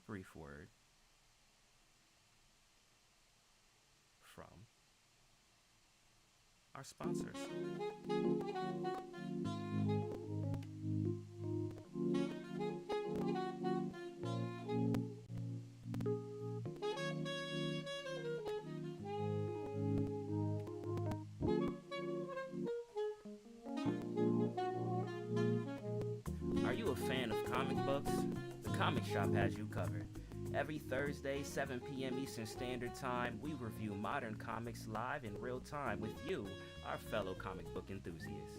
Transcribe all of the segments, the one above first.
brief word from our sponsors. Are you a fan of comic books? The Comic Shop has you covered. Every Thursday, 7 p.m. Eastern Standard Time, we review modern comics live in real time with you, our fellow comic book enthusiasts.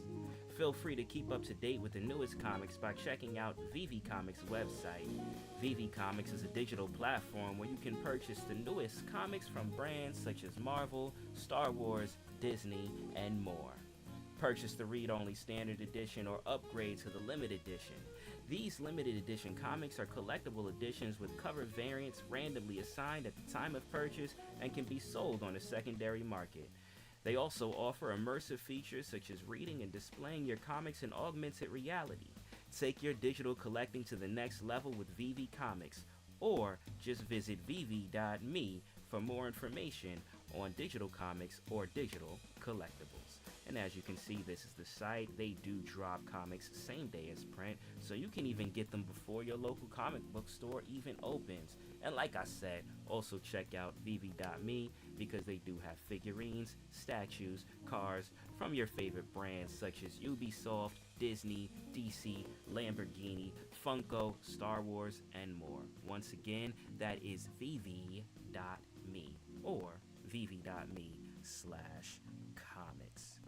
Feel free to keep up to date with the newest comics by checking out VV Comics' website. VV Comics is a digital platform where you can purchase the newest comics from brands such as Marvel, Star Wars, Disney, and more. Purchase the read-only standard edition or upgrade to the limited edition. These limited edition comics are collectible editions with cover variants randomly assigned at the time of purchase and can be sold on the secondary market. They also offer immersive features such as reading and displaying your comics in augmented reality. Take your digital collecting to the next level with VV Comics, or just visit vv.me for more information on digital comics or digital collectibles. And as you can see, this is the site. They do drop comics same day as print, so you can even get them before your local comic book store even opens. And like I said, also check out vv.me because they do have figurines, statues, cars from your favorite brands such as Ubisoft, Disney, DC, Lamborghini, Funko, Star Wars, and more. Once again, that is vv.me or vv.me/comics.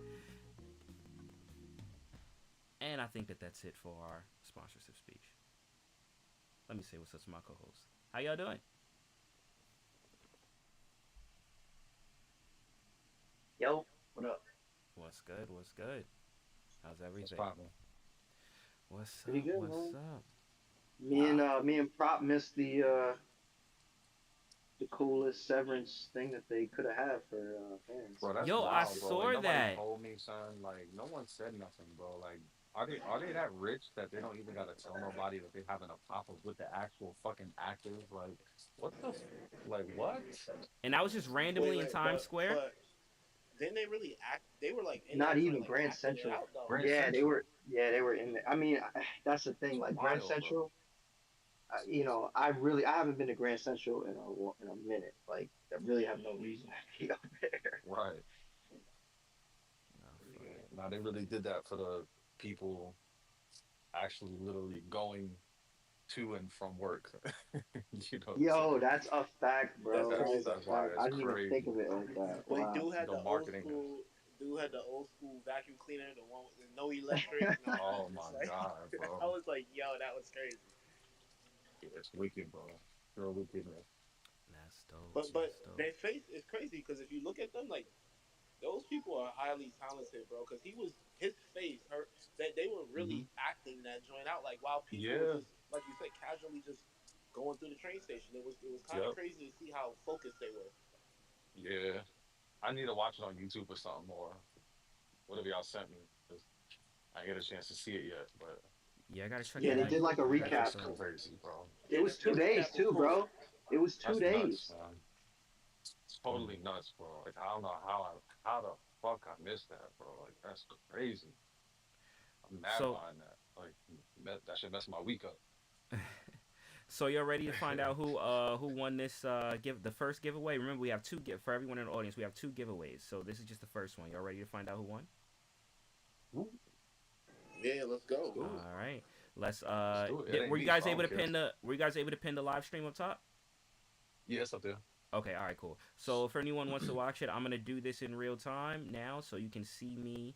And I think that that's it for our sponsorship speech. Let me say what's up to my co-host. How y'all doing? Yo, what up? What's good? What's good? How's What's everything? poppin'? What's Pretty up? good, What's man. up? Me and Prop missed the coolest severance thing that they could have had for fans. Bro, that's Yo, I wild, bro. Like saw nobody that. told me, son. Like no one said nothing, bro. Like are they that rich that they don't even gotta tell nobody that they're having a pop up with the actual fucking actors? Like what the like what? And I was just Wait, randomly in wait, Times Square. but didn't they really act? They were like in Not that joint, even like Grand acting it Central. out, though. Grand Yeah, they Central. were. Yeah, they were in there. I mean, that's the thing. It's Like Grand wild, bro. Central, I haven't been to Grand Central in a minute. Like, I really have no reason to be up there. Right. Oh, Yeah. funny. Now they really did that for the people actually literally going to and from work. You know what I'm Yo, saying? that's a fact, That's bro. That is a crazy. That's why fact. I it's didn't even think crazy. of it like that. Wait, Wow. dude had The the old marketing. school. Dude had the old school vacuum cleaner, the one with no electric. Nah, Oh it's my like God, I bro. was like, yo, that was crazy. Yeah, it's wicked, bro. Real wickedness. That's dope. But That's dope. their face is crazy because if you look at them, like those people are highly talented, bro. Because he was his face hurt. That they were Hmm. really acting that joint out, like while people were Yeah. just like you said, casually just going through the train station. It was kind of Yep. crazy to see how focused they were. Yeah. I need to watch it on YouTube or something or whatever y'all sent me. 'Cause I ain't get a chance to see it yet, but Yeah, I gotta check Yeah, that Yeah, they out. did like a I gotta that check recap. shit's that out. crazy, bro. It yeah. was The 2 days recap was too, cool. bro. It was two That's nuts, days. man. It's Mm. totally nuts, bro. Like I don't know how the fuck I missed that, bro. Like that's crazy. I'm mad So, behind that. Like that should mess my week up. so you're ready to find out who won this give the first giveaway? Remember, we have two give for everyone in the audience. We have two giveaways. So this is just the first one. Y'all ready to find out who won? Ooh, Yeah, let's let's go. do it. All right. Let's Let's do it. It ain't were you me, so guys I able don't to care. pin the were you guys able to pin the live stream up top? Yeah, it's up there. Okay, all right, cool. So if anyone wants to watch it, I'm gonna do this in real time now, so you can see me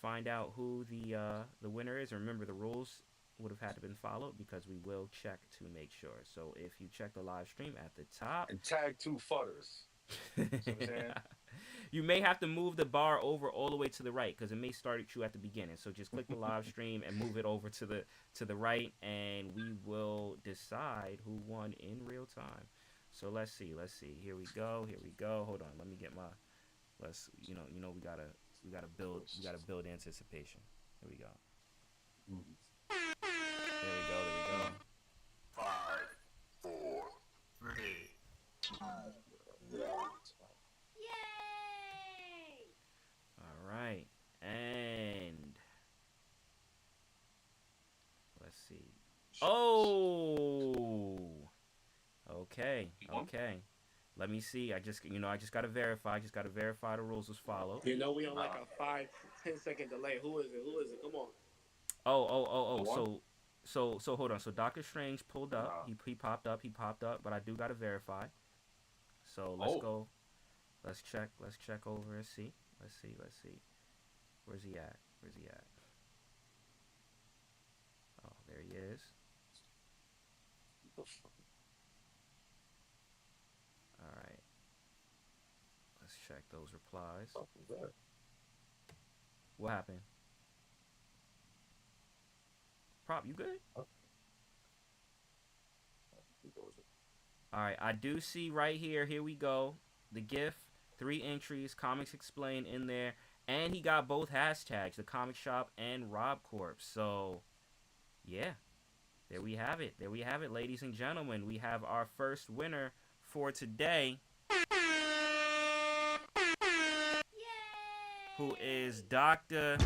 find out who the winner is. Remember, the rules would have had to been followed because we will check to make sure. So if you check the live stream at the top, And tag two futters. See what I'm saying? you may have to move the bar over all the way to the right because it may start at you at the beginning. So just click the live stream and move it over to the right, and we will decide who won in real time. So let's see. Let's see. Here we go. Here we go. Hold on. Let me get my. Let's. We gotta build anticipation. Here we go. Mhm. There we go. There we go. Five, All right. And let's see. Oh. Okay. Okay. Let me see. I just gotta verify. Just gotta verify the rules as follow. You know we on like a 5-10 second delay. Who is it? Who is it? Come on. Oh. One? So hold on. So Doctor Strange pulled up. Nah. He popped up. He popped up. But I do gotta verify. So let's Oh. go. Let's check. Let's check over and see. Let's see. Let's see. Where's he at? Where's he at? Oh, there he is. What the fuck? All right. Let's check those replies. Fuck is that? What happened? Prop, you good? All right, I do see right here. Here we go. The GIF, 3 entries, Comics Explained in there, and he got both hashtags, the Comic Shop and Rob Corp. So, yeah, there we have it. There we have it, ladies and gentlemen. We have our first winner for today, who is Doctor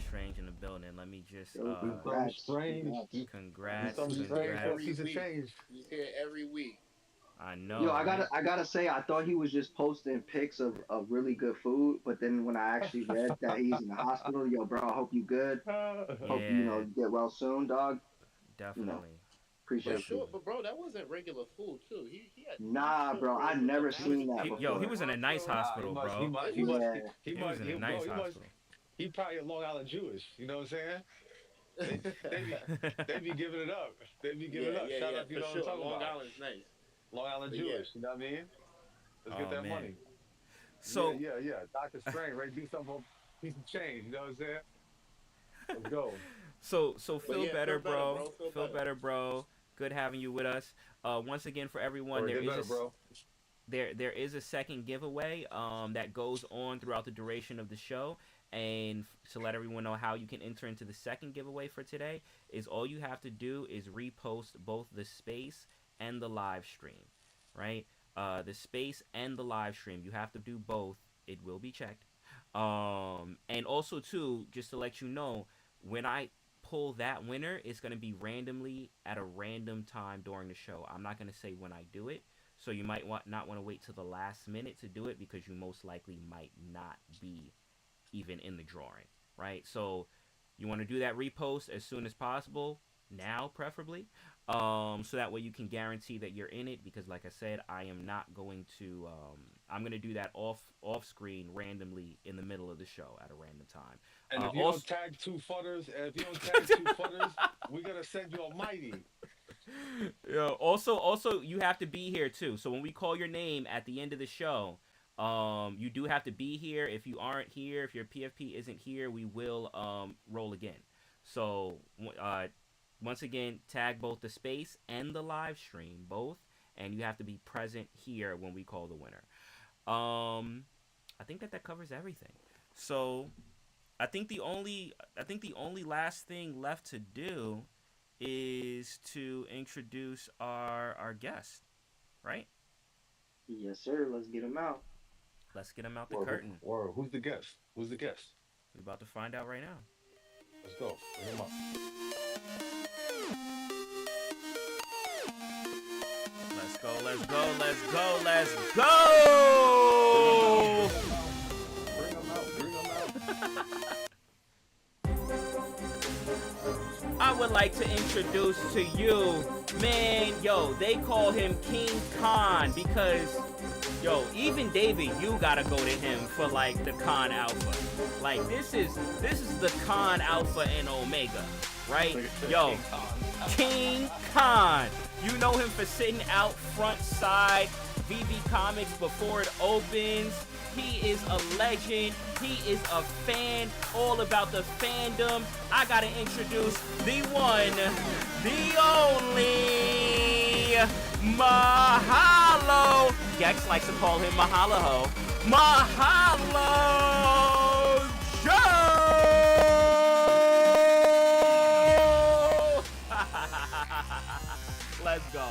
Strange in the building. Let me just Congrats. congrats. Piece of change. He's here every week. I know. Yo, right? I gotta say, I thought he was just posting pics of really good food, but then when I actually read that he's in the hospital, yo, bro, I hope you good. Hope you get well soon, dog. Definitely. Appreciate But it. sure, but bro, that wasn't regular food too. He had Nah, bro, I never seen that before. Yo, he was in a nice hospital, bro. He was in a nice hospital. He probably a Long Island Jewish. You know what I'm saying? They be giving it up. They be giving it up. Shout out, you know what I'm talking Long about. Island's nice. Long Island But Jewish. You know what I mean? Let's get that man. money. So yeah. Doctor Strange, right? Do something for a piece of change. You know what I'm saying? Let's go. So feel yeah, better, feel bro. better, bro. Feel better, bro. Good having you with us. Once again, for everyone, there is a second giveaway that goes on throughout the duration of the show. And to let everyone know how you can enter into the second giveaway for today is all you have to do is repost both the space and the live stream, right? The space and the live stream. You have to do both. It will be checked. And also, too, just to let you know, when I pull that winner, it's going to be randomly at a random time during the show. I'm not going to say when I do it. So you might not want to wait till the last minute to do it because you most likely might not be even in the drawing, right? So you want to do that repost as soon as possible, now preferably, so that way you can guarantee that you're in it, because like I said, I am not going to I'm going to do that off screen randomly in the middle of the show at a random time. And if you don't tag two footers, we're going to send you a mighty. Yeah, also you have to be here too. So when we call your name at the end of the show, you do have to be here. If you aren't here, if your PFP isn't here, we will roll again. So once again, tag both the space and the live stream, both, and you have to be present here when we call the winner. I think that covers everything. So I think the only last thing left to do is to introduce our guest, right? Yes, sir. Let's get him out. Let's get him out the curtain. Or who's the guest? Who's the guest? We're about to find out right now. Let's go. Bring him up. Let's go, let's go, let's go, let's go! Bring him out, bring him out. I would like to introduce to you, man, yo, they call him King Khan because, yo, even David, you gotta go to him for like the Khan Alpha. Like this is the Khan Alpha and Omega, right? Yo, King Khan. You know him for sitting out front side VB Comics before it opens. He is a legend. He is a fan, all about the fandom. I gotta introduce the one, the only, Mahalo. Gex likes to call him Mahalo. Mahalo Joe! Let's go.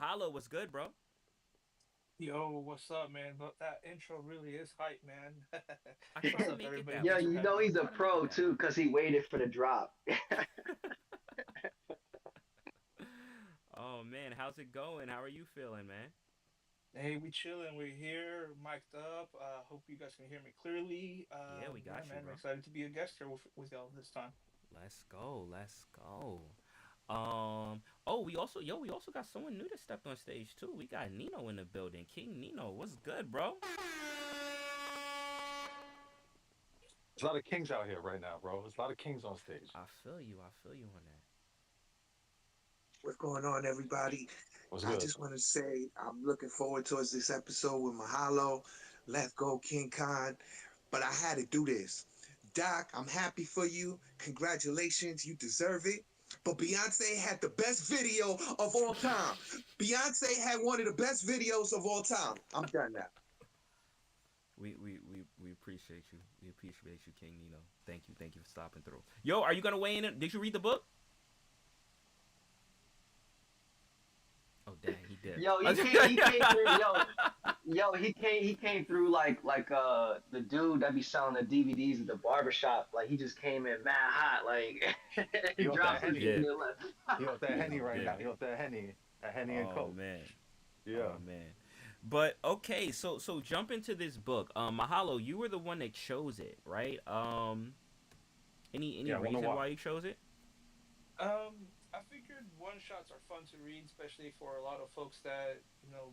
Mahalo was good, bro. Yo, what's up, man? But that intro really is hype, man. I try What's to up, make it everybody? that Yeah, Thanks way. for you having know me. he's I a try to make it pro that too way. because he waited for the drop. Oh man, how's it going? How are you feeling, man? Hey, we chilling. We're here, mic'd up. Hope you guys can hear me clearly. Yeah, we Yeah, got you, man, I'm bro. excited to be a guest here with y'all this time. Let's go. Let's go. Oh, we also got someone new that stepped on stage too. We got Nino in the building. King Nino, what's good, bro? There's a lot of kings out here right now, bro. There's a lot of kings on stage. I feel you. I feel you on that. What's going on, everybody? What's I good? just want to say I'm looking forward towards this episode with Mahalo. Let's go, King Khan. But I had to do this. Doc, I'm happy for you. Congratulations. You deserve it. But Beyonce had the best video of all time. Beyonce had one of the best videos of all time. I'm done now. We appreciate you. We appreciate you, King Nino. Thank you. Thank you for stopping through. Yo, are you gonna weigh in? Did you read the book? Oh dang, he did. Yo, he came through. He came through like the dude that be selling the DVDs at the barbershop. Like he just came in mad hot. Like he You want that dropped some He henny? shit and did. then left. You want that henny He right now? did. You want that henny? That henny and Oh coke. man. Yeah. Oh man. But okay, so jump into this book. Mahalo, you were the one that chose it, right? Any Yeah. I wonder reason why. why you chose it? I figured one shots are fun to read, especially for a lot of folks that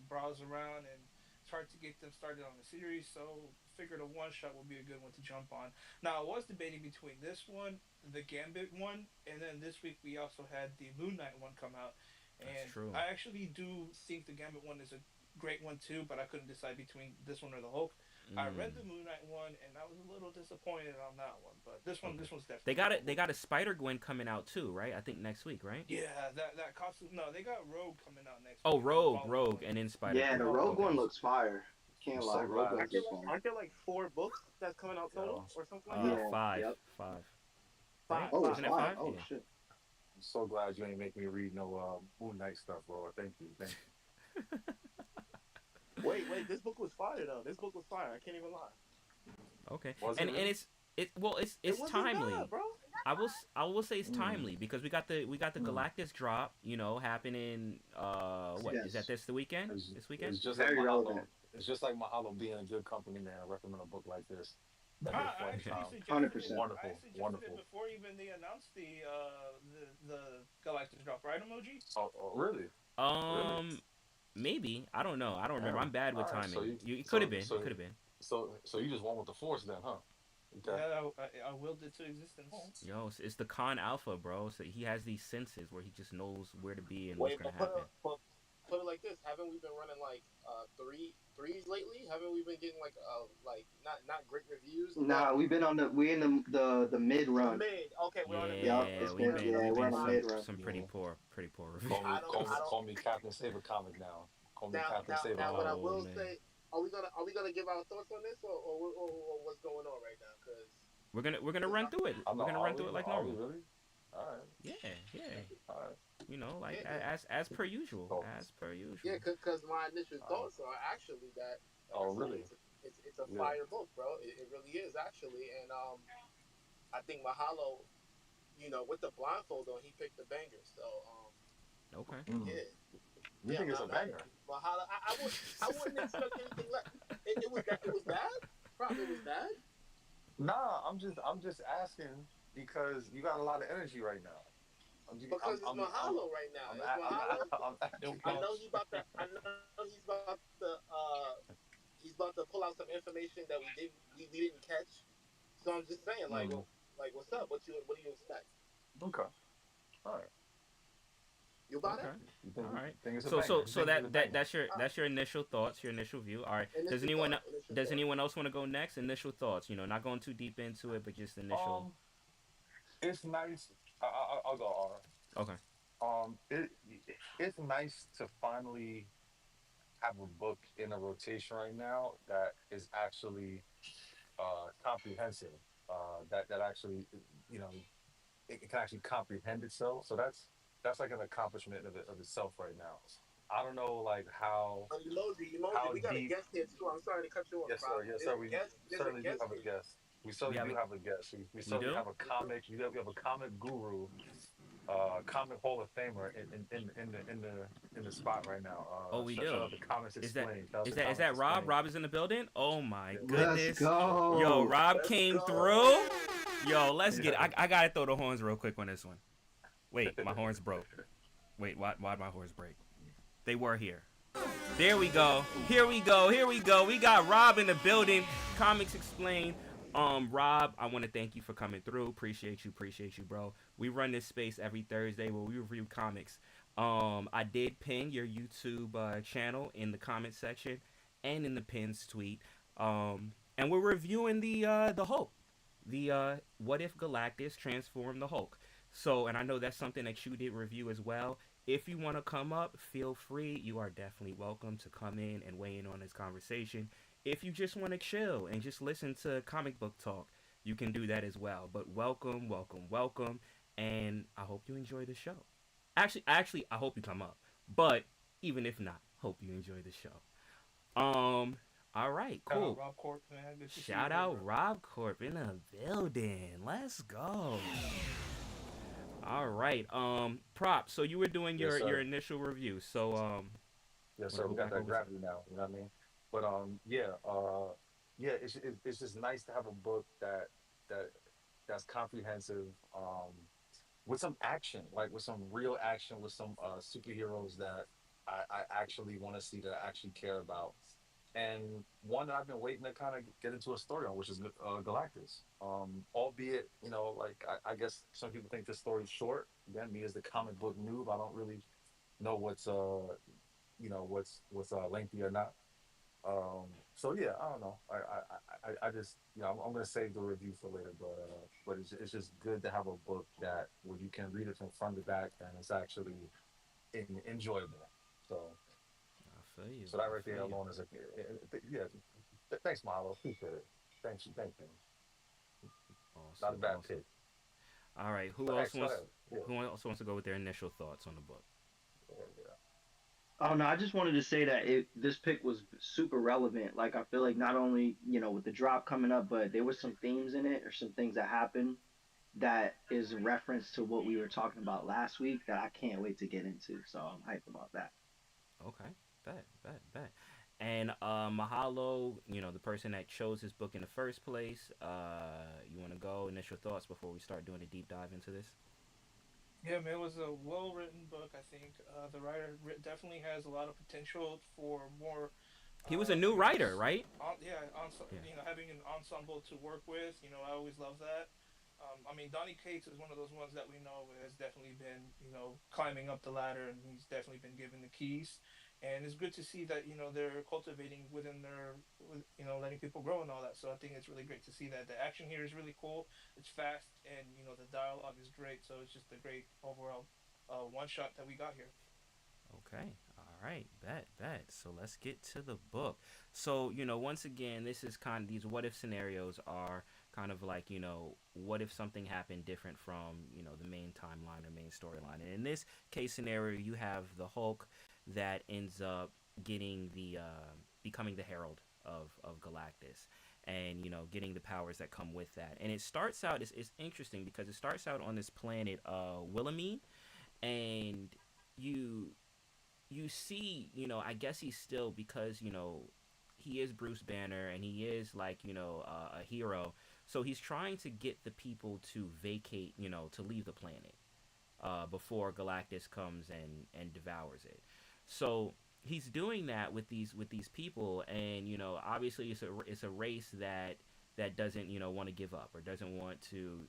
browse around and it's hard to get them started on the series. So figured a one shot would be a good one to jump on. Now I was debating between this one, the Gambit one, and then this week we also had the Moon Knight one come out, That's and true. I actually do think the Gambit one is a great one too, but I couldn't decide between this one or the Hulk. I read Mm, the Moon Knight one and I was a little disappointed on that one, but this one okay. this one's They definitely got a it. good They one. got a Spider Gwen coming out too, right? I think next week, right? Yeah, that costume. No, they got Rogue coming out next Oh, week on the Rogue, following and one. then Spider Yeah, the Gwen. Oh, Rogue Okay. one looks fire. I'm Can't lie, so Rogue glad. one Aren't there looks like fire. aren't there like four books that's coming out total Yo, or something like that? Yeah, Five, yep. five, right? Five, Oh, it's Isn't five. it five. five? Oh Yeah. shit. I'm so glad you ain't make me read no Moon Knight stuff, bro. Thank you. Thank Wait, this book was fire though. This book was fire. I can't even lie. Okay. you. Was it And really? It it's wasn't bad, timely. bro. I will say it's Mm, timely because we got the mm. Galactus drop, happening what is that Yes. this the weekend? It's, This weekend? it's just like Very Mahalo. relevant. It's just like Mahalo being a good company man. Recommend a book like this. That'd be a I fun actually time. 100%. I Wonderful, suggested it wonderful. before even they announced the Galactus drop, right, emoji? Oh, really? Really? Um, maybe I don't know. I don't remember. Yeah. I'm bad with All right. So timing. you It could have been. It could so have been. so you just went with the force then, huh? Okay. Yeah, I willed it to existence. It's the Con Alpha, bro. So he has these senses where he just knows where to be and what's Wait, gonna happen. but put it like this: haven't we been running like threes lately? Haven't we been getting like not great reviews, but Nah, we in the mid the run. mid? Okay, we're on the mid. Yup, Yeah, it's Okay, we've been been yeah, we've we're been on the fine. mid run. some Yeah. pretty poor reviews. Call me I don't. call me Captain Saber Comic now. Call me Now, Captain now, Saber now, what I Comic. Oh will man, say, are we gonna give our thoughts on this, or what's going on right now? we're gonna Cause run through it. I'm We're not. gonna Are run through we? it like Are we normal. really? All right. Yeah. All right. Like yeah, as per usual. So, As per yeah, usual. cause my initial all right. thoughts are actually that, like I Oh, said, really? it's a Yeah. fire book, bro. It really is actually, and I think Mahalo, with the blindfold on, he picked the banger. So Okay. Mm. yeah, You yeah, think it's I'm a happy. banger? Mahalo, I wouldn't expect anything less. It was bad. Probably it was bad Nah, I'm just asking because you got a lot of energy right now. I'm just, because it's Mahalo right now. It's Mahalo. I'm No asking. I know pause. I know he's about to pull out some information that we didn't catch. So I'm just saying, Mm, like what's up? What do you expect? okay. All right. You buy Okay. that? All right. Think it's a So banger? You think it's a banger? that's your initial thoughts, your initial view. All right. Initial thoughts. Initial Does thoughts. anyone else want to go next? Initial thoughts. Not going too deep into it, but just initial. Um, it's nice. I'll go. All Okay. right. It's nice to finally have a book in a rotation right now that is actually comprehensive. That actually, you know, it can actually comprehend itself. So that's like an accomplishment of itself right now. I don't know like Emoji, how we got a deep. guest here too. I'm sorry to cut you off, Yes, Rob. sir. Yes, sir. We There's a certainly do guest have a here. guest. We We certainly have do a have a guest. We we certainly do. have a comic. We have a comic guru, comic Hall of Famer in the spot right now. Oh, we Shout do. out to Comics Is that Explained. Shout out is to that is Comics that Rob? Explained. Rob is in the building. Oh my Yeah, Let's goodness. yes, sir. Yo, go. Rob Let's came go. through. Yo, let's get it. Yeah. I gotta throw the horns real quick on this one. Wait, my horns broke. Wait, why'd my horns break? They were here. There we go. Here we go. Here we go. We got Rob in the building. Comics Explained. Rob, I want to thank you for coming through. Appreciate you, bro. We run this space every Thursday where we review comics. I did pin your YouTube channel in the comment section and in the pins tweet. And we're reviewing the Hulk. The what if Galactus transformed the Hulk? So, and I know that's something that you did review as well. If you want to come up, feel free. You are definitely welcome to come in and weigh in on this conversation. If you just want to chill and just listen to comic book talk, you can do that as well. But welcome, and I hope you enjoy the show. Actually, I hope you come up. But even if not, hope you enjoy the show. All right, Shout out cool. Rob Corp, man. Good to see you Shout here, out bro. Rob Corp in the building. Let's go. All right. Prop. So you were doing Yes, your sir. initial review. So Yes, want to sir. go We got back that over to. gravity now. You know what I mean? But yeah, yeah. It's just nice to have a book that that's comprehensive, with some action, like with some real action, with some superheroes that I actually want to see, that I actually care about, and one that I've been waiting to kind of get into a story on, which is Galactus. Albeit, like I guess some people think this story's short. Again, me as the comic book noob, I don't really know what's lengthy or not. So yeah, I don't know. I just I'm gonna save the review for later, but it's just good to have a book that where you can read it from front to back and it's actually enjoyable. So I feel you. so that I right there feel you. alone is yeah. Thanks, Mahalo. Appreciate it. Thank you. Not a Awesome. bad Awesome. pick. All right. But X, go ahead. Yeah, Who else wants to go with their initial thoughts on the book? yeah, Oh no, I just wanted to say that this pick was super relevant. Like I feel like not only with the drop coming up, but there was some themes in it or some things that happened that is a reference to what we were talking about last week that I can't wait to get into. So I'm hyped about that. Okay. Bet. And Mahalo, the person that chose his book in the first place. You want to go initial thoughts before we start doing a deep dive into this? Yeah, man, it was a well-written book. I think the writer definitely has a lot of potential for more. He was a I new writer, guess, right? you Yeah. know, having an ensemble to work with. I always love that. I mean, Donnie Cates is one of those ones that we know has definitely been, climbing up the ladder, and he's definitely been given the keys. And it's good to see that they're cultivating within letting people grow and all that. So I think it's really great to see that the action here is really cool. It's fast, and the dialogue is great. So it's just a great overall one shot that we got here. Okay. All right. Bet. So let's get to the book. So, once again, this is kind of these what if scenarios are kind of like, what if something happened different from, the main timeline or main storyline. And in this case scenario, you have the Hulk that ends up getting becoming the herald of Galactus, and getting the powers that come with that. And it starts out, it's interesting because it starts out on this planet Willamine, and you you see, I guess he's still, because he is Bruce Banner and he is like a hero. So he's trying to get the people to vacate, to leave the planet before Galactus comes and devours it. So he's doing that with these people, and obviously it's a race that doesn't want to give up or doesn't want to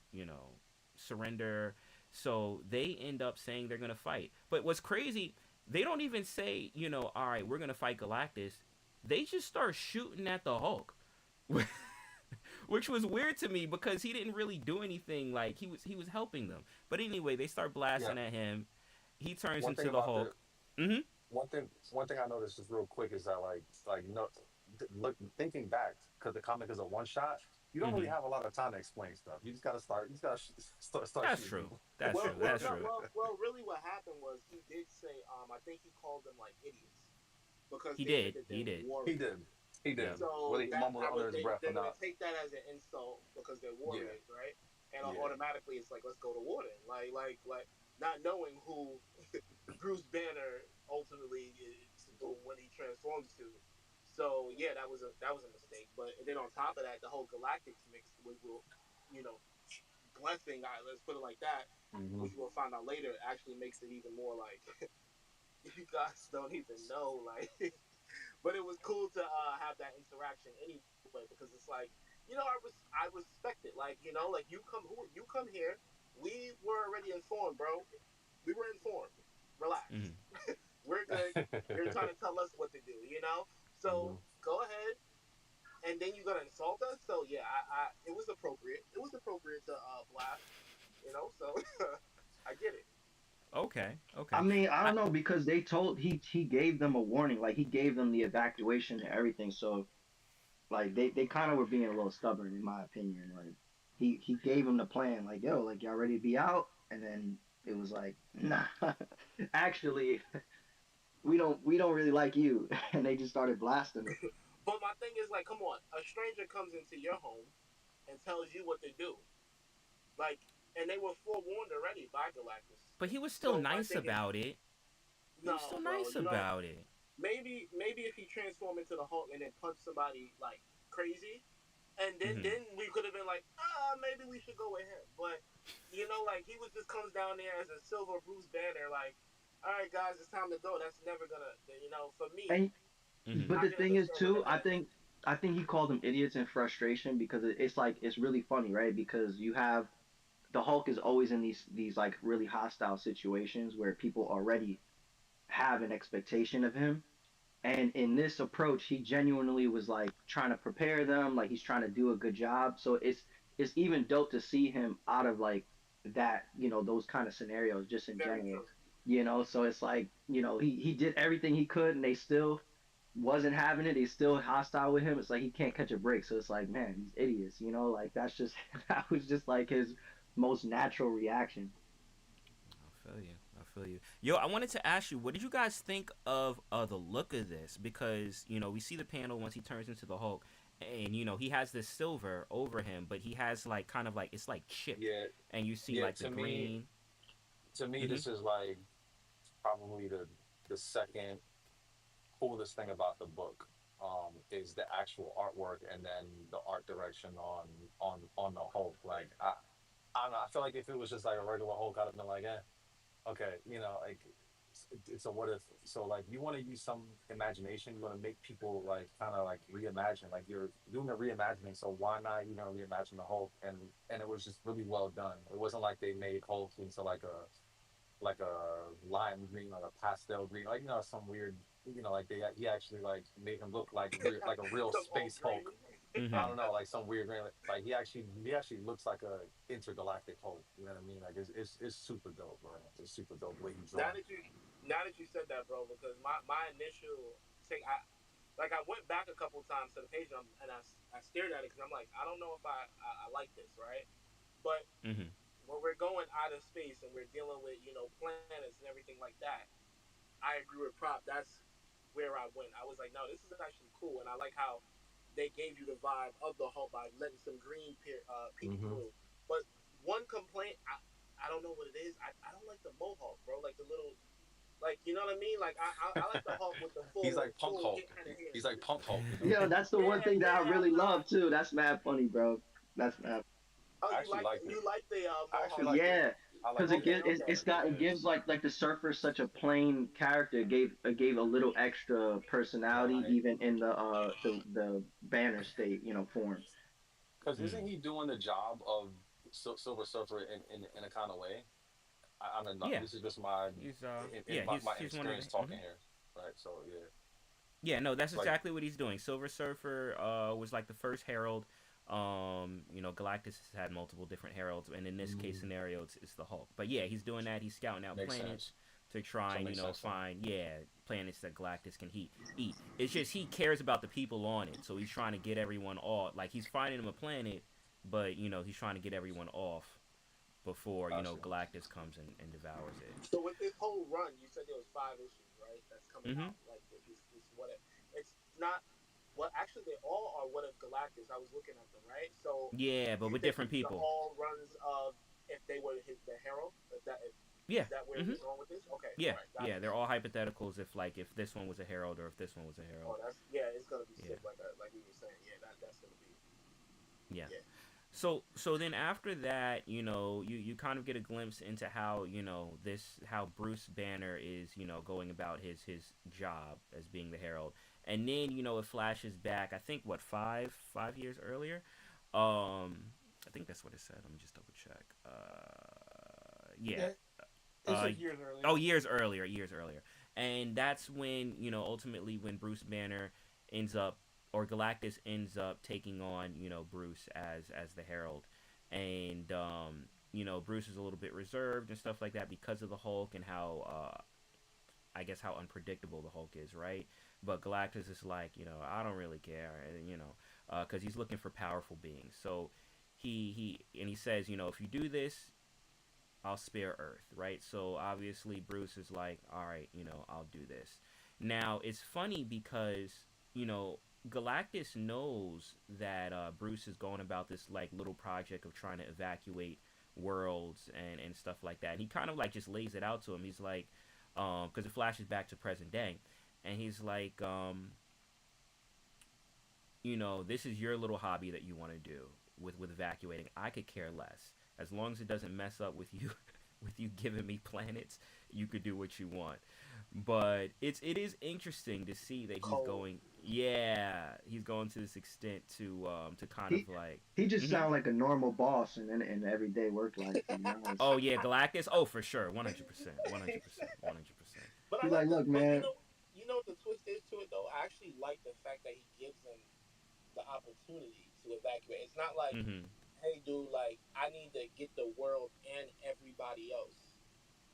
surrender. So they end up saying they're gonna fight. But what's crazy, they don't even say, all right, we're gonna fight Galactus. They just start shooting at the Hulk, which was weird to me because he didn't really do anything. Like he was helping them. But anyway, they start yeah. blasting at him. He turns One thing into the about the Hulk. Mm-hmm. one thing I noticed just real quick is that look thinking back, because the comic is a one shot. you don't really Hmm. have a lot of time to explain stuff. You just gotta start. You just gotta start That's shooting true. people. That's true. That's true. Really, what happened was he did say, I think he called them like idiots because He they said did. that He they're did. He warriors. did. He did. Yep. Well, So he that mumbled probably under his breath, but they're gonna not. take that as an insult because they're Yeah. warriors, right? And Yeah. automatically it's like let's go to war then, like not knowing who Bruce Banner ultimately is when he transforms to. So yeah, that was a mistake. But and then on top of that, the whole Galactics mix, which will, you know, blessing. Let's put it like that, Hmm. which we'll find out later, actually makes it even more like you guys don't even know, like. But it was cool to have that interaction anyway because it's like, I respect it. Like, like you come here, we were already informed, bro. We were informed. Relax. Hmm. We're good. You're trying to tell us what to do. So Hmm. go ahead, and then you're gonna insult us. So yeah, it was appropriate. It was appropriate to blast. So I get it. Okay. I Okay. mean, I I, don't know because he gave them a warning, like he gave them the evacuation and everything. So like they kind of were being a little stubborn in my opinion. Like he gave them the plan, like yo, like y'all ready to be out, and then it was like nah, actually we don't really like you, and they just started blasting them. But my thing is like, come on, a stranger comes into your home and tells you what to do, like, and they were forewarned already by Galactus. but he was still So my nice thing is, about it. He was no, still bro, nice about it. maybe if he transformed into the Hulk and then punched somebody like crazy, and then Hmm. then we could have been like, maybe we should go with him. But like he was just comes down there as a silver Bruce Banner, like, all right, guys, it's time to go. That's never gonna, for me, And Hmm. but I the can thing is understand what too, that I is. think I think he called them idiots in frustration because it's like it's really funny, right? Because you have the Hulk is always in these like really hostile situations where people already have an expectation of him. And in this approach, he genuinely was like trying to prepare them, like he's trying to do a good job. So it's even dope to see him out of like that, those kind of scenarios just in Very general. true. So it's like, he did everything he could and they still wasn't having it. They still hostile with him. It's like he can't catch a break. So it's like, man, these idiots, like that's just that was just like his most natural reaction. I feel you. I feel you. Yo, I wanted to ask you, what did you guys think of the look of this? Because we see the panel once he turns into the Hulk, and he has this silver over him, but he has like kind of like it's like chipped, Yeah. and you see Yeah. like the green. To me, Hmm. this is like probably the second coolest thing about the book. Is the actual artwork and then the art direction on the Hulk. Like I don't know. I feel like if it was just like a regular Hulk, I'd have been like, okay, like it's a what if. So like you want to use some imagination. You want to make people like kind of like reimagine. Like you're doing a reimagining, so why not reimagine the Hulk? And it was just really well done. It wasn't like they made Hulk into like a lime green, like a pastel green, like some weird, like he actually like made him look like a real Some old space Hulk. green. I Hmm. don't know, like some weird green, like he actually looks like a intergalactic Hulk. You know what I mean? Like it's super dope, bro. It's super dope the way he's now drawn. that you now that you said that, bro, because my initial take, I went back a couple times to the page and I stared at it because I'm like, I don't know if I like this, right? But Hmm. when we're going out of space and we're dealing with planets and everything like that, I agree with Prop. That's where I went. I was like, no, this is actually cool, and I like how they gave you the vibe of the Hulk by letting some green peek Hmm. through. But one complaint, I don't know what it is. I don't like the mohawk, bro. Like the little, like, you know what I mean? Like I like the Hulk with the He's full like Punk full Hulk. head of hair. He's like Punk Hulk. That's the one Yeah, thing that I yeah. really love too. That's mad funny, bro. That's mad. Oh, I actually liked it. you like the I actually mohawk liked too? it. Yeah, I like because the Okay, it's okay. got it yeah. gives like the surfer such a plain character. It gave a little extra personality Right. even in the banner state, form. Because isn't Hmm. he doing the job of Silver Surfer in a kind of way? I don't know. Yeah, This is just my he's in yeah my he's one of the. inexperience talking here, right? So yeah, Yeah, no, that's like exactly what he's doing. Silver Surfer was like the first herald. Galactus has had multiple different heralds, and in this case mm, scenario, it's the Hulk. But yeah, he's doing that. He's scouting out makes planets sense. to try So it and makes sense then. find, yeah, planets that Galactus can eat. It's just he cares about the people on it, so he's trying to get everyone off. Like he's finding him a planet, but he's trying to get everyone off before Gotcha. Galactus comes and devours it. So with this whole run, you said there was 5 issues, right? That's coming Mm-hmm. out. Like this what it's not. Well, actually, they all are what of Galactus. I was looking at them, right? So Yeah, but you with think different these are people. all runs of if they were the Herald? Yeah. Is that where Mm-hmm. you're going with this? Okay, Yeah, all right, got yeah. it. They're all hypotheticals. If this one was a herald or if this one was a Oh, herald. that's it's gonna be Yeah. sick, like we were saying. Yeah, that's gonna be Yeah. yeah. So then after that, you kind of get a glimpse into how how Bruce Banner is going about his job as being the Herald, and then it flashes back. I think what 5 years earlier. I think that's what it said. Let me just double check. Yeah. Yeah, it's Uh, like years earlier. oh, years earlier, and that's when ultimately when Bruce Banner ends up or Galactus ends up taking on Bruce as the Herald, and Bruce is a little bit reserved and stuff like that because of the Hulk and how I guess how unpredictable the Hulk is, right? But Galactus is like, I don't really care, because he's looking for powerful beings. So he says, if you do this, I'll spare Earth, right? So obviously Bruce is like, all right, I'll do this. Now it's funny because Galactus knows that Bruce is going about this like little project of trying to evacuate worlds and stuff like that. And he kind of like just lays it out to him. He's like, because it flashes back to present day, and he's like, this is your little hobby that you want to do with evacuating. I could care less as long as it doesn't mess up with you with you giving me planets. You could do what you want. But it is interesting to see that he's Cold. going. Yeah, he's going to this extent to kind He of like. he just Mhm. sound like a normal boss in everyday work life. To be honest, Oh yeah, Galactus. Oh for sure, 100%, 100%, 100%. But I he's like like, the look, but man. you know what the twist is to it though. I actually like the fact that he gives them the opportunity to evacuate. It's not like, Mhm. hey, dude, like I need to get the world and everybody else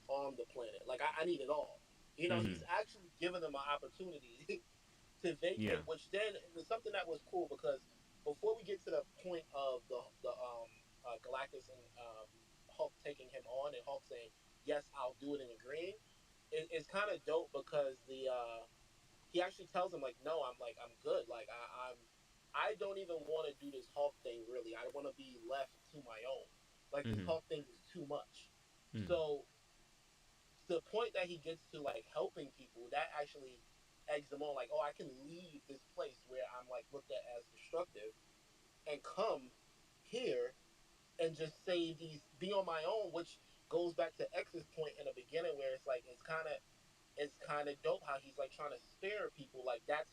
on the planet. Like I need it all. He's Mhm. actually giving them an opportunity to Yeah. vacate, which then was something that was cool because before we get to the point of the Galactus and Hulk taking him on and Hulk saying yes, I'll do it and agreeing, it's kind of dope because he actually tells him like, no, I'm good. Like I don't even want to do this Hulk thing really. I want to be left to my own. Like this Mhm. Hulk thing is too much. Mhm. So to the point that he gets to like helping people, that actually eggs them on. Like, oh, I can leave this place where I'm like looked at as destructive and come here and just say be on my own, which goes back to X's point in the beginning where it's like it's kind of dope how he's like trying to spare people. Like that's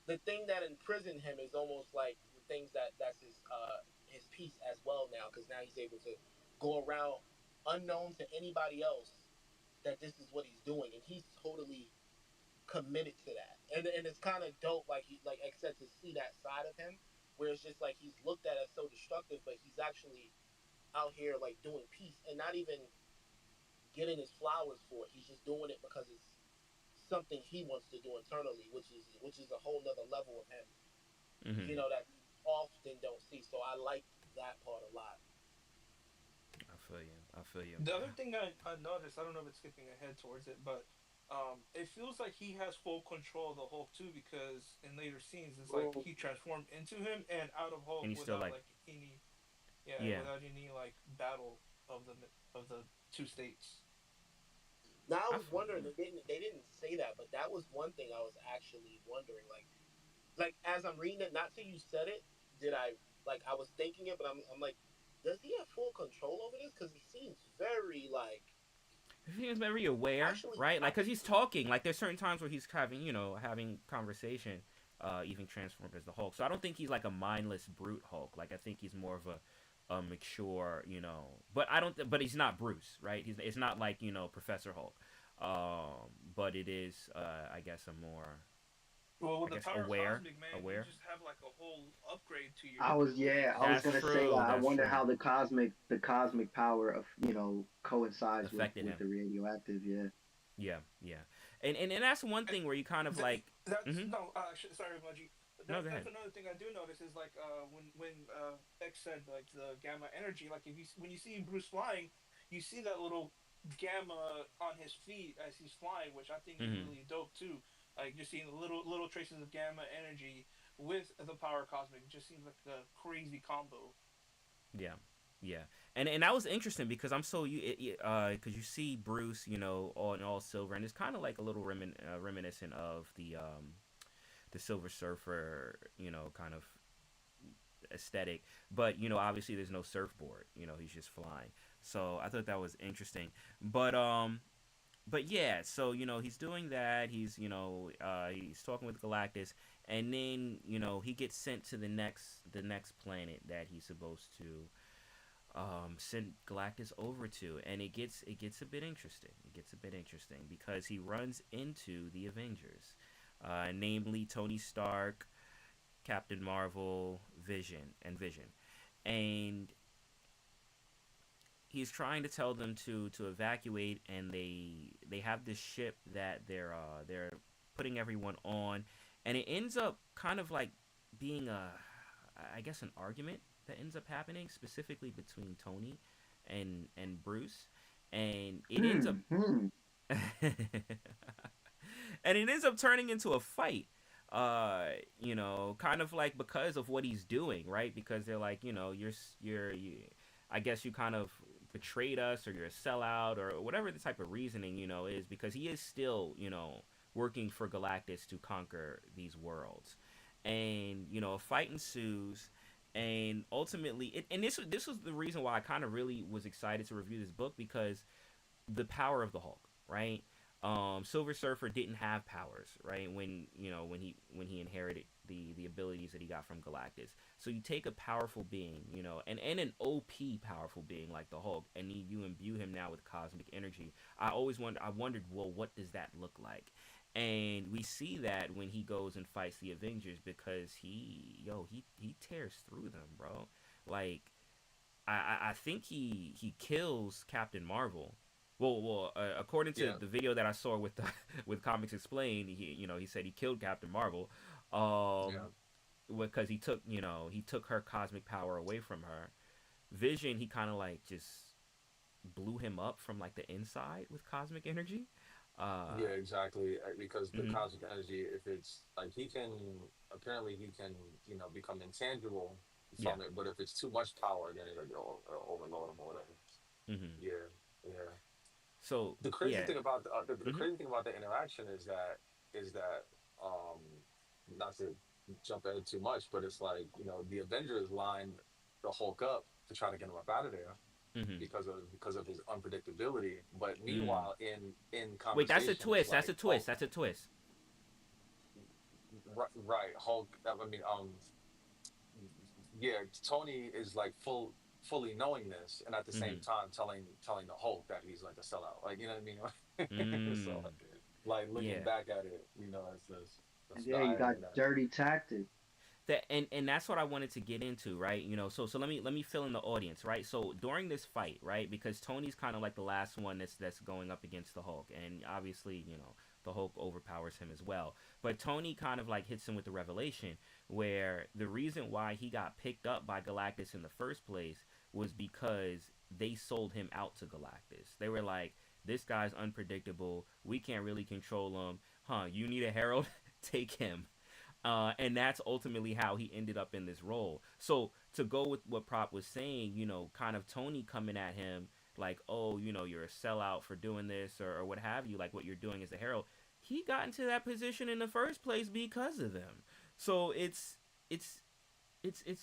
the thing that imprisoned him is almost like the things that's his piece as well now because now he's able to go around unknown to anybody else that this is what he's doing and he's totally committed to that and it's kind of dope like he like X said to see that side of him where it's just like he's looked at as so destructive but he's actually out here like doing peace and not even getting his flowers for it. He's just doing it because it's something he wants to do internally, which is a whole nother level of him, Mhm. that we often don't see. So I like that part a lot. I feel you. I feel you. The other thing I noticed, I don't know if it's skipping ahead towards it, but it feels like he has full control of the Hulk too, because in later scenes, it's like Well, he transformed into him and out of And Hulk he's still without like, like any, yeah, yeah. without any like battle of the two states. now I I was feel wondering you. they didn't say that, but that was one thing I was actually wondering. Like as I'm reading it, not till you said it, did I like I was thinking it, but I'm like, does he have full control over this? Because he seems very like He was very aware, actually. right? Like, cause he's talking. Like, there's certain times where he's having, having conversation, even transformed as the Hulk. So I don't think he's like a mindless brute Hulk. Like, I think he's more of a mature, But I don't. But he's not Bruce, right? It's not like Professor Hulk. But it is, I guess, a more, Well, I with the guess, power of aware, Cosmic Man, you aware. just have like a whole upgrade to your I was yeah, I was That's gonna say true. I That's wonder true. how the cosmic power of coincides with Affected with him. the radioactive. Yeah. Yeah, yeah, and that's one thing where you kind of Th- like, that's hmm no. Sorry, Mudgy. no, go That's ahead. another thing I do notice is like when X said like the gamma energy. Like if you when you see Bruce flying, you see that little gamma on his feet as he's flying, which I think is Hmm. really dope too. Like just seeing little traces of gamma energy with the power cosmic just seems like a crazy combo. Yeah, yeah, and that was interesting because I'm so because you see Bruce, all in all silver, and it's kind of like a little reminiscent of the Silver Surfer, kind of aesthetic. But obviously there's no surfboard. He's just flying. So I thought that was interesting. But yeah, so he's doing that. He's talking with Galactus, and then he gets sent to the next planet that he's supposed to send Galactus over to, and it gets a bit interesting. It gets a bit interesting because he runs into the Avengers, namely Tony Stark, Captain Marvel, Vision, and he's trying to tell them to evacuate, and they have this ship that they're putting everyone on, and it ends up kind of like being I guess an argument that ends up happening specifically between Tony and Bruce, and it ends up Hmm. and it ends up turning into a fight. Kind of like because of what he's doing, right? Because they're like, you I guess you kind of betrayed us, or you're a sellout, or whatever the type of reasoning, is, because he is still, working for Galactus to conquer these worlds. And, a fight ensues, and ultimately and this was the reason why I kind of really was excited to review this book, because the power of the Hulk, right? Silver Surfer didn't have powers, right? When he inherited the abilities that he got from Galactus. So you take a powerful being, and an OP powerful being like the Hulk, and you imbue him now with cosmic energy. I wondered, well, what does that look like? And we see that when he goes and fights the Avengers, because he tears through them, bro. Like, I think he kills Captain Marvel. Well, according to Yeah, the video that I saw with with Comics Explained, he said he killed Captain Marvel, um, yeah. because he took her cosmic power away from her. Vision, he kind of like just blew him up from like the inside with cosmic energy. Uh, Yeah, exactly. Because the mhm. cosmic energy, if it's like he can, apparently he can, become intangible Yeah. from it. But if it's too much power, then it'll overload him or whatever. Hmm. Yeah, yeah. So The crazy yeah. thing about the Hmm. crazy thing about the interaction is that um, not to jump ahead too much, but it's like the Avengers lined the Hulk up to try to get him up out of there Hmm. because of his unpredictability. But Mm. meanwhile, in Wait, that's a conversation, it's twist. That's like a twist. Hulk. That's a twist. Right, Hulk. I mean, yeah, Tony is like fully knowing this, and at the same Hmm. time telling the Hulk that he's like a sellout. Like, you know what I mean? So, Mm. like looking Yeah. back at it, it's this And that's the yeah, you got irony that. dirty tactic. And that's what I wanted to get into, right? So let me fill in the audience, right? So during this fight, right, because Tony's kind of like the last one that's going up against the Hulk, and obviously, the Hulk overpowers him as well. But Tony kind of like hits him with the revelation where the reason why he got picked up by Galactus in the first place was because they sold him out to Galactus. They were like, this guy's unpredictable. We can't really control him. Huh, you need a herald? Take him. And that's ultimately how he ended up in this role. So to go with what Prop was saying, kind of Tony coming at him like, oh, you're a sellout for doing this, or what have you, like what you're doing as a herald. He got into that position in the first place because of them. So it's it's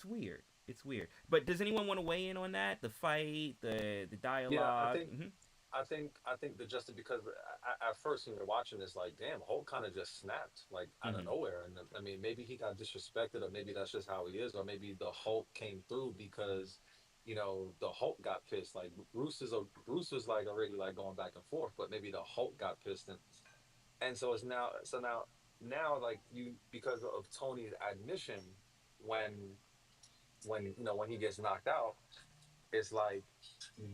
weird. It's weird. But does anyone want to weigh in on that? The fight, the Yeah, I dialogue. think I think that just because at first when you're watching this, like, damn, Hulk kind of just snapped like out of Mm-hmm. nowhere, and I mean, maybe he got disrespected, or maybe that's just how he is, or maybe the Hulk came through because the Hulk got pissed. Like Bruce was like already like going back and forth, but maybe the Hulk got pissed, and so it's now like you because of Tony's admission when when he gets knocked out. it's like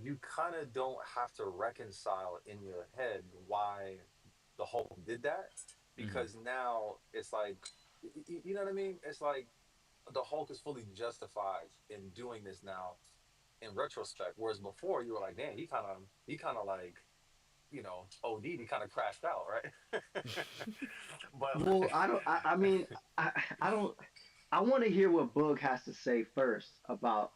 you kind of don't have to reconcile in your head why the Hulk did that, Mm-hmm. because now it's like, you know what I mean? It's like the Hulk is fully justified in doing this now in retrospect, whereas before you were like, damn, he kind of like, OD'd, he kind of crashed out, right? But Well, I mean, I don't. I want to hear what Boog has to say first about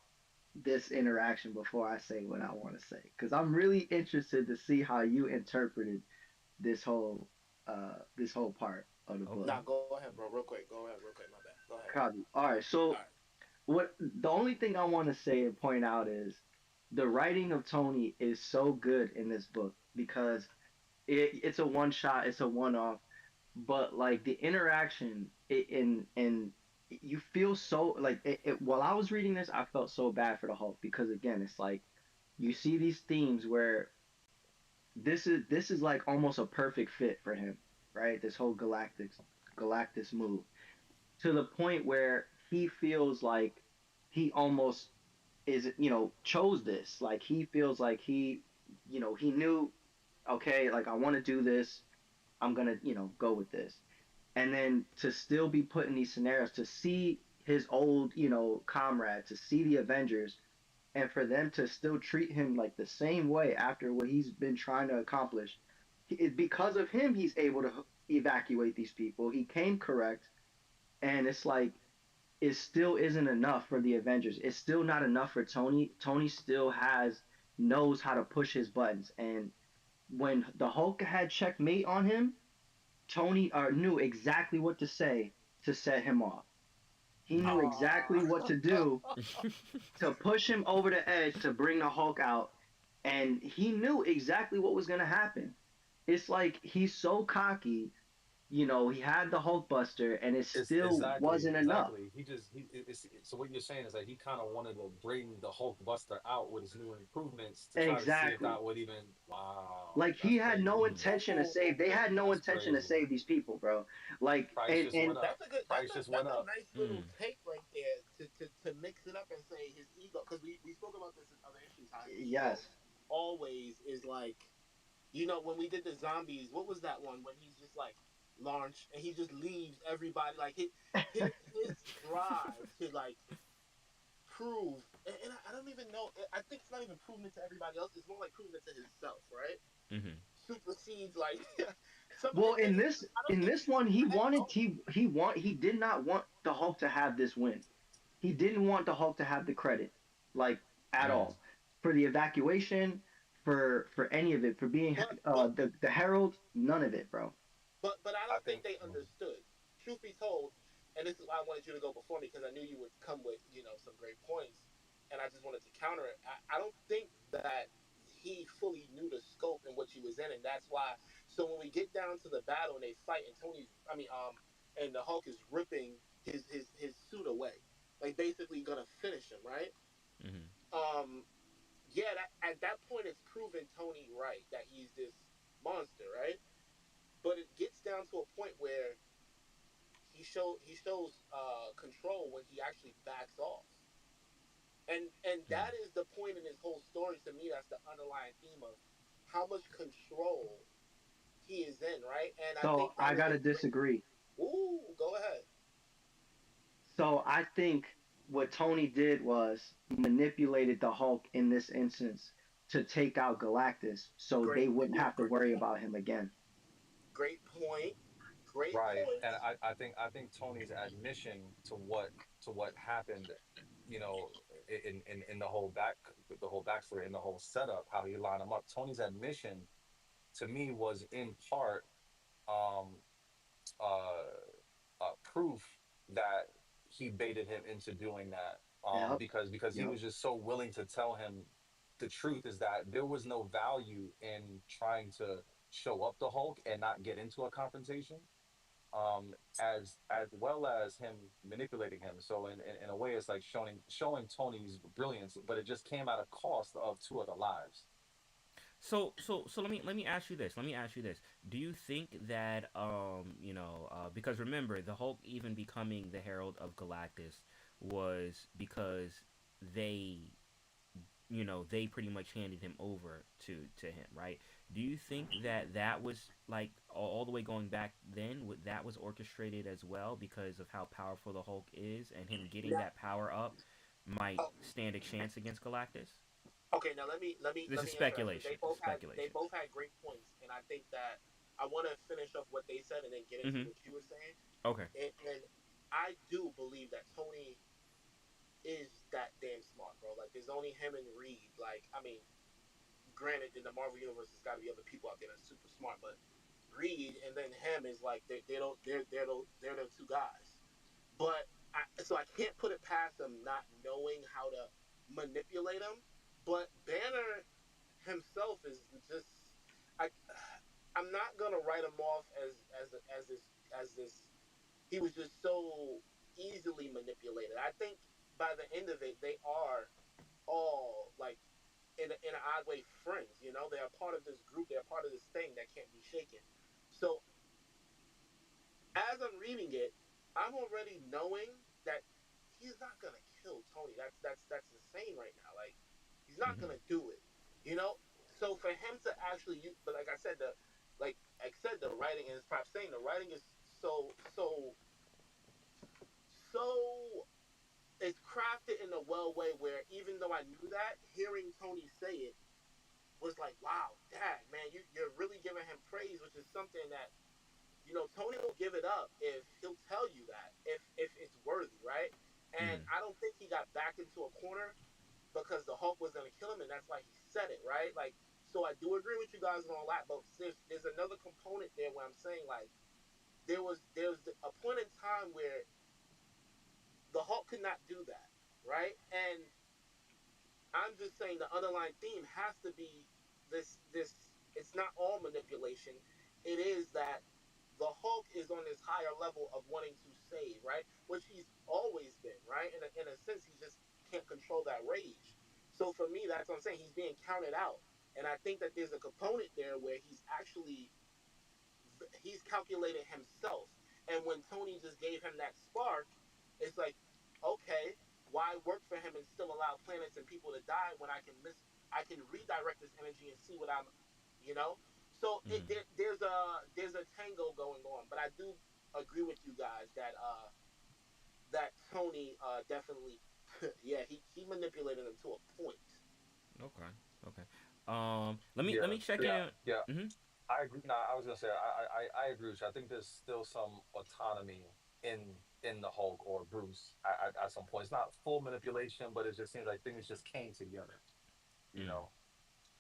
this interaction before I say what I want to say, because I'm really interested to see how you interpreted this whole part of the book. Okay. Nah, go ahead, bro. Real quick. Go ahead, real quick. My bad. Go ahead. Copy. All right. All So right. what the only thing I want to say and point out is the writing of Tony is so good in this book because it's a one shot, it's a one off, but like the interaction and you feel so like while I was reading this, I felt so bad for the Hulk because again, it's like you see these themes where this is like almost a perfect fit for him, right? This whole Galactus move to the point where he feels like he almost is chose this. Like he feels like he knew, okay, like I want to do this, I'm gonna go with this. And then to still be put in these scenarios, to see his old comrade, to see the Avengers, and for them to still treat him like the same way after what he's been trying to accomplish, because of him he's able to evacuate these people. He came correct, and it's like it still isn't enough for the Avengers. It's still not enough for Tony. Tony still knows how to push his buttons. And when the Hulk had checkmate on him, Tony knew exactly what to say to set him off. He knew exactly what to do to push him over the edge to bring the Hulk out, and he knew exactly what was going to happen. It's like he's so cocky, he had the Hulk Buster, and it it's still exactly, wasn't enough. exactly. He just so what you're saying is that he kind of wanted to bring the Hulk Buster out with his new improvements to try to see if Exactly. that would even. Wow, Like he that's had crazy. no Mm. intention to Oh, save. They had no That's intention to crazy. save these people, bro. Like Price and just and went up. that's a good. Price just went That's a up. nice little Mm. take right there to mix it up and say his ego, because we spoke about this in other issues. How his ego yes, always is like, when we did the zombies. What was that one when he's just like launch and he just leaves everybody, like his drive to like prove, and I don't even know. I think it's not even proving it to everybody else. It's more like proving it to himself, right? Mm-hmm. Supersedes like some. well, in And this I don't in think this one, he I had wanted no. he did not want the Hulk to have this win. He didn't want the Hulk to have the credit, like at Mm. all, for the evacuation, for any of it, for being But but the Herald, none of it, bro. but I I don't think think. they understood. Truth be told, and this is why I wanted you to go before me, because I knew you would come with some great points, and I just wanted to counter it. I don't think that he fully knew the scope and what he was in, and that's why. So when we get down to the battle and they fight, and and the Hulk is ripping his suit away, like basically gonna finish him, right? Mm-hmm. Um, yeah, at that point it's proven Tony right that he's this monster, right? But it gets down to a point where he shows control when he actually backs off, and Mm. that is the point in his whole story. To me, that's the underlying theme of how much control he is in, right? And I So think that I was a gotta great. disagree. Ooh, go ahead. So I think what Tony did was he manipulated the Hulk in this instance to take out Galactus, so they Great, wouldn't yeah, have to worry about him again. great point, great Right, point. and I think Tony's admission to what happened, you know, in the whole backstory, in the whole setup, how he lined him up. Tony's admission to me was in part um uh, proof that he baited him into doing that, Yep. because he Yep. was just so willing to tell him the truth, is that there was no value in trying to show up the Hulk and not get into a confrontation, as well as him manipulating him. So in a way, it's like showing Tony's brilliance, but it just came at a cost of two other lives. So let me ask you this. Let me ask you this. Do you think that because remember the Hulk even becoming the Herald of Galactus was because they they pretty much handed him over to him, right? Do you think that that was like all the way going back then? That was orchestrated as well because of how powerful the Hulk is, and him getting Now, that power up might oh, stand a chance against Galactus? okay, now This let is me answer that because speculation. they Speculation. both had great points, and I think that I want to finish up what they said and then get into Mm-hmm. what you were saying. Okay. And I do believe that Tony is that damn smart, bro. Like, there's only him and Reed. Like, I mean, granted, in the Marvel universe, there's got to be other people out there that's super smart, but Reed and then him is like they don't they're the two guys. But so I can't put it past them not knowing how to manipulate him. But Banner himself is just I I'm not gonna write him off as this. He was just so easily manipulated. I think by the end of it, they are all like in an odd way friends. You know, they're a part of this group. They're a part of this thing that can't be shaken. So as I'm reading it, I'm already knowing that he's not gonna kill Tony. That's insane right now. Like, he's not Mm-hmm. gonna do it. You know. So for him to actually, but like I said, the writing and it's perhaps saying the writing is so it's crafted in a well way where even though I knew that, hearing Tony say it was like, wow, dad, man, you're really giving him praise, which is something that Tony will give it up if he'll tell you that if it's worthy, right? And Mm-hmm. I don't think he got backed into a corner because the Hulk was gonna kill him, and that's why he said it, right? Like, so I do agree with you guys on all that, but there's another component there where I'm saying like there's a point in time where the Hulk could not do that, right? And I'm just saying the underlying theme has to be this. It's not all manipulation. It is that the Hulk is on this higher level of wanting to save, right? Which he's always been, right? In a sense, he just can't control that rage. So for me, that's what I'm saying. He's being counted out, and I think that there's a component there where he's calculated himself. And when Tony just gave him that spark, it's like, okay, why work for him and still allow planets and people to die when I can redirect this energy and see what I'm, you know. So Mm-hmm. there's a tango going on, but I do agree with you guys that that Tony definitely, yeah, he manipulated him to a point. Okay. Okay. Let me Yeah, check yeah, in. yeah. Mm-hmm. I agree. No, I was gonna say I agree with you. I think there's still some autonomy in the Hulk or Bruce at some point. It's not full manipulation, but it just seems like things just came together. You Mm. know.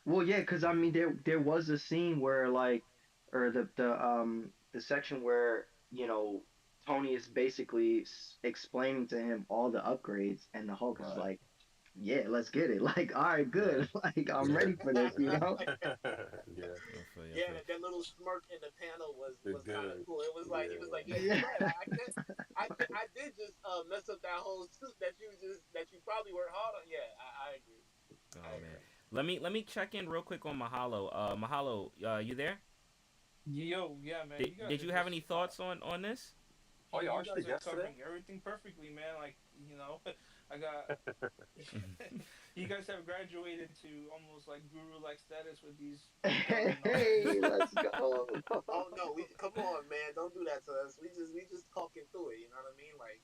Well, yeah, because I mean, there was a scene where like, or the section where Tony is basically explaining to him all the upgrades, and the Hulk is Right. like, yeah, let's get it. Like, all right, Yeah. good. Like, I'm Yeah. ready for this, you know? Yeah. I feel you. I Yeah, feel that little smirk in the panel was It's kind of good. cool. It was like he was like, Yeah. "Yeah, you're Yeah. right. I can't. I did just mess up that whole suit that you probably worked hard on." Yeah, I agree. you. I Oh man. agree. Let me check in real quick on Mahalo. Mahalo, you there? Yo, yeah, man, Did you guys Did are you have just any thoughts on this? Oh, yeah, you aren't you guys the are guest today? covering everything perfectly, man. Like, I got you guys have graduated to almost like guru-like status with these breakdowns and all that good Hey, stuff. let's go. Oh no, we come on, man, don't do that to us. We just talking through it. You know what I mean? Like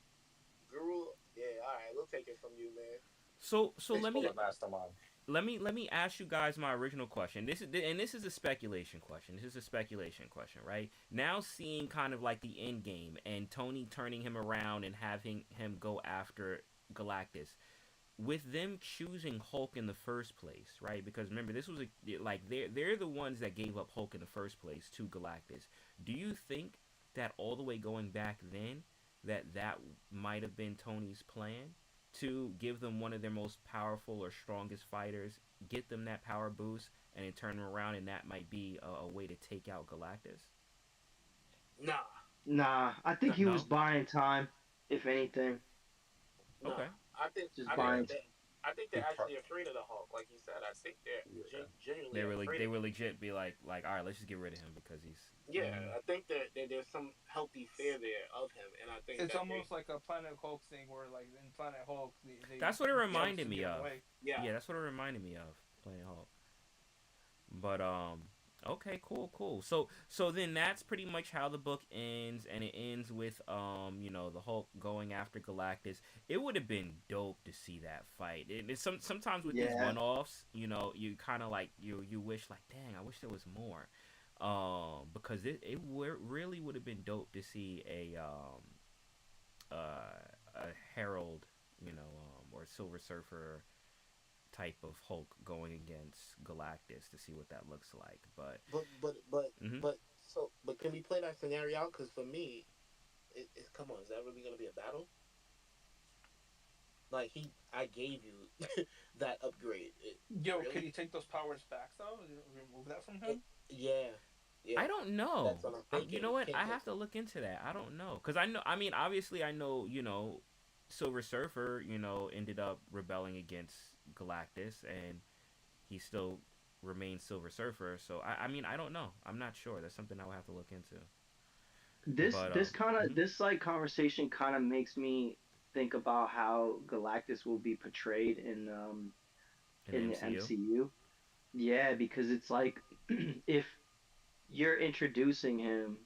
Guru. Yeah, all right, we'll take it from you, man. So Thanks let for me the mastermind. let me ask you guys my original question. This is a speculation question. This is a speculation question, right? Now seeing kind of like the end game and Tony turning him around and having him go after Galactus. With them choosing Hulk in the first place, right? Because remember, this was like they're the ones that gave up Hulk in the first place to Galactus. Do you think that all the way going back then that might have been Tony's plan to give them one of their most powerful or strongest fighters, get them that power boost, and then turn them around, and that might be a way to take out Galactus? Nah, Nah, I think nah, he was No. buying time, if anything. nah. Okay. I think Just I think Yeah. buying. that I think He they're pro- actually afraid of the Hulk. Like you said, I think they're yeah. genuinely afraid they of were him. legit be like, all right, let's just get rid of him because he's. Yeah, Mm-hmm. I think that there's some healthy fear there of him, and I think It's that they, almost like a Planet Hulk thing, where like in Planet Hulk, they That's what it yeah, chose reminded to me give him of. away. yeah. Yeah, that's what it reminded me of playing Hulk. But okay, cool. So then that's pretty much how the book ends, and it ends with the Hulk going after Galactus. It would have been dope to see that fight. It's sometimes with these Yeah. one offs, you kind of like you wish like, dang, I wish there was more. Because really would have been dope to see a Herald, or Silver Surfer type of Hulk going against Galactus to see what that looks like. But mm-hmm. But can we play that scenario out? Because for me, come on, is that really gonna be a battle? Like I gave you that upgrade. Yo, could Really? he take those powers back though? Remove that from It, him? yeah, yeah. I don't know. That's what I'm You thinking. know He what? can't I take have to look into that. I don't know because I know. I mean, obviously, I know. Silver Surfer. Ended up rebelling against Galactus, and he still remains Silver Surfer. So I mean, I don't know. I'm not sure. That's something I would have to look into. This But this kind of mhm. this like conversation kind of makes me think about how Galactus will be portrayed In the in the MCU. MCU. Yeah, because it's like if you're introducing him,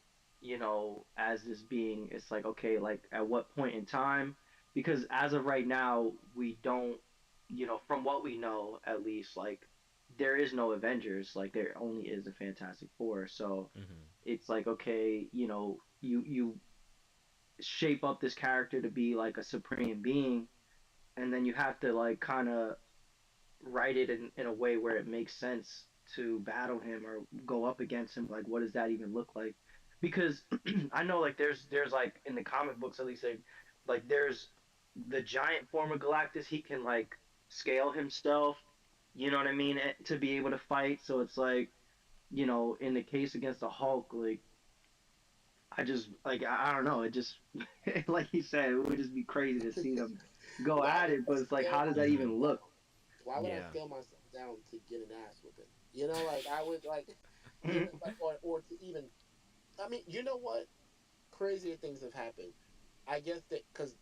as this being, it's like, okay, like at what point in time? Because as of right now, we don't, from what we know, at least, like there is no Avengers, like there only is a Fantastic Four. So Hmm. it's like, okay, you shape up this character to be like a supreme being, and then you have to like kind of write it in a way where it makes sense to battle him or go up against him. Like, what does that even look like? Because I know, like, there's like in the comic books at least, like there's the giant form of Galactus. He can like scale himself. You know what I mean? To be able to fight. So it's like, in the case against the Hulk, like I just like I don't know. It just like he said, it would just be crazy to see them go why at would it. I But it's like, scale how does that myself Hmm. even look? down? Why would I Yeah. scale myself down to get an ass whipping? Like I would like, like or to even. I mean, you know what? Crazier things have happened. I guess that because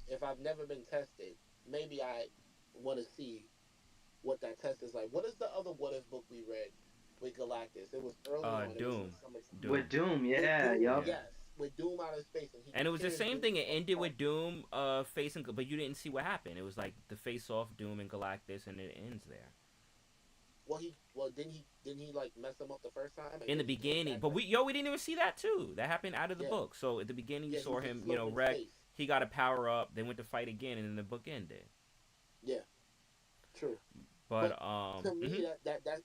if I've never been tested, maybe I want to see what that test is like. What is the other what if book we read with Galactus? It was early on. It was in the Doom. summer. Doom. With Doom, With yeah, Doom, yup. Yeah. yes, with Doom out of space, and he And it was the tears same Doom thing. It ended apart. with Doom facing, but you didn't see what happened. It was like the face off Doom and Galactus, and it ends there Didn't he like mess him up the first time and in the then he came beginning. back But like we didn't even see that too. That happened out of the yeah book. So at the beginning, you yeah he saw just him, floating in wreck. space. He got a power up, then went to fight again, and then the book ended. Yeah, true. But But to me mhm.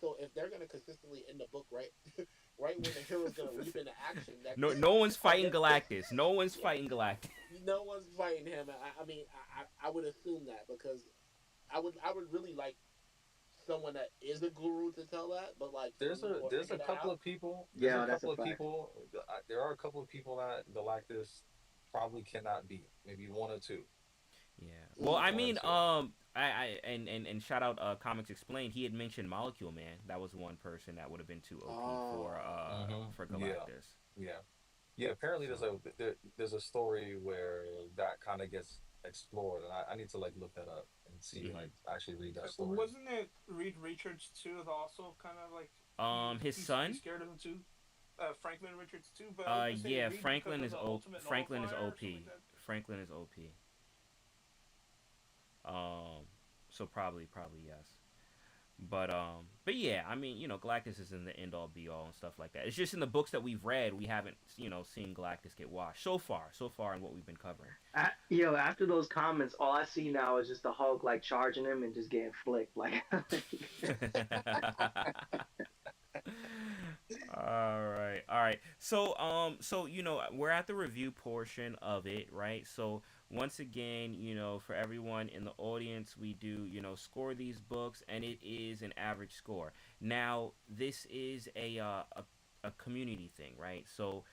so if they're gonna consistently end the book right right when the hero's gonna leap into action, that No one's I fighting guess Galactus. No one's yeah, fighting Galactus. no one's fighting him. I mean I would assume that because I would really like someone that is a guru to tell that, but like or there's figure a that couple out. of people there's a Yeah, that's a couple of fact. people there are a couple of people that Galactus probably cannot beat. Maybe one or two. Yeah. Well, Mm. I One or mean, two. and shout out Comics Explained. He had mentioned Molecule Man. That was one person that would have been too OP Hmm. for Yeah. Galactus. Yeah. Yeah, apparently So. there's a story where that kind of gets explored, and I need to like look that up and see Hmm. like actually read that story. Wasn't it Reed Richards too? That also kind of like His he's son. scared of him too. Franklin Richards too. But I was gonna say Yeah. Reed because of the Ultimate Franklin is Nullifier or something like OP. that. Franklin is OP. Um. So probably yes. But yeah, I mean, Galactus is in the end all be all and stuff like that. It's just in the books that we've read, we haven't, seen Galactus get washed so far in what we've been covering. After those comments, all I see now is just the Hulk like charging him and just getting flicked. Like, All right. So we're at the review portion of it, right? So once again, for everyone in the audience, we do, score these books, and it is an average score. Now, this is a community thing, right? So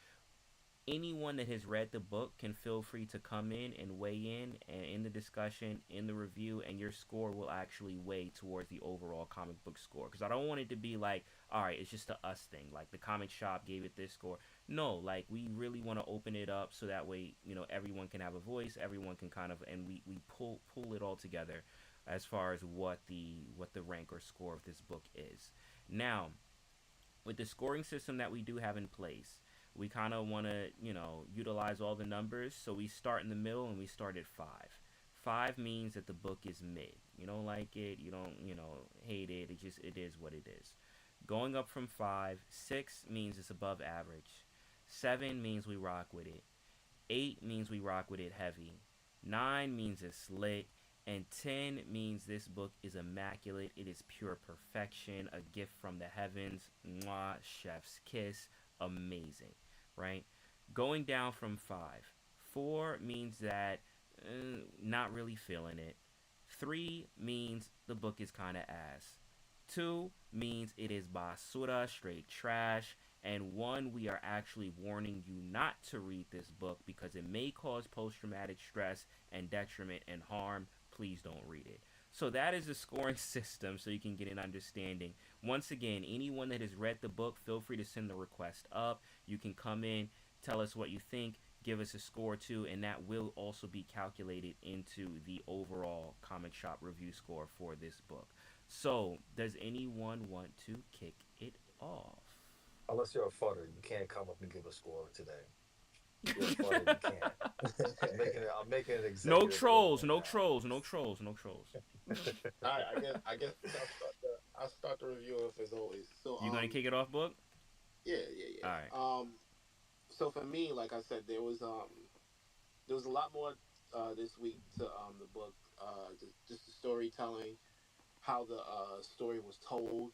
Anyone that has read the book can feel free to come in and weigh in the discussion, in the review, and your score will actually weigh towards the overall comic book score. Because I don't want it to be like, all right, it's just a us thing. Like the comic shop gave it this score. No, like we really want to open it up so that way, everyone can have a voice, everyone can kind of, and we pull it all together as far as what the rank or score of this book is. Now, with the scoring system that we do have in place, we kind of want to, utilize all the numbers. So we start in the middle and we start at 5. 5 means that the book is mid. You don't like it, you don't, hate it. It is what it is. Going up from 5, 6 means it's above average. 7 means we rock with it. 8 means we rock with it heavy. 9 means it's lit. And 10 means this book is immaculate. It is pure perfection, a gift from the heavens. Mwah, chef's kiss. Amazing, right? Going down from 5. 4 means that not really feeling it. 3 means the book is kind of ass. 2 means it is basura, straight trash. And 1, we are actually warning you not to read this book because it may cause post traumatic stress and detriment and harm. Please don't read it. So that is the scoring system so you can get an understanding. Once again, anyone that has read the book, feel free to send the request up. You can come in, tell us what you think, give us a score too, and that will also be calculated into the overall comic shop review score for this book. So, does anyone want to kick it off? Unless you're a futter, you can't come up and give a score today. If you're a futter, you can't. I'm making an No executive order trolls, right no now. trolls, no trolls, no trolls. All right, I guess I'll start the review off as always. So You gonna kick it off, book? yeah, yeah, All yeah. right. So for me, like I said, there was a lot more this week to the book. Just the storytelling, how the story was told.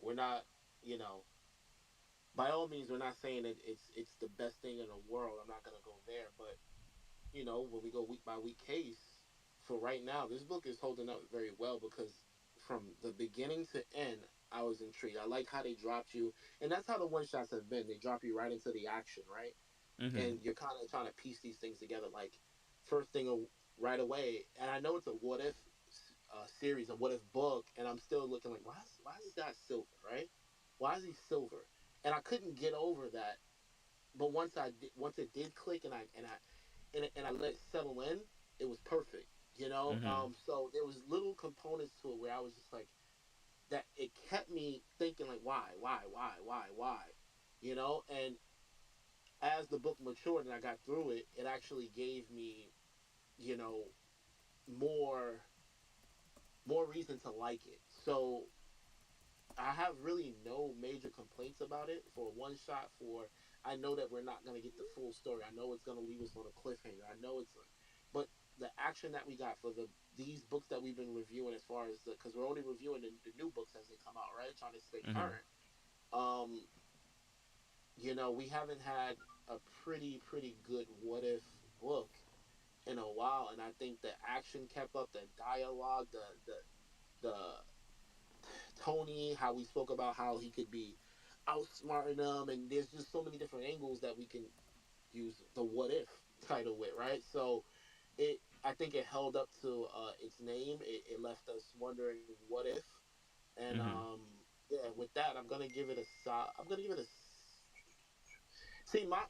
We're not, you know, by all means, we're not saying that it's the best thing in the world. I'm not gonna go there, but when we go week by week case, for right now, this book is holding up very well because from the beginning to end, I was intrigued. I like how they dropped you, and that's how the one shots have been. They drop you right into the action, right? Mhm. And you're kind of trying to piece these things together. Like first thing right away, and I know it's a what if series, a what if book, and I'm still looking like why is this guy silver, right? Why is he silver? And I couldn't get over that. But once it did click, and I let it settle in, it was perfect. Mhm. So there was little components to it where I was just like that. It kept me thinking like, why? And as the book matured and I got through it, it actually gave me, you know, more more reason to like it. So I have really no major complaints about it for one shot. For I know that we're not gonna get the full story. I know it's gonna leave us on a cliffhanger. I know but the action that we got for these books that we've been reviewing, as far as because we're only reviewing the new books as they come out, right? Trying to stay Mhm. current. Um, we haven't had a pretty good what if book in a while, and I think the action kept up, the dialogue, the Tony, how we spoke about how he could be outsmarting them, and there's just so many different angles that we can use the what if title with, right? So I think it held up to its name. It left us wondering what if, and Mhm. yeah. With that, I'm gonna give it a. See, my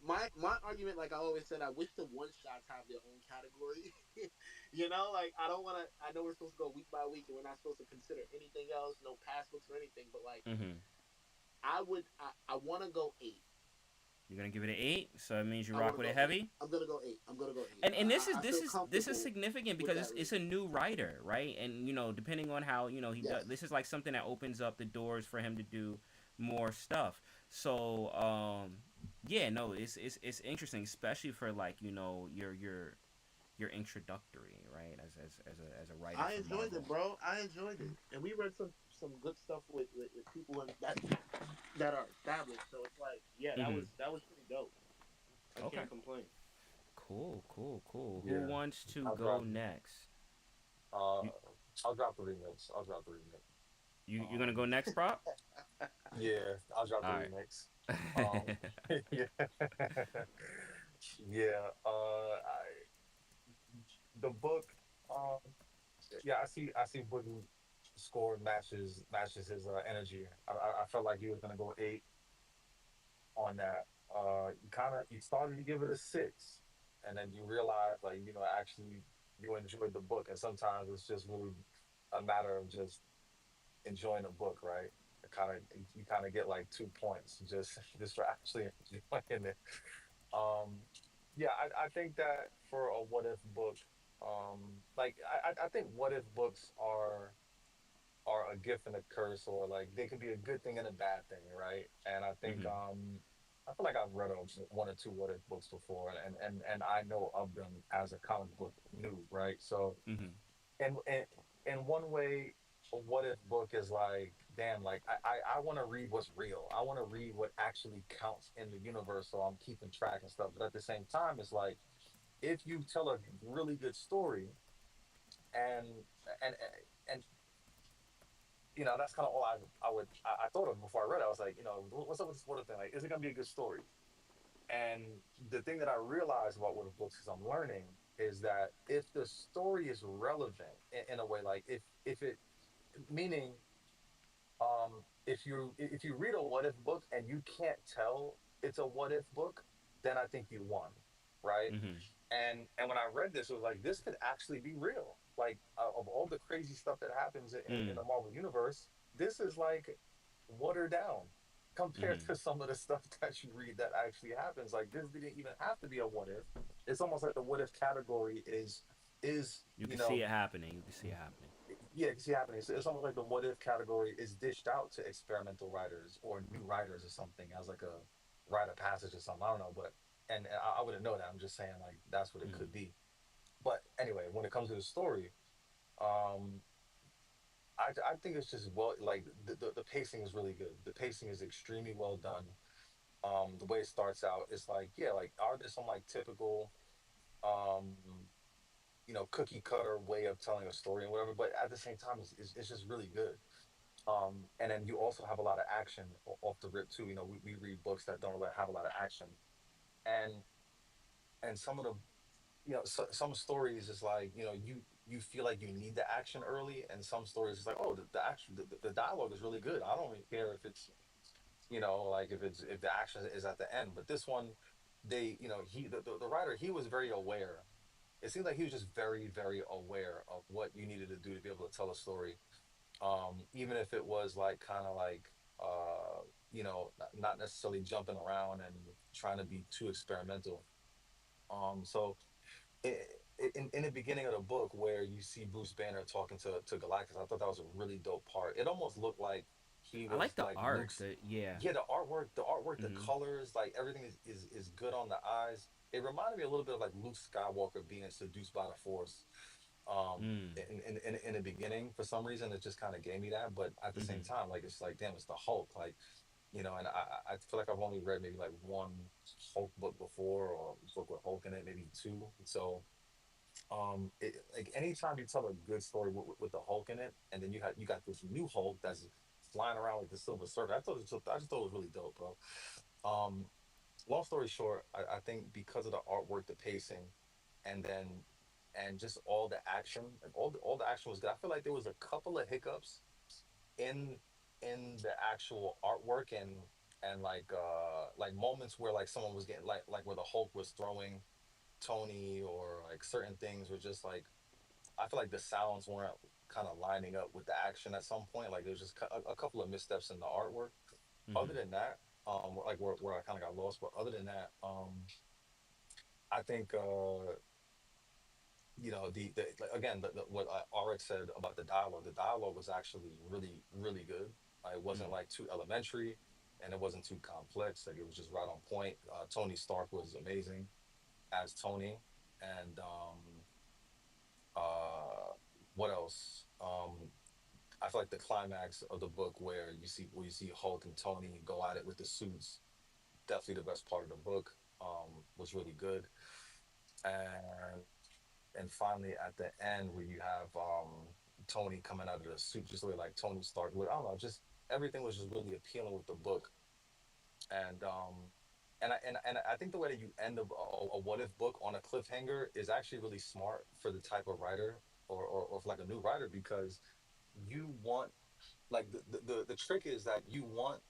argument, like I always said, I wish the one shots have their own category. Like I don't want to. I know we're supposed to go week by week, and we're not supposed to consider anything else, no past books or anything. But like, Mhm. I want to go 8. You're gonna give it an 8, so it means you I want rock to with it go 8. heavy. I'm gonna go 8. I'm gonna go 8. And this is I this feel is this is comfortable significant with because that it's a reading. new writer, right? And depending on how he Yes. does, this is like something that opens up the doors for him to do more stuff. So yeah, no, it's interesting, especially for like your introductory, right? As a writer I for enjoyed it, Marvel. bro. I enjoyed it, and we read some good stuff with people that are established. So it's like, yeah, that Mhm. was that was pretty dope. I Okay. can't complain. Cool, cool, cool. Who Yeah, wants to I'll go drop. next? Uh, You, I'll drop the remix. I'll drop the remix. You gonna Um, go next, prop? yeah, I'll drop the All right. remix. Um, yeah, yeah. The book. Um, yeah, I see Boogie score matches his energy. I felt like he was gonna go 8 on that. You started to give it a 6, and then you realize like actually you enjoyed the book, and sometimes it's just really a matter of just enjoying a book, right? Kind of you kind of get like 2 points just for actually enjoying it. Um, yeah, I think that for a what if book, like I think what if books are a gift and a curse, or like they can be a good thing and a bad thing, right? And I think Mhm. I feel like I've read one or two what if books before, and I know of them as a comic book noob, right? So Mhm. and in one way, a what if book is like, damn, like I want to read what's real. I want to read what actually counts in the universe, so I'm keeping track and stuff. But at the same time, it's like if you tell a really good story and and and that's kind of all I thought of before I read it. I was like, what's up with this what if thing? Like, is it gonna be a good story? And the thing that I realized about what if books is I'm learning is that if the story is relevant in a way, like if it meaning if you read a what if book and you can't tell it's a what if book, then I think you won, right? Mhm. And when I read this, it was like this could actually be real. Like of all the crazy stuff that happens in Mm. the Marvel universe, this is like watered down compared Mhm. to some of the stuff that you read that actually happens. Like this didn't even have to be a what if. It's almost like the what if category is You can see it happening. You can see it happening. yeah, it's happening. It's almost like the what if category is dished out to experimental writers or new writers or something as like a rite of passage or something. I don't know, but and I wouldn't know that. I'm just saying like that's what it Mhm. could be. But anyway, when it comes to the story, um, I think it's just well like the pacing is really good. The pacing is extremely well done. The way it starts out, it's like yeah, like are there some like typical um cookie cutter way of telling a story and whatever, but at the same time it's just really good. And then you also have a lot of action off the rip too. We read books that don't really have a lot of action, and some of the some stories is like you feel like you need the action early, and some stories is like oh the action the dialogue is really good. I don't really care if it's like if the action is at the end, but this one they the writer he was very aware. It seems like he was just very very aware of what you needed to do to be able to tell a story, even if it was like kind of like not necessarily jumping around and trying to be too experimental. So i in the beginning of the book where you see Bruce Banner talking to Galactus, I thought that was a really dope part. It almost looked like he I was like the like art. Luke's. Yeah. Yeah, the artwork, the Mhm. colors, like everything is good on the eyes. It reminded me a little bit of like Luke Skywalker being seduced by the Force, um Mm. in the beginning. For some reason it just kind of gave me that, but at the same Mhm. time like it's like damn, it's the Hulk, like and I feel like I've only read maybe like one Hulk book before, or book with Hulk in it, maybe two. So like anytime you tell a good story with the Hulk in it, and then you got this new Hulk that's flying around like the Silver Surfer, I just thought it was really dope, bro. um Long story short, I think because of the artwork, the pacing, and then and just all the action, and all the action was good. I feel like there was a couple of hiccups in the actual artwork, and like moments where like someone was getting like where the Hulk was throwing Tony, or like certain things were just like I feel like the sounds weren't kind of lining up with the action at some point. Like there's just a couple of missteps in the artwork. Other Mhm. than that, like where I kind of got lost. But other than that, I think like, again what RX said about the dialogue. The dialogue was actually really really good. It wasn't Mm. like too elementary, and it wasn't too complex. Like it was just right on point. Tony Stark was amazing as Tony, and uh, what else? I feel like the climax of the book where you see Hulk and Tony go at it with the suits, definitely the best part of the book. Was really good, and finally at the end where you have Tony coming out of the suit, just the way like Tony Stark would. I don't know, just everything was just really appealing with the book. And I think the way that you end a what if book on a cliffhanger is actually really smart for the type of writer, or for like a new writer, because you want, like, the trick is that you want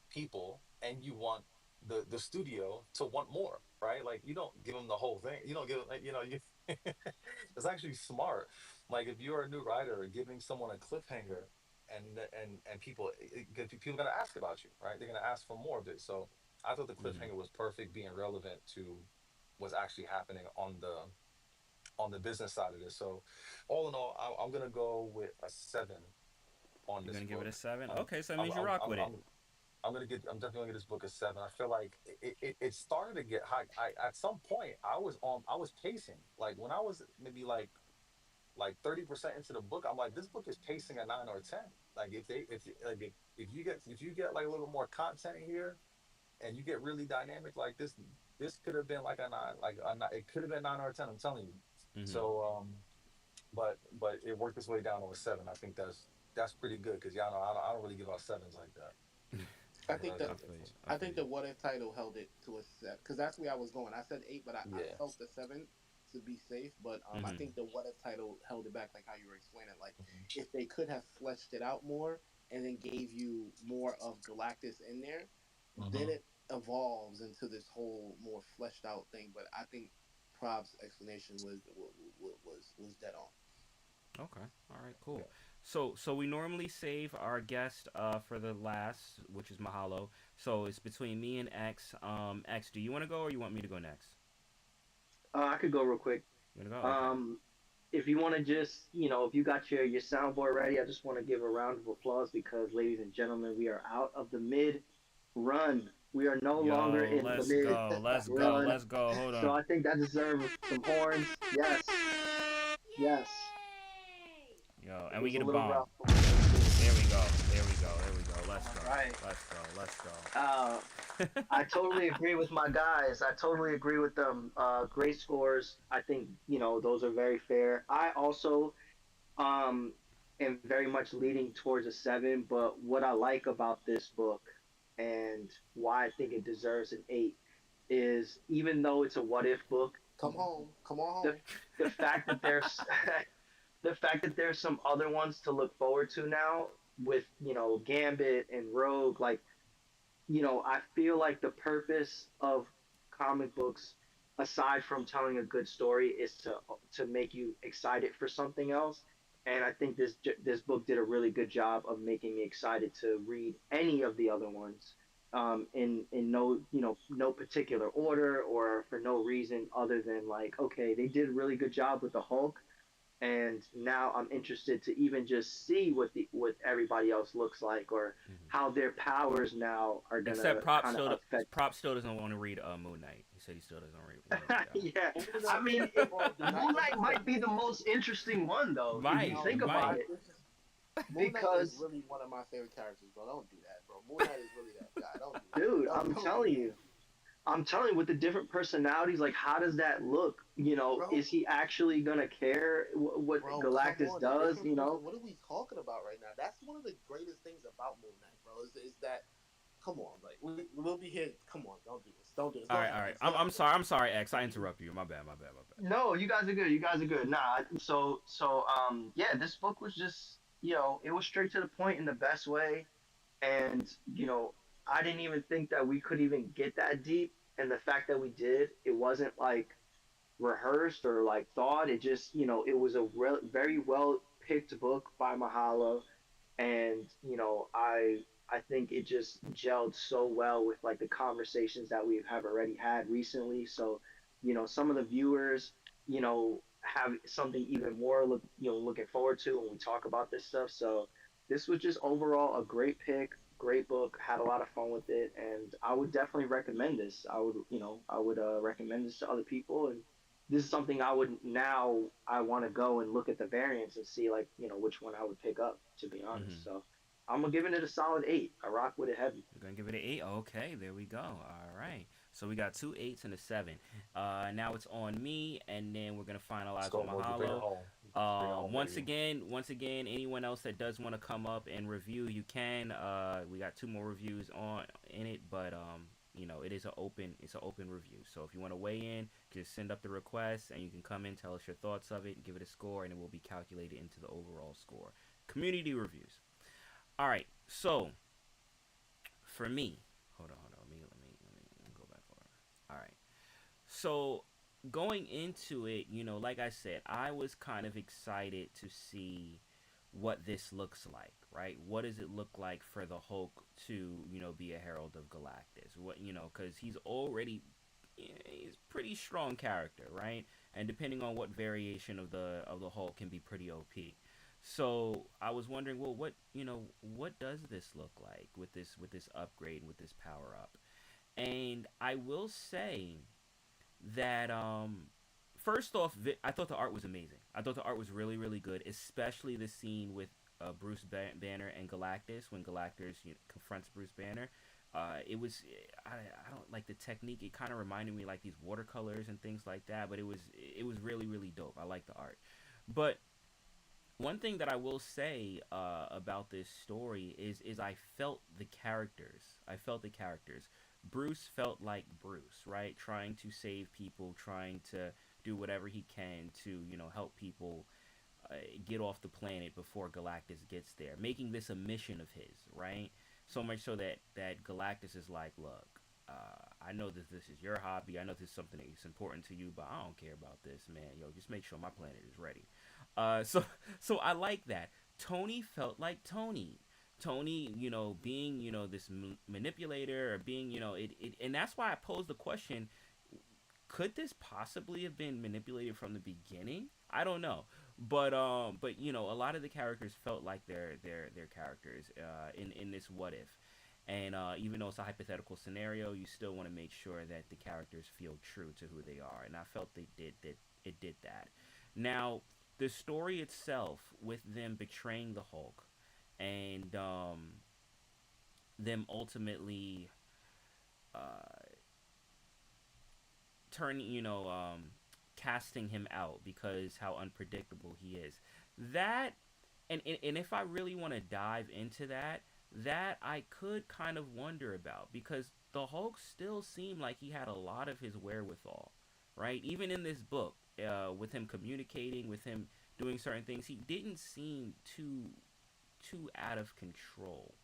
people, and you want the studio to want more, right? Like, you don't give them the whole thing. You don't give them, like, you it's actually smart. Like, if you're a new writer, giving someone a cliffhanger, and people, because people are gonna ask about you, right? They're gonna ask for more of it. So I thought the Mm-hmm. cliffhanger was perfect, being relevant to what's actually happening on the business side of this. So all in all, I'm gonna go with a 7 on You're this gonna give it a book. 7? I'm Okay, so that I'm means you I'm rock I'm, with it. I'm I'm definitely gonna give this book a 7. I feel like it started to get high. At some point I was pacing. Like, when I was maybe like 30% into the book, I'm like, this book is pacing a 9 or 10. Like, if you get like a little more content here, and you get really dynamic like this could have been like a 9, it could have been 9 or 10. I'm telling you. Mm-hmm. So but it worked its way down to a 7. I think that's pretty good, because y'all know I don't really give out sevens like that. I But think the I feel you. I I feel think you. the what if title held it to a 7, because that's where I was going. I said 8, but I yeah. felt the 7 to be safe. But I Mm-hmm. think the what if title held it back, like how you were explaining. Like, Mhm. if they could have fleshed it out more and then gave you more of Galactus in there, then Mhm. it evolves into this whole more fleshed out thing. But I think Prob's explanation was dead on. Okay. All right. Cool. So we normally save our guest for the last, which is Mahalo. So it's between me and X. X, do you want to go or you want me to go next? I could go real quick. You want to go? Okay. Um, if you want to just, if you got your soundboard ready, I just want to give a round of applause because, ladies and gentlemen, we are out of the mid run. We are no longer Yo, in the let's mid go. Let's go. run. Let's go. Hold So on. I think that deserves some horns. Yes, yes. Yo, and we There's a get a little bomb. rough, but we're gonna do it. There we go. There we go. There we go. Let's All go. right. Let's go. Let's Uh, go. I totally agree with my guys. I totally agree with them. Great scores. I think those are very fair. I also um am very much leaning towards a 7. But what I like about this book and why I think it deserves an 8 is, even though it's a what if book, Come home, come on the home. the fact that there's the fact that there's some other ones to look forward to now with Gambit and Rogue, like, I feel like the purpose of comic books, aside from telling a good story, is to make you excited for something else. And I think this book did a really good job of making me excited to read any of the other ones, in no no particular order or for no reason other than, like, okay, they did a really good job with the Hulk, and now I'm interested to even just see what everybody else looks like, or how their powers now are Except gonna kind of affect. Prop still doesn't want to read Moon Knight. He said he still doesn't want to read that one. Yeah, Moon I Knight, mean, bro, do not Moon Knight might understand. be the most interesting one though, if you Might, No, he think no, about might. it, Moon Knight is because really one of my favorite characters, bro. Don't do that, bro. Moon Knight is really that guy. Don't do that. dude, Don't do that, I'm telling you, with the different personalities, like, how does that look? bro. Is he actually gonna care what Bro, come Galactus on. The does? different person. What are we talking about right now? That's one of the greatest things about Moon Knight, bro. Is that, come on, like, we'll be here. Come on, don't do this. Don't do this. All Go right, ahead, all right. X. Go I'm ahead. sorry. I'm sorry, X. I interrupt you. My bad. My bad. My bad. No, you guys are good. You guys are good. Nah, yeah, this book was just, it was straight to the point in the best way. And, I didn't even think that we could even get that deep. And the fact that we did, it wasn't like rehearsed or like thought. It just, it was a very well picked book by Mahalo. And, I think it just gelled so well with, like, the conversations that we have already had recently. So, some of the viewers, have something even more looking forward to when we talk about this stuff. So this was just overall a great pick, great book. Had a lot of fun with it, and I would definitely recommend this. I would recommend this to other people, and this is something I want to go and look at the variants and see, like, which one I would pick up, to be honest. Mm-hmm. So I'm giving it a solid 8. I rock with it heavy. We're gonna give it an 8. Okay, there we go. All right. So we got two eights and a 7. Now it's on me, and then we're gonna Let's finalize with go, Mo. You bring it Mahalo. home. Bring it home, baby. Once again, anyone else that does want to come up and review, you can. We got two more reviews on in it, but it's an open review. So if you want to weigh in, just send up the request, and you can come in, tell us your thoughts of it, give it a score, and it will be calculated into the overall score. Community reviews. All right. So for me, hold on. Let me go back over. All right. So going into it, like I said, I was kind of excited to see what this looks like, right? What does it look like for the Hulk to, be a herald of Galactus? Because he's already, he's pretty strong character, right? And depending on what variation of the Hulk can be pretty OP. So I was wondering, well, what does this look like with this upgrade, with this power up? And I will say that first off, I thought the art was amazing. I thought the art was really really good, especially the scene with Banner and Galactus when Galactus confronts Bruce Banner. It was I don't like the technique. It kind of reminded me like these watercolors and things like that, but it was really really dope. I like the art, but one thing that I will say about this story is I felt the characters. I felt the characters. Bruce felt like Bruce, right? Trying to save people, trying to do whatever he can to help people get off the planet before Galactus gets there, making this a mission of his, right? So much so that Galactus is like, look, I know that this is your hobby. I know this is something that's important to you, but I don't care about this, man. Yo, just make sure my planet is ready. So so I like that. Tony felt like Tony. Tony, being this manipulator or being and that's why I posed the question: could this possibly have been manipulated from the beginning? I don't know, but a lot of the characters felt like their characters in this what if, and even though it's a hypothetical scenario, you still want to make sure that the characters feel true to who they are, and I felt they did that. It did that. Now, the story itself, with them betraying the Hulk, and them ultimately uh, turning, casting him out because how unpredictable he is. That, and if I really want to dive into that, that I could kind of wonder about because the Hulk still seemed like he had a lot of his wherewithal, right? Even in this book, with him communicating, with him doing certain things, he didn't seem too out of control.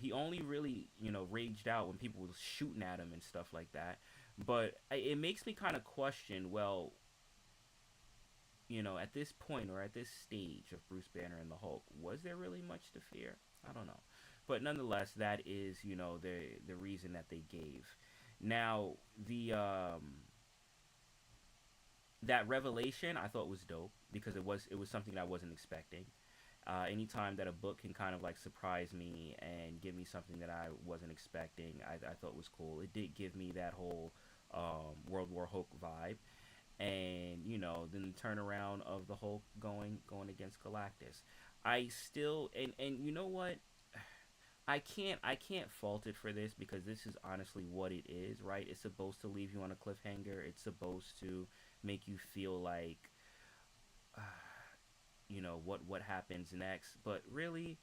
He only really, raged out when people were shooting at him and stuff like that. But it makes me kind of question, well, at this point or at this stage of Bruce Banner and the Hulk, was there really much to fear? I don't know. But nonetheless, that is, the reason that they gave. Now, the that revelation I thought was dope because it was something that I wasn't expecting. Anytime that a book can kind of like surprise me and give me something that I wasn't expecting, I thought was cool. It did give me that whole World War Hulk vibe, and then the turnaround of the Hulk going against Galactus. I still and you know what? I can't fault it for this because this is honestly what it is, right? It's supposed to leave you on a cliffhanger. It's supposed to make you feel like what happens next. But really,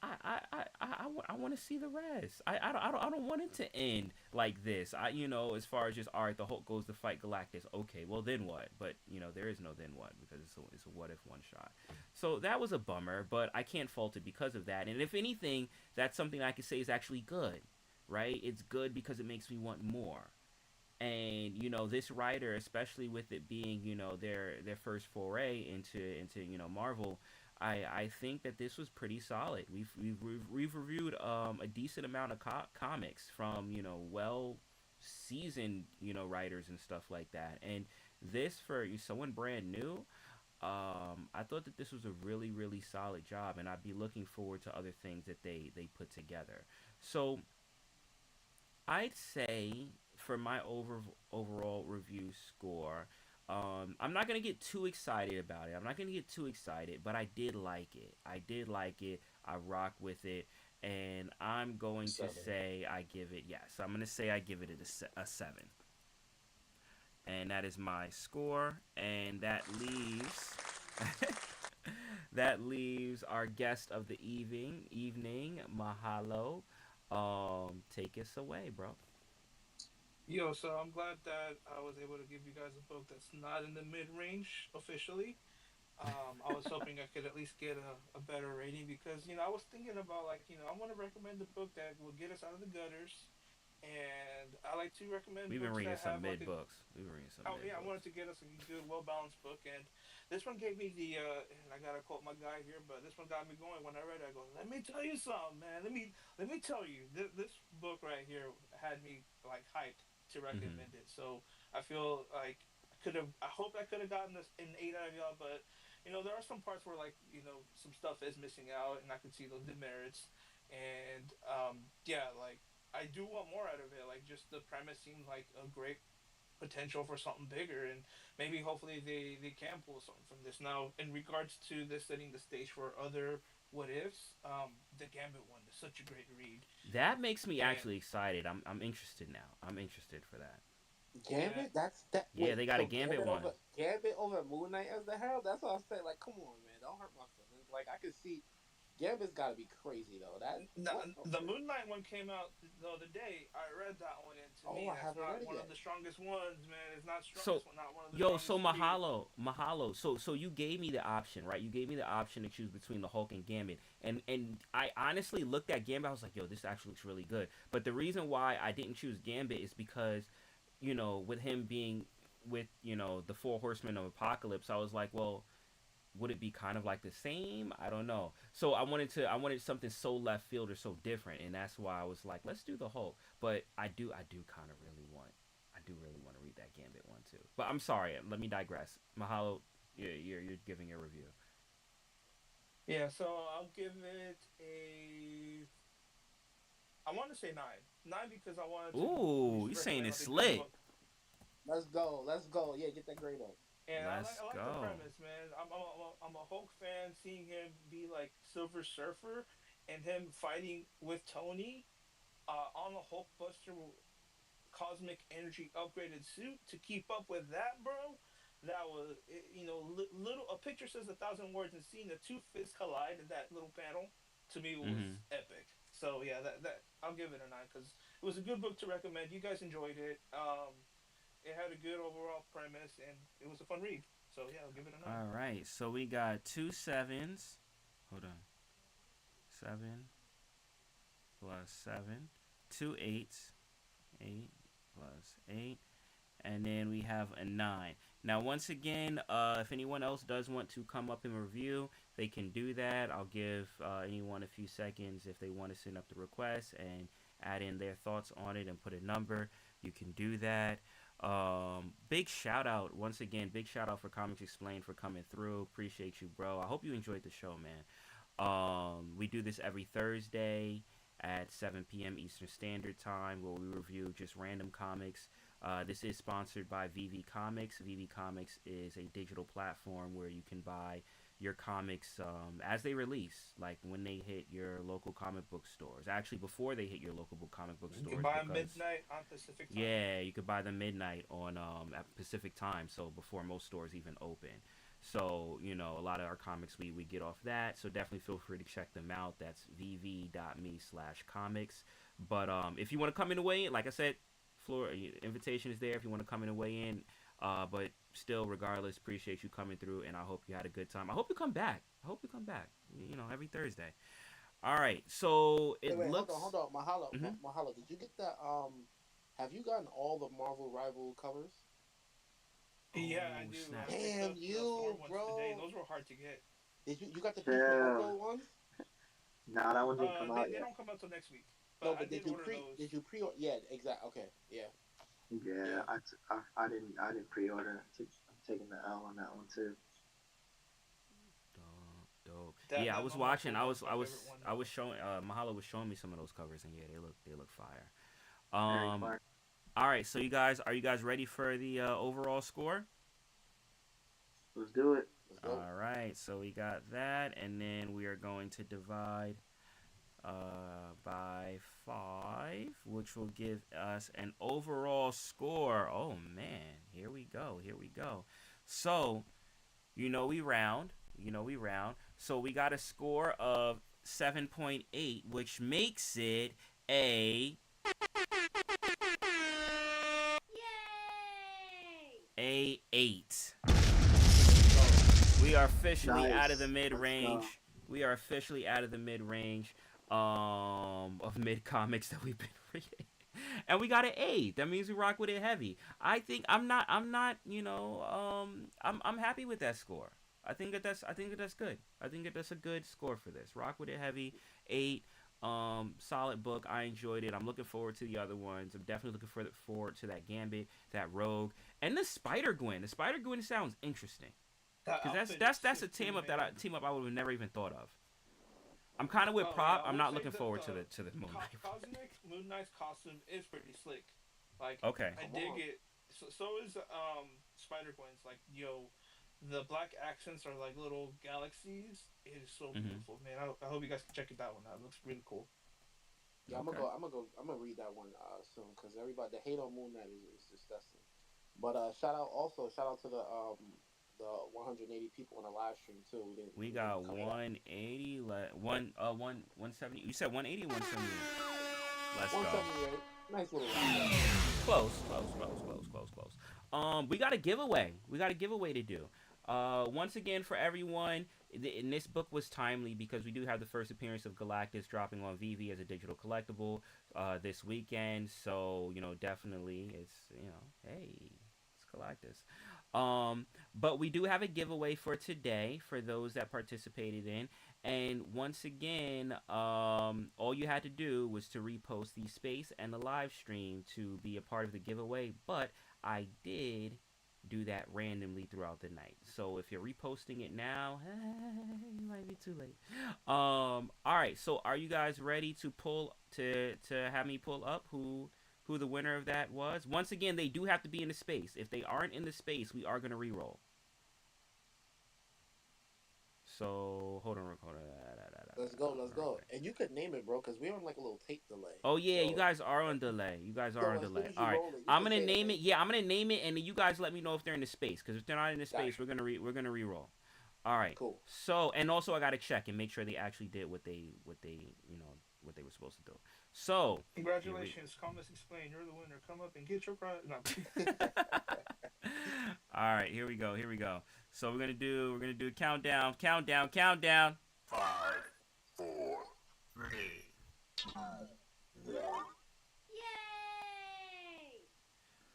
I want to see the rest. I don't want it to end like this. As far as just all right, the Hulk goes to fight Galactus. Okay, well then what? But there is no then what because it's a what if one shot. So that was a bummer, but I can't fault it because of that. And if anything, that's something I could say is actually good, right? It's good because it makes me want more. And this writer, especially with it being their first foray into Marvel, I think that this was pretty solid. We've reviewed a decent amount of comics from well seasoned writers and stuff like that, and this for someone brand new. I thought that this was a really really solid job, and I'd be looking forward to other things that they put together. So I'd say for my overall review score, I'm not gonna get too excited about it. I'm not gonna get too excited, but I did like it. I did like it. I rock with it, and I'm going to Seven. say I give it yes. I'm gonna say I give it a seven. and that is my score. And that leaves that leaves our guest of the evening, Mahalo. Take us away, bro. Yo, so I'm glad that I was able to give you guys a book that's not in the mid range officially. I was hoping I could at least get a better rating because I was thinking about like I want to recommend a book that will get us out of the gutters, and I like to recommend We've been books reading that some have like mid a books. We've been reading some oh mid yeah, I books. wanted to get us a good, well balanced book, and this one gave me the and I gotta quote my guy here, but this one got me going. When I read it, I go, "Let me tell you something, man. Let me tell you, this book right here had me like hyped to Mm-hmm. recommend it." So I feel like I could have. I hope I could have gotten this an 8 out of y'all, but there are some parts where like some stuff is missing out, and I could see those demerits, and yeah, like. I do want more out of it. Like, just the premise seemed like a great potential for something bigger, and maybe hopefully they can pull something from this. Now, in regards to this setting the stage for other what ifs, the Gambit one is such a great read, That makes me and actually excited. I'm interested now. I'm interested for that. yeah, Gambit? That's that. Yeah, Wait, they got a so Gambit one. Gambit over Moon Knight as the Herald? That's what I'm saying. Like, come on, man, don't hurt my feelings. Like, I can see Gambit's got to be crazy though. That what? the Okay. Moon Knight one came out the other day. I read that one, and to Oh, me, I that's haven't read not it one of yet. the strongest ones, man. It's not So, strongest one, not one of the so strongest three. Mahalo. So you gave me the option, right? You gave me the option to choose between the Hulk and Gambit, and I honestly looked at Gambit. I was like, yo, this actually looks really good. But the reason why I didn't choose Gambit is because, with him being with the Four Horsemen of Apocalypse, I was like, well, would it be kind of like the same? I don't know. So I wanted something so left field or so different, and that's why I was like, let's do the Hulk. But I do kind of really want, I do really want to read that Gambit one too. But I'm sorry, let me digress. Mahalo, you're giving a review. Yeah, so I'll give it a. I want to say 9, because I wanted to at Ooh, least you saying recommend it's like a good slick? book. Let's go. Let's go. Yeah, get that grade up. And Let's I like the go. premise, man. I'm a Hulk fan. Seeing him be like Silver Surfer, and him fighting with Tony, on a Hulkbuster cosmic energy upgraded suit to keep up with that, bro. That was little. A picture says 1,000 words, and seeing the two fists collide in that little panel to me Mm-hmm. was epic. So yeah, that I'll give it a 9 because it was a good book to recommend. You guys enjoyed it. It had a good overall premise, and it was a fun read. So yeah, I'll give it a 9. All right, so we got two sevens. Hold on, 7 plus 7, two eights, 8 plus 8, and then we have a 9. Now, once again, if anyone else does want to come up and review, they can do that. I'll give anyone a few seconds if they want to send up the request and add in their thoughts on it and put a number. You can do that. Big shout out once again. Big shout out for Comics Explained for coming through. Appreciate you, bro. I hope you enjoyed the show, man. We do this every Thursday at 7 p.m. Eastern Standard Time where we review just random comics. This is sponsored by VV Comics. VV Comics is a digital platform where you can buy your comics as they release, like when they hit your local comic book stores. Actually, before they hit your local comic book You can stores, buy 'em because midnight on Pacific time. yeah, you could buy them midnight on at Pacific time, so before most stores even open. So, a lot of our comics we get off that. So definitely feel free to check them out. That's vv.me/comics. But if you want to come in and weigh in, like I said, floor invitation is there if you want to come in and weigh in. But still, regardless, appreciate you coming through, and I hope you had a good time. I hope you come back. I hope you come back. Every Thursday. All right. So Wait, it wait, looks. hold on. Mahalo, Mhm. Mahalo. Did you get that? Have you gotten all the Marvel Rival covers? Yeah, I Oh do. I snap! picked Damn up the Thor you, ones today. bro. Those were hard to get. Did you got the Chris Yeah. Maroko ones? Nah, that one didn't come They out they yet. don't come out till next week, but No, I but did order those. did you pre? Yeah, exactly. Okay, yeah, Yeah, yeah. I didn't pre-order. I'm taking the L on that one too. Dope. Yeah, I That was Mamako watching. I one's was my I was favorite one. I was showing. Mahalo was showing me some of those covers, and yeah, they look fire. Very Um. far. All right. So are you guys ready for the overall score? Let's Let's do it. let's go. All right. So we got that, and then we are going to divide by 5, which will give us an overall score. Oh man, here we go. Here we go. So, we round. We round. So we got a score of 7.8, which makes it a 8. We are officially out of the Nice. mid Let's range. go. We are officially out of the mid range of mid comics that we've been reading. And we got an 8. That means we rock with it heavy. I think I'm happy with that score. I think that that's good. I think that that's a good score for this. Rock with it heavy, 8. Solid book. I enjoyed it. I'm looking forward to the other ones. I'm definitely looking forward to that Gambit, that Rogue, and the Spider Gwen. The Spider Gwen sounds interesting. That Cause that's outfit that's is that's a sick too, man. team up I would have never even thought of. I'm kind of with Oh yeah, Prop. I I'm will not say looking the forward to the Moon Knight. Cosmic Moon Knight's costume is pretty slick. Like Okay. I Come dig on. it. So is Spider Gwen's. Like the black accents are like little galaxies. It is so Mhm. beautiful, man. I hope you guys can check it out one out. It looks really cool. Yeah, I'm gonna Okay. go. I'm gonna go. I'm gonna read that one soon because everybody the hate on Moon Knight is disgusting. But shout out to the 180 people on the live stream too. We We didn't got come back. 180. 170. You said 180 or 178. Let's go. 178. Nice little round up. Close. We got a giveaway. We got a giveaway to do. Once again for everyone, and this book was timely because we do have the first appearance of Galactus dropping on VV as a digital collectible this weekend. So definitely, hey, it's Galactus. But we do have a giveaway for today for those that participated in. And once again, all you had to do was to repost the space and the live stream to be a part of the giveaway. But I did do that randomly throughout the night. So if you're reposting it now, it might be too late. All right. So are you guys ready to have me pull up who the winner of that was? Once again, they do have to be in the space. If they aren't in the space, we are gonna re-roll. So hold on. Let's go. Let's All go. right. And you could name it, bro, because we're on like a little tape delay. Oh yeah, you So guys are on delay. You guys are on as soon delay. as All you right, roll it, you I'm can gonna say the name it. name. Yeah, I'm gonna name it, and you guys let me know if they're in the space. Because if they're not in the Got space, we're gonna re-roll. All right. Cool. So and also I gotta check and make sure they actually did what they what they were supposed to do. So here we. Congratulations, Comics Explain. You're the winner. Come up and get your prize. No. All right, here we go. Here we go. So we're gonna do countdown. 5, 4, 3.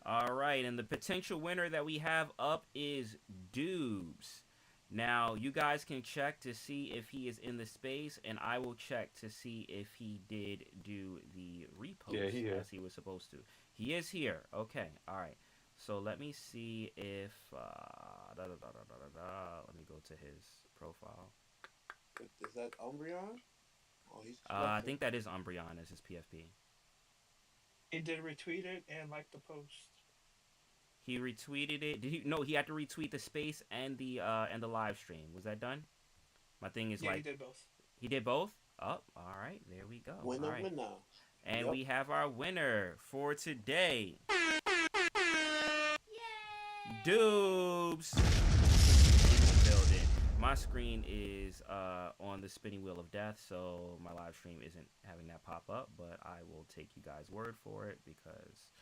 All right, and the potential winner that we have up is Dubes. Now, you guys can check to see if he is in the space, and I will check to see if he did do the Yeah, repost he is. as he was supposed to. He is here. Okay, all right. So let me see if let me go to his profile. Is that Umbreon? Oh, he's I flexing. think that is Umbreon as his PFP. He did retweet it and like the post. He retweeted it. Did he? No, he had to retweet the space and the live stream. Was that done? My thing is Yeah, he like did both. he did both. Oh, all right. There we go. Winner, All right, winner. and Yep. we have our winner for today, Dubes. In the building. My screen is on the spinning wheel of death, so my live stream isn't having that pop up. But I will take you guys' word for it because,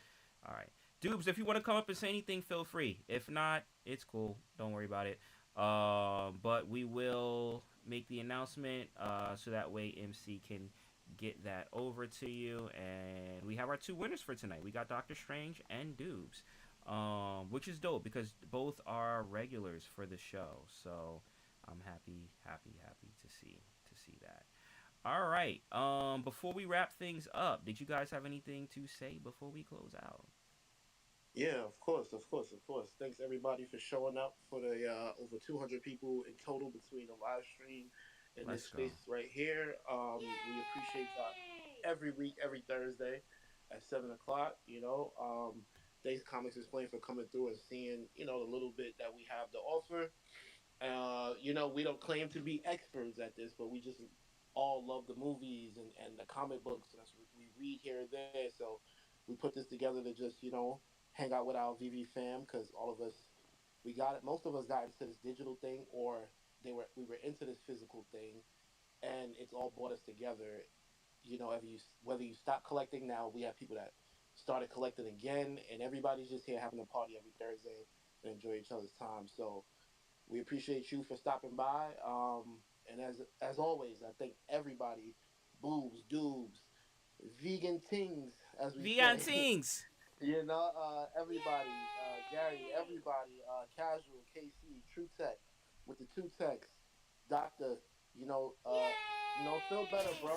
all right, Dubes. If you want to come up and say anything, feel free. If not, it's cool. Don't worry about it. But we will make the announcement so that way MC can get that over to you. And we have our two winners for tonight. We got Doctor Strange and Dubes, which is dope because both are regulars for the show. So I'm happy to see that. All right. Before we wrap things up, did you guys have anything to say before we close out? Yeah, of course, of course, of course. Thanks everybody for showing up for the over 200 people in total between the live stream and this Let's go. space right here. We appreciate y'all every week, every Thursday at 7 o'clock. Thanks Comics Explain for coming through and seeing the little bit that we have to offer. We don't claim to be experts at this, but we just all love the movies and the comic books, and that's what we read here and there. So we put this together to just hang out with our VV fam because all of us we got it. Most of us got into this digital thing, or we were into this physical thing, and it's all brought us together. You know, whether you stop collecting now, we have people that started collecting again, and everybody's just here having a party every Thursday and enjoy each other's time. So we appreciate you for stopping by. And as always, I thank everybody, boobs, doobs, vegan things, as we Vegan say. things. You know, everybody, Gary, everybody, Casual, KC, True Tech, with the two techs, Doctor, you know, feel better, bro.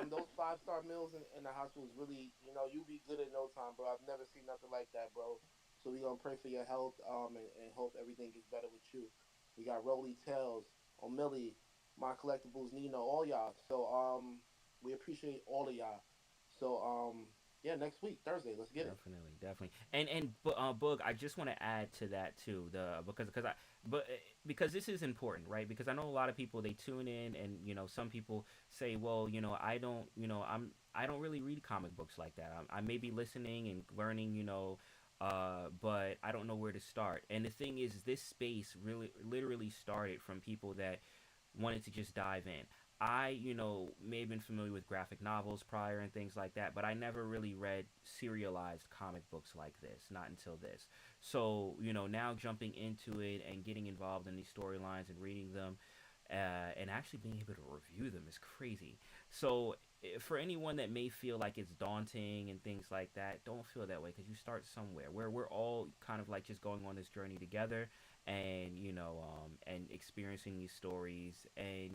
Those 5-star meals in the hospital is really, you be good in no time, bro. I've never seen nothing like that, bro. So we gonna pray for your health, and hope everything gets better with you. We got Roly Tails, O'Milly, My Collectibles, Nino, all y'all. So we appreciate all of y'all. So yeah, next week, Thursday. Let's get it. Definitely, definitely. And Boog, I just want to add to that too, the because this is important, right? Because I know a lot of people, they tune in, and some people say, well, I don't really read comic books like that. I may be listening and learning, but I don't know where to start. And the thing is, this space really literally started from people that wanted to just dive in. I, may have been familiar with graphic novels prior and things like that, but I never really read serialized comic books like this, not until this. So, now jumping into it and getting involved in these storylines and reading them, and actually being able to review them is crazy. So, for anyone that may feel like it's daunting and things like that, don't feel that way, because you start somewhere where we're all kind of like just going on this journey together, and and experiencing these stories, and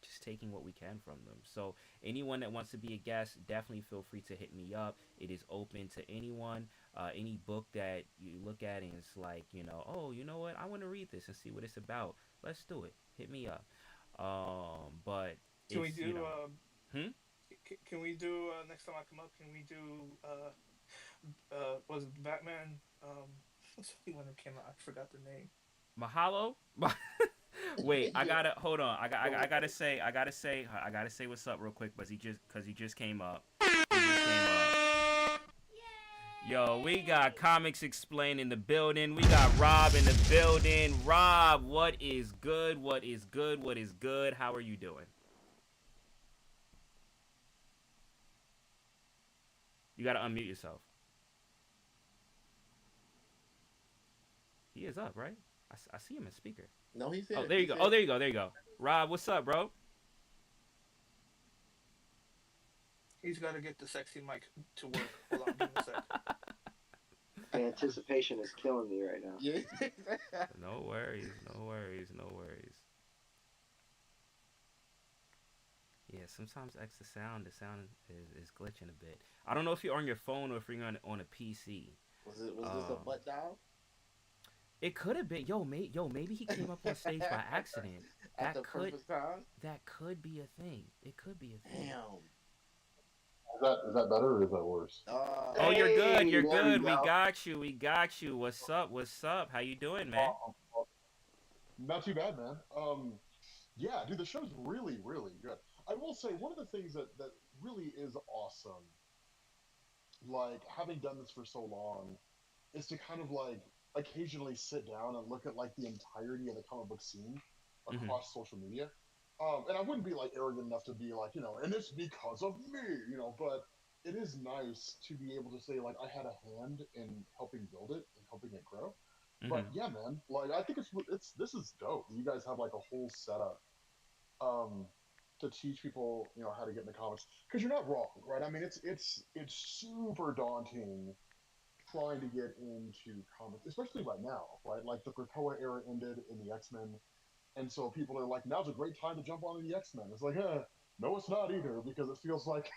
just taking what we can from them. So anyone that wants to be a guest, definitely feel free to hit me up. It is open to anyone. Any book that you look at and it's like, oh, you know what, I want to read this and see what it's about. Let's do it. Hit me up. But Can we it's do? hmm? Can we do next time I come up? Can we do? Was it Batman? What's the one that came out? I forgot the name. Mahalo. Wait, I Yeah. gotta hold on. I So, gotta say what's up real quick, but he just came up. He just came up. Yo, we got Comics Explained in the building. We got Rob in the building. Rob, what is good? What is good? What is good? How are you doing? You gotta unmute yourself. He is up, right? I see him as speaker. no, he's Oh, here. there you He's go. Oh, here. there you go. There you go. Rob, what's up, bro? He's got to get the sexy mic to work. Hold on, give me a sec. The anticipation is killing me right now. Yeah. No worries. No worries. No worries. Yeah, sometimes the sound is glitching a bit. I don't know if you're on your phone or if you're on a PC. Was this a Um, butt dial it could have been, maybe he came up on stage by accident. at That the could perfect time? that could be a thing. It could be a thing. Damn. Is that better or is that worse? Oh, you're good. Hey, You're there we good. We go. got you. We got you. What's up? What's up? How you doing, man? Not too bad, man. Yeah, dude, the show's really, really good. I will say one of the things that really is awesome, like having done this for so long, is to kind of like occasionally sit down and look at like the entirety of the comic book scene Mm-hmm. across social media. And I wouldn't be like arrogant enough to be like, and it's because of me, but it is nice to be able to say like I had a hand in helping build it and helping it grow. But Mm-hmm. yeah, man, like I think it's this is dope. You guys have like a whole setup um to teach people, how to get into comics because you're not wrong, right? I mean, it's super daunting trying to get into comics, especially right now, right? Like the Krakoa era ended in the X-Men, and so people are like, now's a great time to jump onto the X-Men. It's like, no, it's not either, because it feels like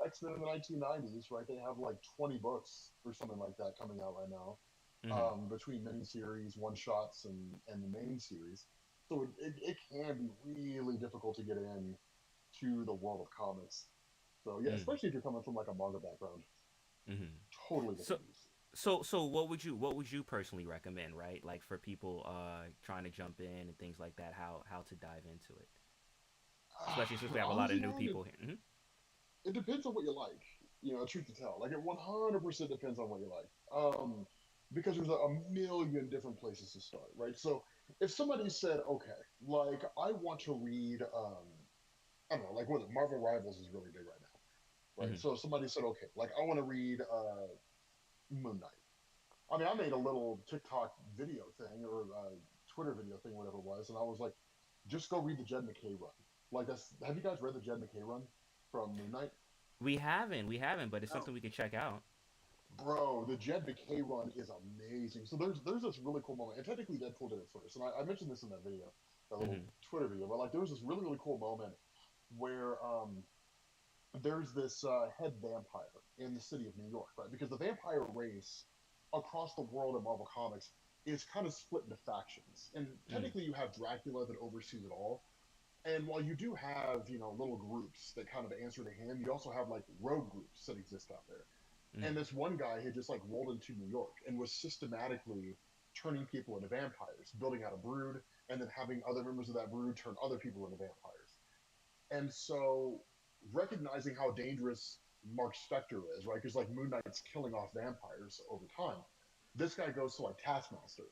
X-Men in the 1990s, right? They have like 20 books or something like that coming out right now, Mm-hmm. between miniseries, one-shots, and the main series. So it can be really difficult to get in to the world of comics. So yeah, Mm-hmm. especially if you're coming from like a manga background, Mm-hmm. totally So different beast. so what would you personally recommend, right? Like for people trying to jump in and things like that, how to dive into it, especially since we have a lot of Honestly, new man, people here. Mm-hmm. it depends on what you like. truth to tell, like it 100% depends on what you like. Because there's a million different places to start, right? So if somebody said, okay, like I want to read, I don't know, like what Marvel Rivals is really big right now, right? Hmm. So if somebody said, okay, like I want to read Moon Knight. I mean, I made a little TikTok video thing or Twitter video thing, whatever it was, and I was like, just go read the Jed McKay run. Like, have you guys read the Jed McKay run from Moon Knight? We haven't, but it's No. something we could check out. Bro, the Jed McKay run is amazing. So there's this really cool moment, and technically Deadpool did it first, and I mentioned this in that video, that little Hmm. Twitter video, but like there was this really cool moment where there's this head vampire in the city of New York, right? Because the vampire race across the world in Marvel Comics is kind of split into factions, and Hmm. technically you have Dracula that oversees it all, and while you do have little groups that kind of answer to him, you also have like rogue groups that exist out there. And Hmm. this one guy had just like rolled into New York and was systematically turning people into vampires, building out a brood, and then having other members of that brood turn other people into vampires. And so, recognizing how dangerous Mark Spector is, right? Because like Moon Knight's killing off vampires over time. This guy goes to like Taskmaster,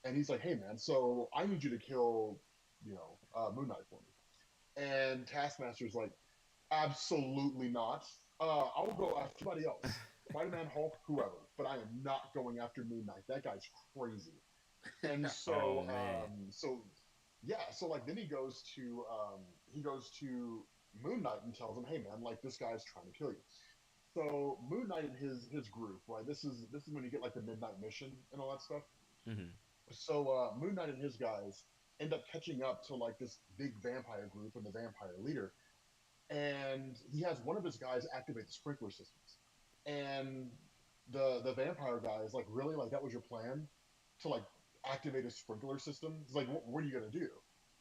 and he's like, "Hey man, so I need you to kill, Moon Knight for me." And Taskmaster's like, "Absolutely not. I'll go after somebody else, Spider-Man, Hulk, whoever, but I am not going after Moon Knight. That guy's crazy." And Oh so, man. yeah, so like then he goes to Moon Knight and tells him, "Hey man, like this guy's trying to kill you." So Moon Knight and his group, right? This is when you get like the Midnight Mission and all that stuff. Hmm. So Moon Knight and his guys end up catching up to like this big vampire group and the vampire leader, and he has one of his guys activate the sprinkler systems, and the vampire guy is like, "Really, like that was your plan to like activate a sprinkler system?" He's like, "What are you gonna do?"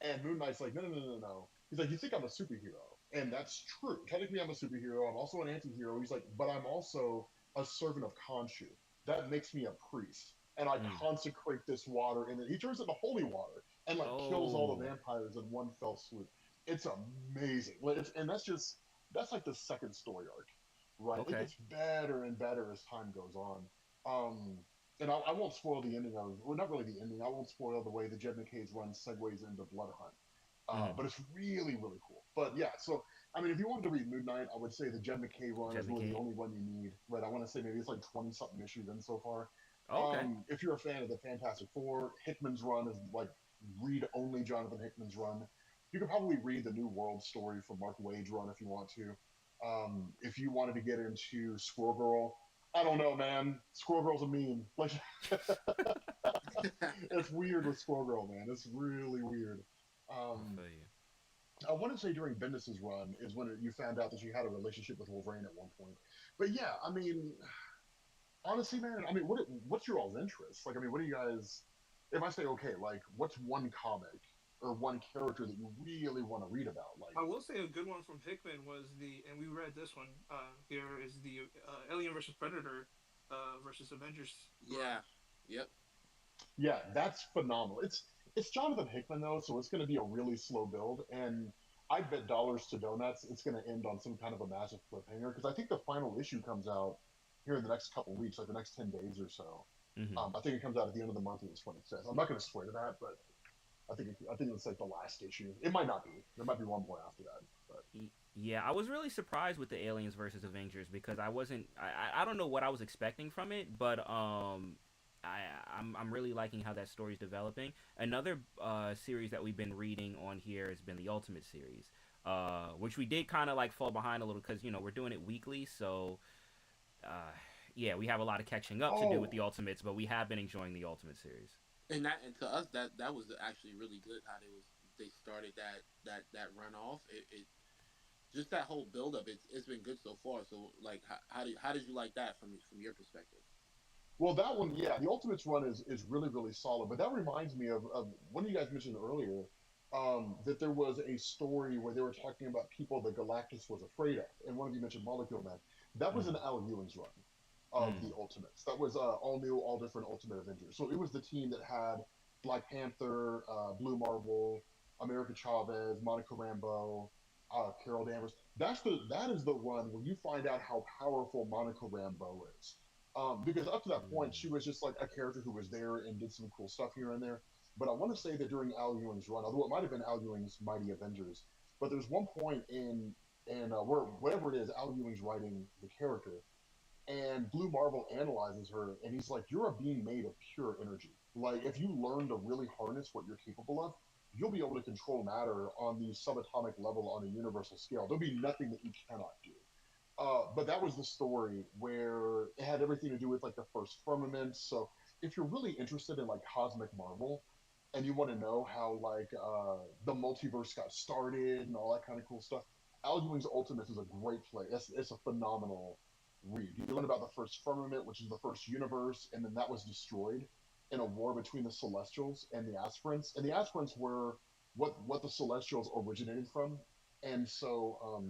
And Moon Knight's like, "No, no, no, no, no." He's like, "You think I'm a superhero?" And that's true. Technically I'm a superhero. I'm also an anti-hero. He's like, "But I'm also a servant of Khonshu. That makes me a priest, and I Mm. consecrate this water." And then he turns it into holy water and like kills all the Oh. vampires in one fell swoop. It's amazing. Like, and that's like the second story arc, right? It Okay. gets better and better as time goes on. Um, and I won't spoil the ending of, well, not really the ending. I won't spoil the way the Jed McKay's run segues into Blood Hunt. Hmm. But it's really cool. But yeah, so I mean, if you wanted to read Moon Knight, I would say the Jed McKay run Jed is really the McKay. only one you need. Right? I want to say maybe it's like 20 something issues in so far. Okay. If you're a fan of the Fantastic Four, Hickman's run is like read only Jonathan Hickman's run. You could probably read the New World story from Mark Waid's run if you want to. If you wanted to get into Squirrel Girl, I don't know, man. Squirrel Girl's a meme. Like, it's weird with Squirrel Girl, man. It's really weird. I Um, feel you. I want to say during Bendis's run is when you found out that she had a relationship with Wolverine at one point. But yeah, I mean, honestly, man, I mean, what's your all's interest? Like, I mean, what do you guys? If I say okay, like, what's one comic or one character that you really want to read about? Like, I will say a good one from Hickman was and we read this one. Here is the Alien versus Predator versus Avengers run. Yeah. Yep. yeah, that's phenomenal. It's Jonathan Hickman though, so it's going to be a really slow build, and I bet dollars to donuts it's going to end on some kind of a massive cliffhanger because I think the final issue comes out here in the next couple weeks, like the next 10 days or so. Hmm. I think it comes out at the end of the month on the 25th. I'm not going to swear to that, but I think it's like the last issue. It might not be. There might be one more after that. But Yeah, I was really surprised with the Aliens versus Avengers because I wasn't. I don't know what I was expecting from it, but I I'm really liking how that story's developing. Another series that we've been reading on here has been the Ultimate series, which we did kind of like fall behind a little because we're doing it weekly, so uh, yeah, we have a lot of catching up to do with oh, the Ultimates, but we have been enjoying the Ultimate series. And to us that was actually really good how they started that run off. It just that whole build up. It's been good so far. So like how did you like that from your perspective? well, that one, yeah, the Ultimates run is really solid. But that reminds me of one of you guys mentioned earlier that there was a story where they were talking about people that Galactus was afraid of, and one of you mentioned Molecule Man. That was an Mm. Al Ewing's run of Mm. the Ultimates. That was all new, all different Ultimate Avengers. So it was the team that had Black Panther, Blue Marvel, America Chavez, Monica Rambeau. Carol Danvers. That is the one where you find out how powerful Monica Rambeau is. Because up to that point, she Mm. was just like a character who was there and did some cool stuff here and there. But I want to say that during Al Ewing's run, although it might have been Al Ewing's Mighty Avengers, but there's one point in where whatever it is, Al Ewing's writing the character, and Blue Marvel analyzes her, and he's like, "You're a being made of pure energy. Like, if you learn to really harness what you're capable of, you'll be able to control matter on the subatomic level on a universal scale. There'll be nothing that you cannot do." But that was the story where it had everything to do with like the first firmament. So if you're really interested in like cosmic Marvel, and you want to know how like the multiverse got started and all that kind of cool stuff, Al Ewing's Ultimates is a great play. It's a phenomenal read. You learn about the first firmament, which is the first universe, and then that was destroyed in a war between the Celestials and the Aspirants. And the Aspirants were what the Celestials originated from. And so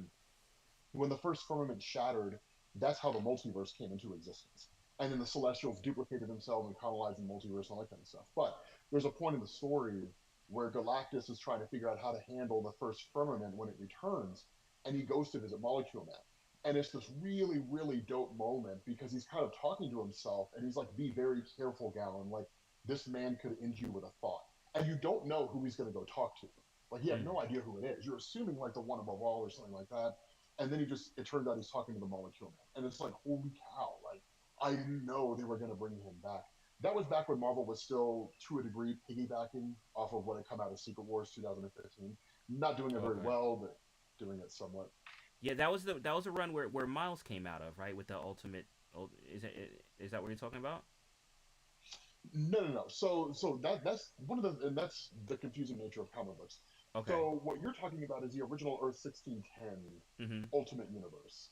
when the first firmament shattered, that's how the multiverse came into existence. And then the Celestials duplicated themselves and colonized the multiverse and all that kind of stuff. But there's a point in the story where Galactus is trying to figure out how to handle the first firmament when it returns, and he goes to visit Molecule Man. And it's this really, really dope moment because he's kind of talking to himself, and he's like, "Be very careful, Gallon. Like, this man could end you with a thought." And you don't know who he's going to go talk to. Like, you have Mm. no idea who it is. You're assuming like the one above all or something like that, and then it turns out he's talking to the Molecule Man, and it's like, holy cow! Like, I didn't know they were going to bring him back. That was back when Marvel was still, to a degree, piggybacking off of what had come out of Secret Wars 2015. Not doing it very Okay. well, but doing it somewhat. Yeah, that was a run where Miles came out of, right? With the ultimate. Is that what you're talking about? No, no, no. So that's one of the, and that's the confusing nature of comic books. Okay. So what you're talking about is the original Earth 1610 Mm-hmm. Ultimate Universe.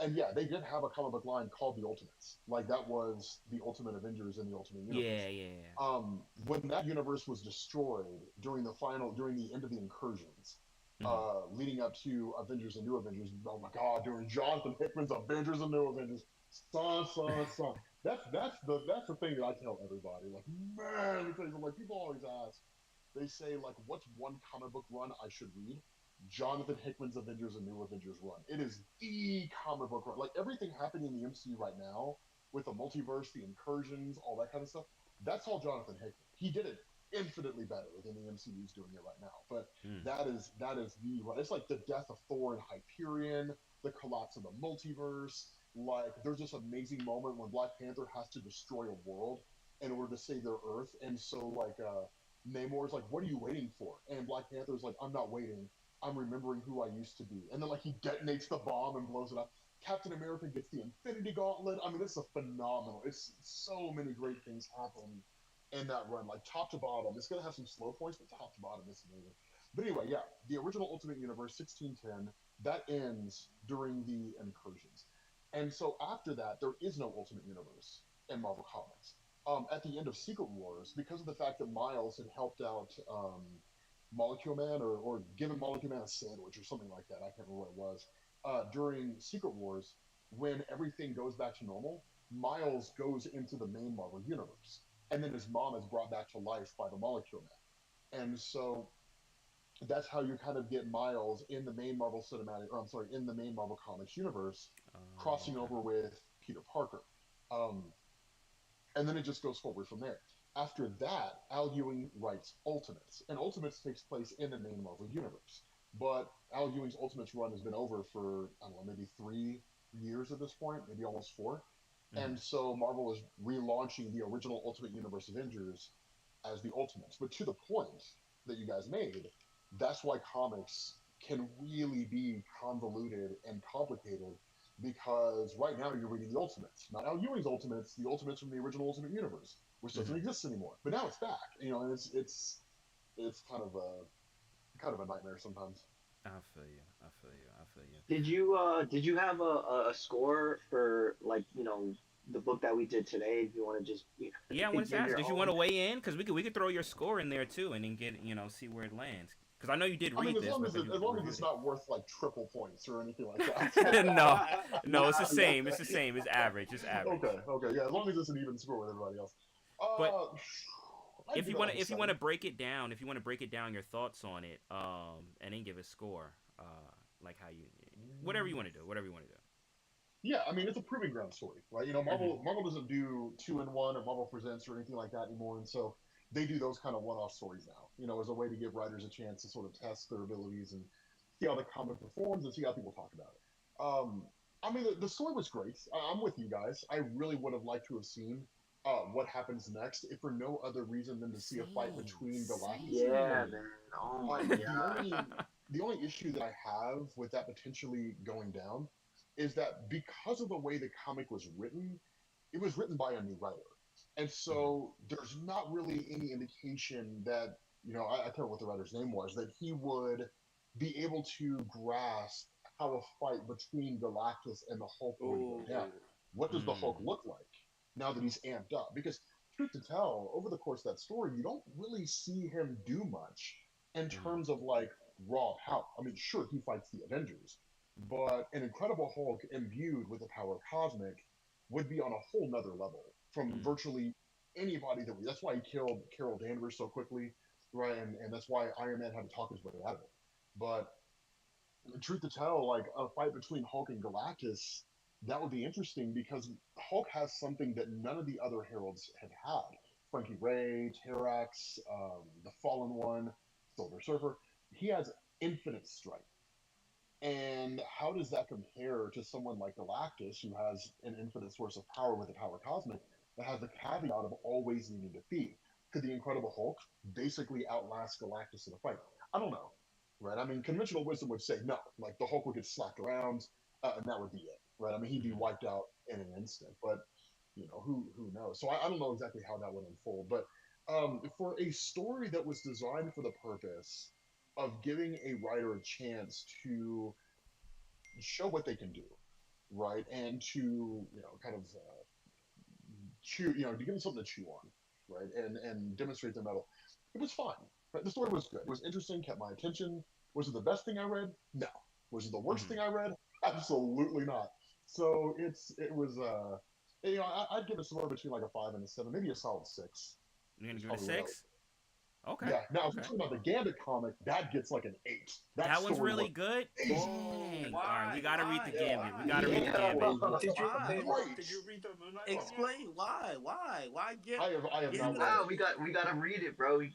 And yeah, they did have a comic book line called the Ultimates. Like that was the Ultimate Avengers in the Ultimate Universe. Yeah, yeah, When that universe was destroyed during the end of the incursions, yeah. Mm-hmm. leading up to Avengers and New Avengers. Oh my God, during Jonathan Hickman's Avengers and New Avengers, son. That's the thing that I tell everybody. Like, man, because like people always ask, they say like, what's one comic book run I should read? Jonathan Hickman's Avengers and New Avengers run. It is the comic book run. Like everything happening in the MCU right now with the multiverse, the incursions, all that kind of stuff. That's all Jonathan Hickman. He did it infinitely better than the MCU is doing it right now. But Mm. that is the run. It's like the death of Thor and Hyperion, the collapse of the multiverse. Like there's this amazing moment when Black Panther has to destroy a world in order to save their Earth, and so like Namor's like, "What are you waiting for?" And Black Panther's like, "I'm not waiting. I'm remembering who I used to be." And then like he detonates the bomb and blows it up. Captain America gets the Infinity Gauntlet. I mean, it's a phenomenal. It's so many great things happen in that run, like top to bottom. It's gonna have some slow points, but top to bottom, it's amazing. But anyway, yeah, the original Ultimate Universe 1610 that ends during the incursions, and so after that, there is no Ultimate Universe in Marvel Comics. At the end of Secret Wars, because of the fact that Miles had helped out Molecule Man or given Molecule Man a sandwich or something like that, I can't remember what it was, during Secret Wars, when everything goes back to normal, Miles goes into the main Marvel universe, and then his mom is brought back to life by the Molecule Man, and so that's how you kind of get Miles in the main Marvel cinematic, or I'm sorry, in the main Marvel Comics universe, crossing Okay. over with Peter Parker, um, and then it just goes forward from there. After that, Al Ewing writes Ultimates, and Ultimates takes place in the main Marvel universe. But Al Ewing's Ultimates run has been over for I don't know, maybe 3 years at this point, maybe almost four. Mm-hmm. And so Marvel is relaunching the original Ultimate Universe Avengers as the Ultimates. But to the point that you guys made, that's why comics can really be convoluted and complicated because right now you're reading the Ultimates, not Al Ewing's Ultimates, the Ultimates from the original Ultimate Universe, which doesn't Mm-hmm. exist anymore. But now it's back, and it's kind of a nightmare sometimes. I feel you. I feel you. I feel you. Did you have a score for like the book that we did today? If you want to just Yeah, I wanted to give ask. your Did you want own. to weigh in? Because we could throw your score in there too, and then get see where it lands. Because I know you did I mean, read this, but because you as long as reviewed it's it. not worth like triple points or anything like No, that. no, it's the Nah, nah. same. It's the same. It's average. It's average. Okay, yeah. As long as it's an even score with everybody else. But Uh, I'd give it like a if you want to seven. break it down, if you want to break it down, your thoughts on it, and then give a score. like how you, whatever you want to do, whatever you want to do. Yeah, I mean it's a proving ground story, right? Mm-hmm. Marvel doesn't do 2-in-1 or Marvel Presents or anything like that anymore, and so they do those kind of one-off stories now. As a way to give writers a chance to sort of test their abilities and see how the comic performs and see how people talk about it. I mean the story was great. I'm with you guys. I really would have liked to have seen what happens next, if for no other reason than to see a fight Same, between Galactus and Yeah, Hulk. man. Oh my Um, the god. only the only issue that I have with that potentially going down is that because of the way the comic was written, it was written by a new writer, and Mm-hmm. so there's not really any indication that I can't remember what the writer's name was, that he would be able to grasp how a fight between Galactus and the Hulk would go down. Ooh. What does the Hulk Mm. look like now that he's amped up? Because truth to tell, over the course of that story, you don't really see him do much in Mm-hmm. terms of like raw power. I mean, sure, he fights the Avengers, but an Incredible Hulk imbued with the power cosmic would be on a whole nother level from Mm. virtually anybody that we. That's why he killed Carol Danvers so quickly, right? And that's why Iron Man had to talk his way out of it. But truth to tell, like a fight between Hulk and Galactus, that would be interesting because Hulk has something that none of the other heralds had had. Frankie Ray, Terrax, the Fallen One, Silver Surfer. He has infinite strength. And how does that compare to someone like Galactus, who has an infinite source of power with the power cosmic, that has the caveat of always needing to feed? Could the Incredible Hulk basically outlast Galactus in a fight? I don't know, right? I mean, conventional wisdom would say no, like the Hulk would get slapped around, and that would be it, right? I mean, he'd be Mm-hmm. wiped out in an instant, but who knows? So I don't know exactly how that would unfold, but for a story that was designed for the purpose of giving a writer a chance to show what they can do, right? And to kind of chew, to give them something to chew on, right? And demonstrate their mettle. It was fun. Right? The story was good. It was interesting. Kept my attention. Was it the best thing I read? No. Was it the worst Mm-hmm. thing I read? Absolutely not. So it was I'd give it somewhere between like a 5 and a 7, maybe a solid 6. You're gonna Is give it a probably what I would. 6? Okay. Yeah. Now, if you're Okay. talking about the Gambit comic, that gets like an 8. That That one's story really was good. amazing. Whoa. Dang. All right, we Why? gotta read the Why? Yeah. Gambit. We Why? gotta read the That Gambit. was Did you Hey hey, Rob, great. did you read the Moon Knight one yet? explain why? Why I have not Gambit read Nah, it. we gotta read it, bro. Oh, We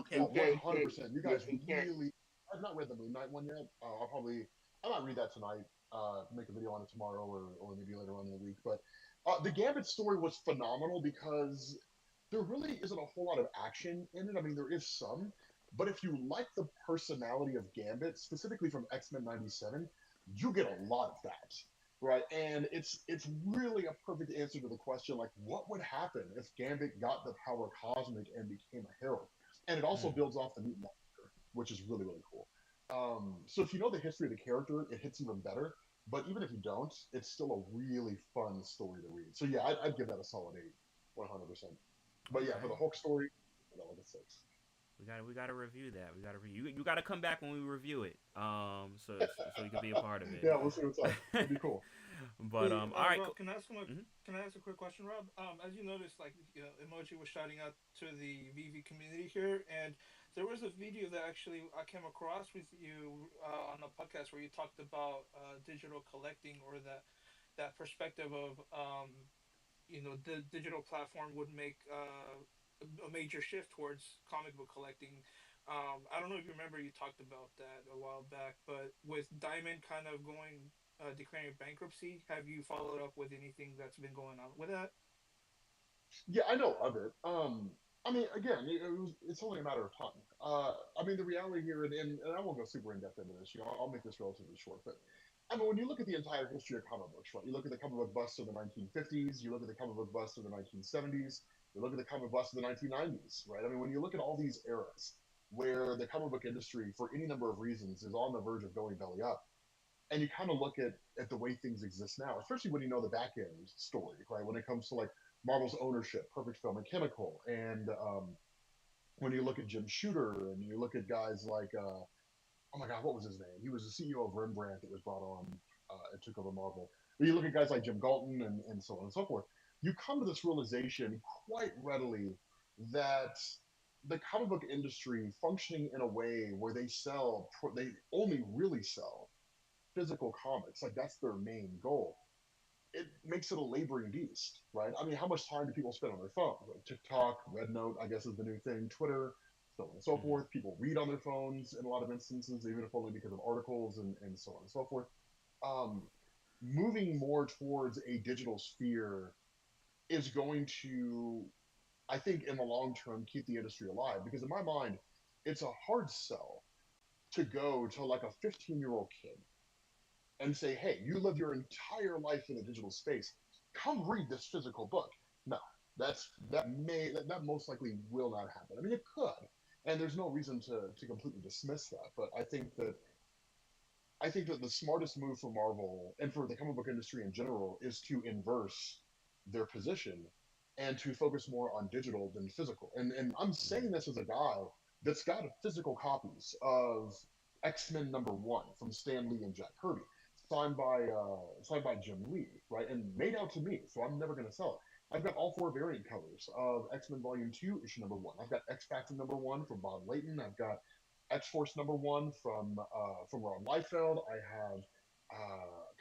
okay, Oh, okay. can't. 100%. You Yeah, guys we can't. really. I've not read the Moon Knight one yet. I might read that tonight. Make a video on it tomorrow, or maybe later on in the week. But the Gambit story was phenomenal because there really isn't a whole lot of action in it. I mean, there is some, but if you like the personality of Gambit, specifically from X-Men '97, you get a lot of that, right? And it's really a perfect answer to the question, like, what would happen if Gambit got the power cosmic and became a herald? And it also Mm. builds off the mutant, which is really really cool. So if you know the history of the character, it hits even better. But even if you don't, it's still a really fun story to read. So yeah, I'd give that a solid 8, 100%. But yeah, for Okay. the Hulk story, I got like a 6. We gotta review that. We gotta you gotta come back when we review it. So you can be a part of it. Yeah, we'll see what's up. It'd be cool. But Hey, all right. Rob, Cool. Mm-hmm. can I ask a quick question, Rob? As you noticed, like emoji was shouting out to the VV community here, and there was a video that actually I came across with you on a podcast where you talked about digital collecting, or that perspective of the digital platform would make a major shift towards comic book collecting. I don't know if you remember, you talked about that a while back, but with Diamond kind of going declaring bankruptcy, have you followed up with anything that's been going on with that? Yeah, I know of it. I mean, again, it's only a matter of time. I mean, the reality here, and I won't go super in depth into this. I'll make this relatively short. But I mean, when you look at the entire history of comic books, right? You look at the comic book bust of the 1950s. You look at the comic book bust of the 1970s. You look at the comic bust of the 1990s, right? I mean, when you look at all these eras where the comic book industry, for any number of reasons, is on the verge of going belly up, and you kind of look at the way things exist now, especially when you know the back end story, right? When it comes to like Marvel's ownership, Perfect Film and Chemical, and when you look at Jim Shooter, and you look at guys like, oh my God, what was his name? He was the CEO of Rembrandt that was brought on and took over Marvel. But you look at guys like Jim Galton and so on and so forth. You come to this realization quite readily that the comic book industry functioning in a way where they only really sell physical comics, like that's their main goal. It makes it a laboring beast, right? I mean, how much time do people spend on their phone? Like TikTok, Red Note, I guess is the new thing, Twitter, so on and so Mm-hmm. forth. People read on their phones in a lot of instances, even if only because of articles and so on and so forth. Um, Moving more towards a digital sphere is going to, I think, in the long term, keep the industry alive. Because in my mind, it's a hard sell to go to like a 15-year-old kid and say, hey, you live your entire life in a digital space. Come read this physical book. No, that most likely will not happen. I mean, it could, and there's no reason to completely dismiss that. But I think that the smartest move for Marvel and for the comic book industry in general is to inverse their position and to focus more on digital than physical. And I'm saying this as a guy that's got physical copies of X-Men #1 from Stan Lee and Jack Kirby, signed by Jim Lee, right, and made out to me. So I'm never going to sell it. I've got all four variant covers of X-Men Volume 2, issue #1. I've got X Factor #1 from Bob Layton. I've got X Force #1 from Ron Liefeld. I have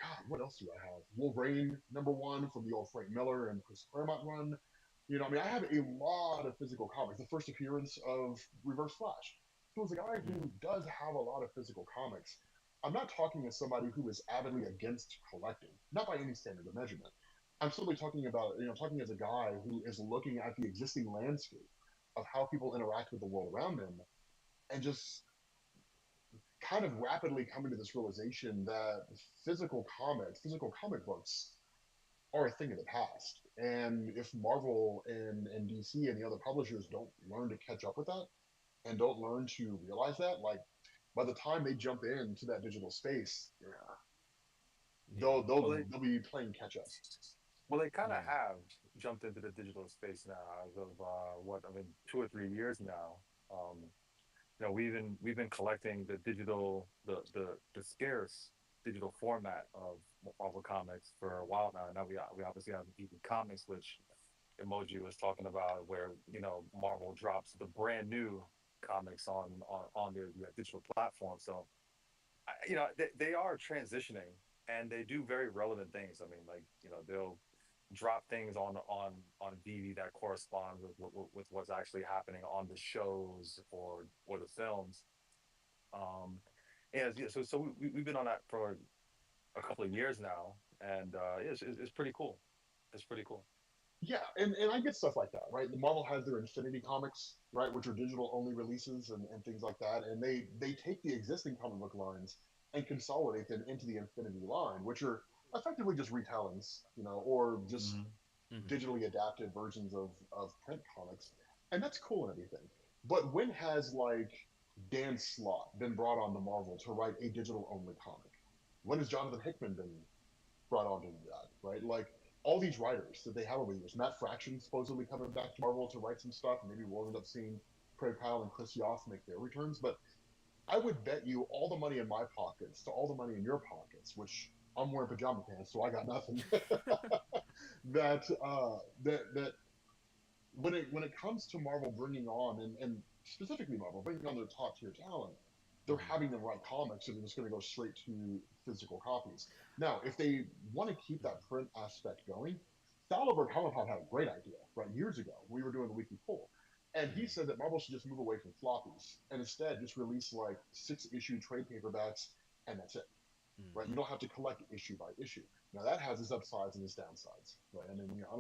God, what else do I have? Wolverine #1 from the old Frank Miller and Chris Claremont run. I mean, I have a lot of physical comics. The first appearance of Reverse Flash. So as a guy who does have a lot of physical comics, I'm not talking as somebody who is avidly against collecting, not by any standard of measurement. I'm simply talking about, talking as a guy who is looking at the existing landscape of how people interact with the world around them and just kind of rapidly coming to this realization that physical comic books, are a thing of the past. And if Marvel and DC and the other publishers don't learn to catch up with that and don't learn to realize that, like by the time they jump into that digital space, yeah, Yeah. Well, they'll be playing catch up. they kind of Yeah. have jumped into the digital space now as of what I mean, 2 or 3 years now. Um, we've been collecting the digital the scarce digital format of Marvel Comics for a while now. Now we obviously have even comics, which Emoji was talking about, where Marvel drops the brand new comics on their digital platform. So they are transitioning, and they do very relevant things. I mean, like they'll drop things on DVD that correspond with what's actually happening on the shows or the films. Um, yeah, so we've been on that for a couple of years now, and yeah, it's pretty cool. It's pretty cool. Yeah, and I get stuff like that, right? The Marvel has their Infinity comics, right, which are digital only releases and things like that, and they take the existing comic book lines and consolidate them into the Infinity line, which are effectively just retellings, or just Mm-hmm. Mm-hmm. digitally adapted versions of print comics, and that's cool and everything. But when has like Dan Slott been brought on to Marvel to write a digital only comic? When has Jonathan Hickman been brought on to do that, right? Like all these writers that they have over the years. Matt Fraction supposedly coming back to Marvel to write some stuff. Maybe we'll end up seeing Craig Kyle and Chris Yoff make their returns. But I would bet you all the money in my pockets to all the money in your pockets, which I'm wearing pajama pants, so I got nothing. That when it comes to Marvel bringing on and specifically Marvel bringing on their top tier talent, they're Mm-hmm. having them write comics, so they're just going to go straight to physical copies. Now, if they want to keep that print aspect going, Sal over Comic Con had a great idea, right? Years ago, we were doing the weekly poll, and he Mm-hmm. said that Marvel should just move away from floppies and instead just release like 6 issue trade paperbacks, and that's it, right? Mm-hmm. You don't have to collect issue by issue. Now that has its upsides and its downsides, right? I mean, I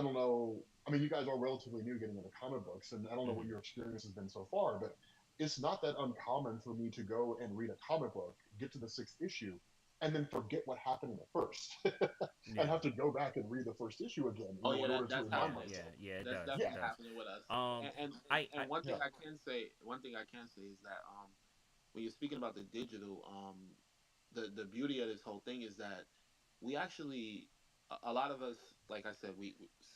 don't know. I mean, you guys are relatively new getting into comic books, and I don't know what Mm-hmm. your experience has been so far, but it's not that uncommon for me to go and read a comic book, get to the 6th issue, and then forget what happened in the first, and Yeah. have to go back and read the first issue again, Oh in yeah, order to that's Yeah. remind happening. Yeah. myself. Yeah. It That's does. Yeah, It definitely does. happening with us. Um. And I. one thing yeah, I can say, is that when you're speaking about the digital, the beauty of this whole thing is that we actually, a lot of us, like I said,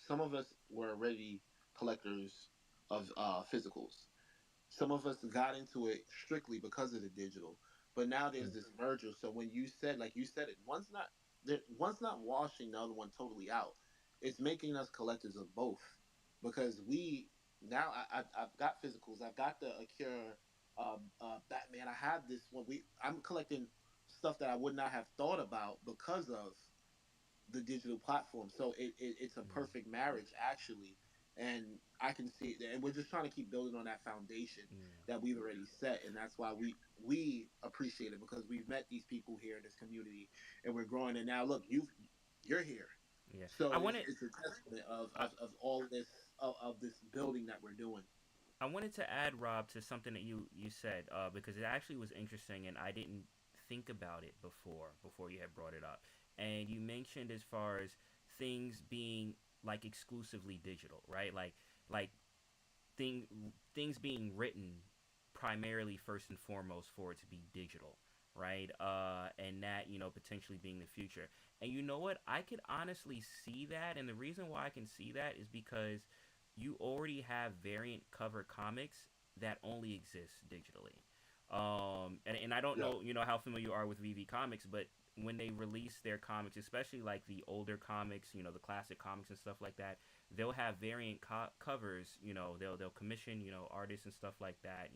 some of us were already collectors of physicals. Some of us got into it strictly because of the digital, but now there's mm, this merger. So when you said, like you said it, one's not washing the other one totally out. It's making us collectors of both, because now I've got physicals. I've got the Akira Batman. I have this one. I'm collecting stuff that I would not have thought about because of the digital platform. So it's a Mm. perfect marriage actually, and I can see it. And we're just trying to keep building on that foundation Yeah. that we've already set, and that's why we appreciate it because we've met these people here in this community, and we're growing. And now look, you're here, Yeah. so I wanted it's a testament I, of all this of this building that we're doing. I wanted to add, Rob, to something that you said, because it actually was interesting and I didn't think about it before you had brought it up. And you mentioned as far as things being like exclusively digital, right? Like thing things being written primarily first and foremost for it to be digital, right? And that, potentially being the future. And you know what? I could honestly see that, and the reason why I can see that is because you already have variant cover comics that only exist digitally. And I don't Yeah. know, how familiar you are with VV Comics, but when they release their comics, especially like the older comics, the classic comics and stuff like that, they'll have variant covers. They'll commission artists and stuff like that.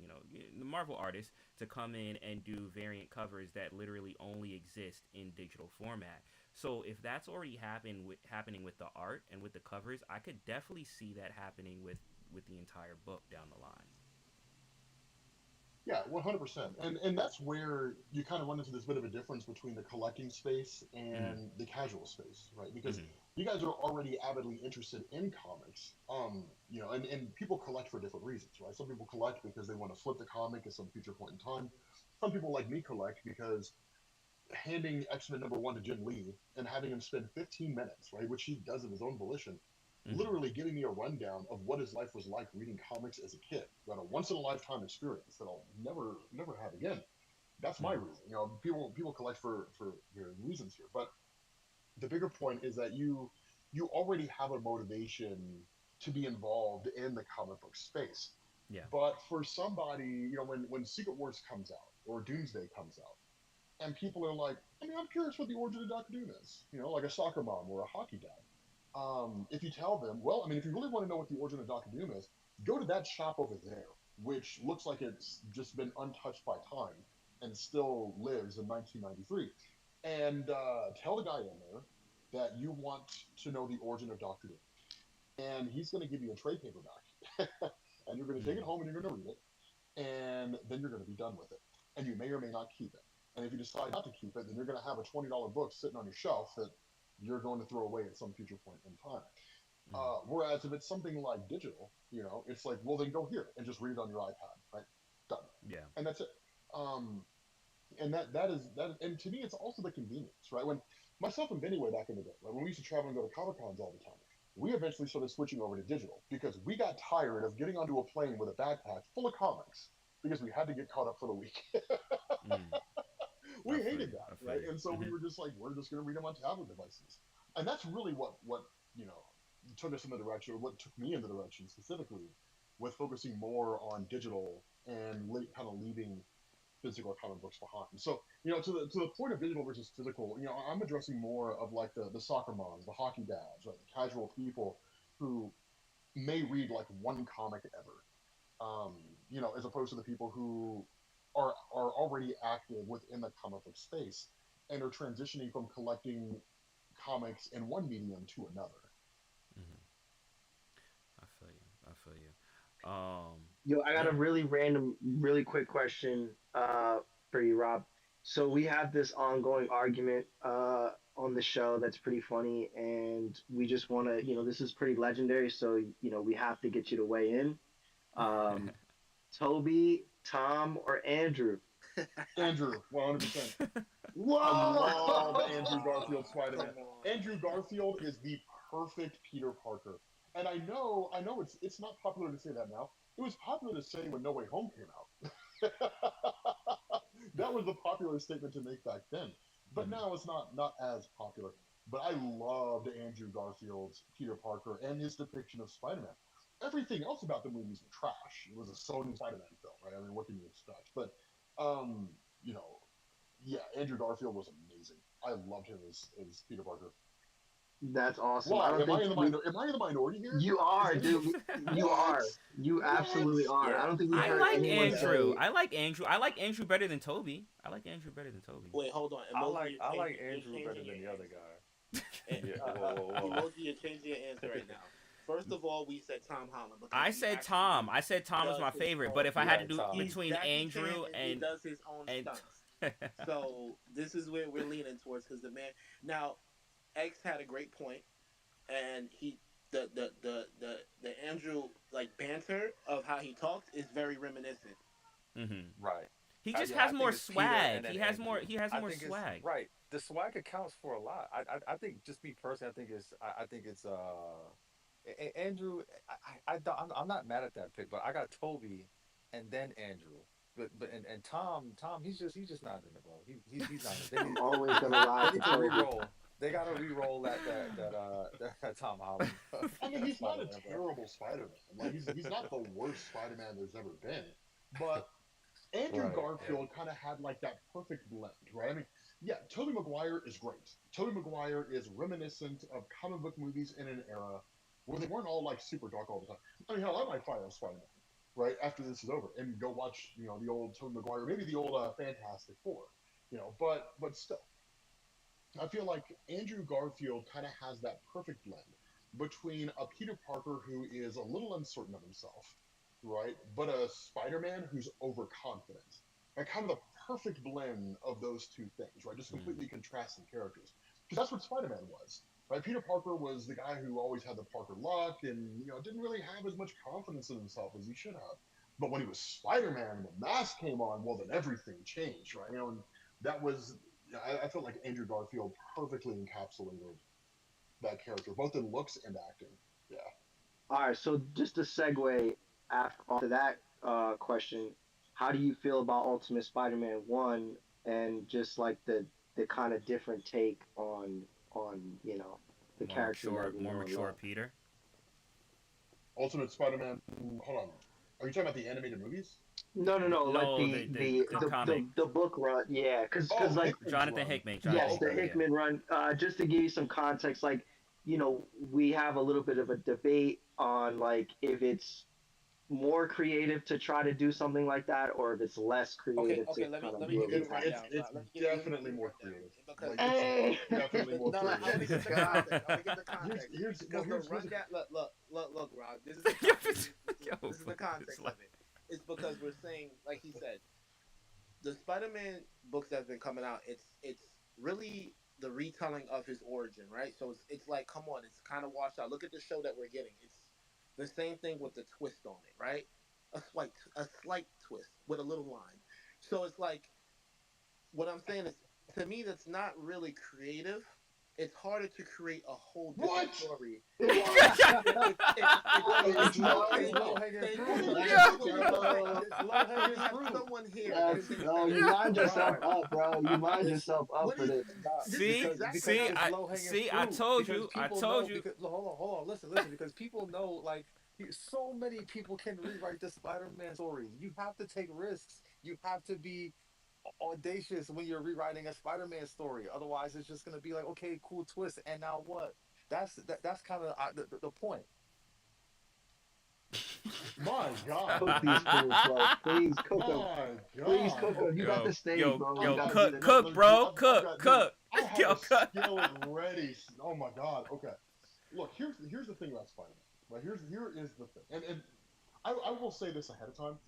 The Marvel artists to come in and do variant covers that literally only exist in digital format. So if that's already happening with the art and with the covers, I could definitely see that happening with the entire book down the line. Yeah, 100%. And that's where you kind of run into this bit of a difference between the collecting space Mm-hmm. and the casual space, right? Because Mm-hmm. you guys are already avidly interested in comics. And people collect for different reasons, right? Some people collect because they want to flip the comic at some future point in time. Some people like me collect because handing X-Men #1 to Jim Lee and having him spend 15 minutes, right, which he does of his own volition, Mm-hmm. literally giving me a rundown of what his life was like reading comics as a kid. Got a once in a lifetime experience that I'll never have again. That's my Mm-hmm. reason. People collect for reasons here, but the bigger point is that you already have a motivation to be involved in the comic book space. Yeah. But for somebody, when Secret Wars comes out or Doomsday comes out, and people are like, I mean, I'm curious what the origin of Doctor Doom is, like a soccer mom or a hockey dad. If you tell them, well, I mean, if you really want to know what the origin of Doctor Doom is, go to that shop over there, which looks like it's just been untouched by time and still lives in 1993, and tell the guy in there that you want to know the origin of Doctor Doom, and he's going to give you a trade paperback, and you're going to take it Mm-hmm. home and you're going to read it, and then you're going to be done with it. And you may or may not keep it. And if you decide not to keep it, then you're going to have a $20 book sitting on your shelf that you're going to throw away at some future point in time. Mm-hmm. Whereas if it's something like digital, it's like, well, then go here and just read it on your iPad, right? Done. Yeah. And that's it. Um, and that, and to me, it's also the convenience, right? When myself and Benny way back in the day, right, when we used to travel and go to Comic Cons all the time, we eventually started switching over to digital because we got tired of getting onto a plane with a backpack full of comics because we had to get caught up for the week. Mm. I We feel hated you. that, I feel right? you. And so we Mm-hmm. were just like, we're just going to read them on tablet devices, and that's really what you know took us in the direction, or what took me in the direction specifically, with focusing more on digital and kind of leaving physical comic books behind. So to the point of digital versus physical, I'm addressing more of like the soccer moms, the hockey dads, right? The casual people who may read like one comic ever, as opposed to the people who are already active within the comic book space and are transitioning from collecting comics in one medium to another. Mm-hmm. I feel you. I feel you. Yo, I got Yeah. a really random, really quick question for you, Rob. So we have this ongoing argument on the show that's pretty funny, and we just want to, this is pretty legendary, so we have to get you to weigh in. Um, Toby, Tom, or Andrew? Andrew, 100%. I Whoa! love Andrew Garfield Spider-Man. Come on. Andrew Garfield is the perfect Peter Parker. And I know it's not popular to say that now. It was popular to say when No Way Home came out. That was the popular statement to make back then. But Mm-hmm. now it's not as popular. But I loved Andrew Garfield's Peter Parker and his depiction of Spider-Man. Everything else about the movies was trash. It was a Sony Spider-Man film, right? I mean, what can you expect? But um, you know, yeah, Andrew Garfield was amazing. I loved him as Peter Parker. That's awesome. I Why? don't think we. Am I in the minority here? You are, dude. You What? are. You What? absolutely are. I Yeah, don't think we've I heard like anyone yeah. Andrew. say. I like Andrew. I like Andrew better than Toby. I like Andrew better than Toby. Wait, hold on. Emoji, I like you're Andrew better changing than your the other answer. guy. Eh, Yeah. Whoa, whoa, Emoji, you're changing your answer right now. First of all, we said Tom Holland because I he said Tom. actually I said Tom was does my his favorite. But own. if I You had to like do Tom? He's between Jackie Chan Andrew and he and does his own and stunts. So this is where we're leaning towards because the man now X had a great point, and he the Andrew like banter of how he talks is very reminiscent. hmm Right. he just Yeah, has I think more it's Peter and swag. then He has more. Andrew. He has I more think it's swag. right. The swag accounts for a lot. I think just me personally, I think it's Andrew. I'm not mad at that pick, but I got Toby and then Andrew. And Tom he's just not in it, bro. He's not in it. I'm always gonna ride They for need to Toby. re-roll. They gotta re-roll that Tom Holland I mean, he's not Spider a Man, bro. terrible Spider-Man. Like he's not the worst Spider-Man there's ever been. But Andrew Right. Yeah. Garfield kind of had like that perfect blend, right? I mean, yeah, Tobey Maguire is great. Tobey Maguire is reminiscent of comic book movies in an era where they weren't all like super dark all the time. I mean, hell, I might fire up Spider-Man, right, after this is over and go watch, the old Tobey Maguire, maybe the old Fantastic Four, but still, I feel like Andrew Garfield kind of has that perfect blend between a Peter Parker who is a little uncertain of himself, right? But a Spider Man who's overconfident. And kind of the perfect blend of those two things, right? Just Mm. completely contrasting characters. Because that's what Spider Man was, right? Peter Parker was the guy who always had the Parker luck and, didn't really have as much confidence in himself as he should have. But when he was Spider Man and the mask came on, well, then everything changed, right? And that was I felt like Andrew Garfield perfectly encapsulated that character, both in looks and acting. Yeah. All right, so just a segue after that question, how do you feel about Ultimate Spider-Man 1 and just like the kind of different take on the character that we More know and mature love? Peter. Ultimate Spider-Man. Hold on. Are you talking about the animated movies? No, no, no, like No, the comic. the book run. Yeah, cuz Oh, like Hickman's Jonathan run. Hickman. Jonathan yes, Oh, the okay. Hickman. Yeah. Hickman run. Just to give you some context, like we have a little bit of a debate on like if it's more creative to try to do something like that, or if it's less Okay, creative to okay. Let me kind of let me do it give you the It's without. it's rundown. it's Let me definitely give you the more rundown creative. because Like it's Hey, definitely more no, no. I'm gonna creative. give the context. I'm gonna give the context Well, because the here's the rundown. Look, Rob. This is the Yo, this is the it's context like, of it. It's because we're saying, like he said, the Spider-Man books that's been coming out. It's really the retelling of his origin, right? So it's like, come on, it's kind of washed out. Look at the show that we're getting. It's the same thing with the twist on it, right? A slight twist with a little line. So it's like what I'm saying is, to me, that's not really creative. It's harder to create a whole different What? story. What? It's It's low. not. It's low hanging Thank fruit. you. What That's is what it? we have. Yo, It's low We hanging have fruit. someone here that that's can no, say, you mind yourself Right. up, bro. You mind "It's yourself up what for is this. Nah, this is because exactly because how." it's low hanging I fruit. told Because you. I people told know. you. Because hold on, listen. Because people know, like, so many people can rewrite the Spider-Man stories. You have to take risks. You have to be audacious when you're rewriting a Spider-Man story. Otherwise, it's just gonna be like, okay, cool twist, and now what? That's kind of the point. My God. Cook these foods, bro. Please cook them. My Please cook God. them. You got the stage, bro. You I've got got the dude, stage. no, Cook, no, dude, bro. I've got dude. Cook. I have Yo, a cook. skillet ready. Oh my God. Okay. Look, here's the thing about Spider-Man. Right, here is the thing, and I will say this ahead of time.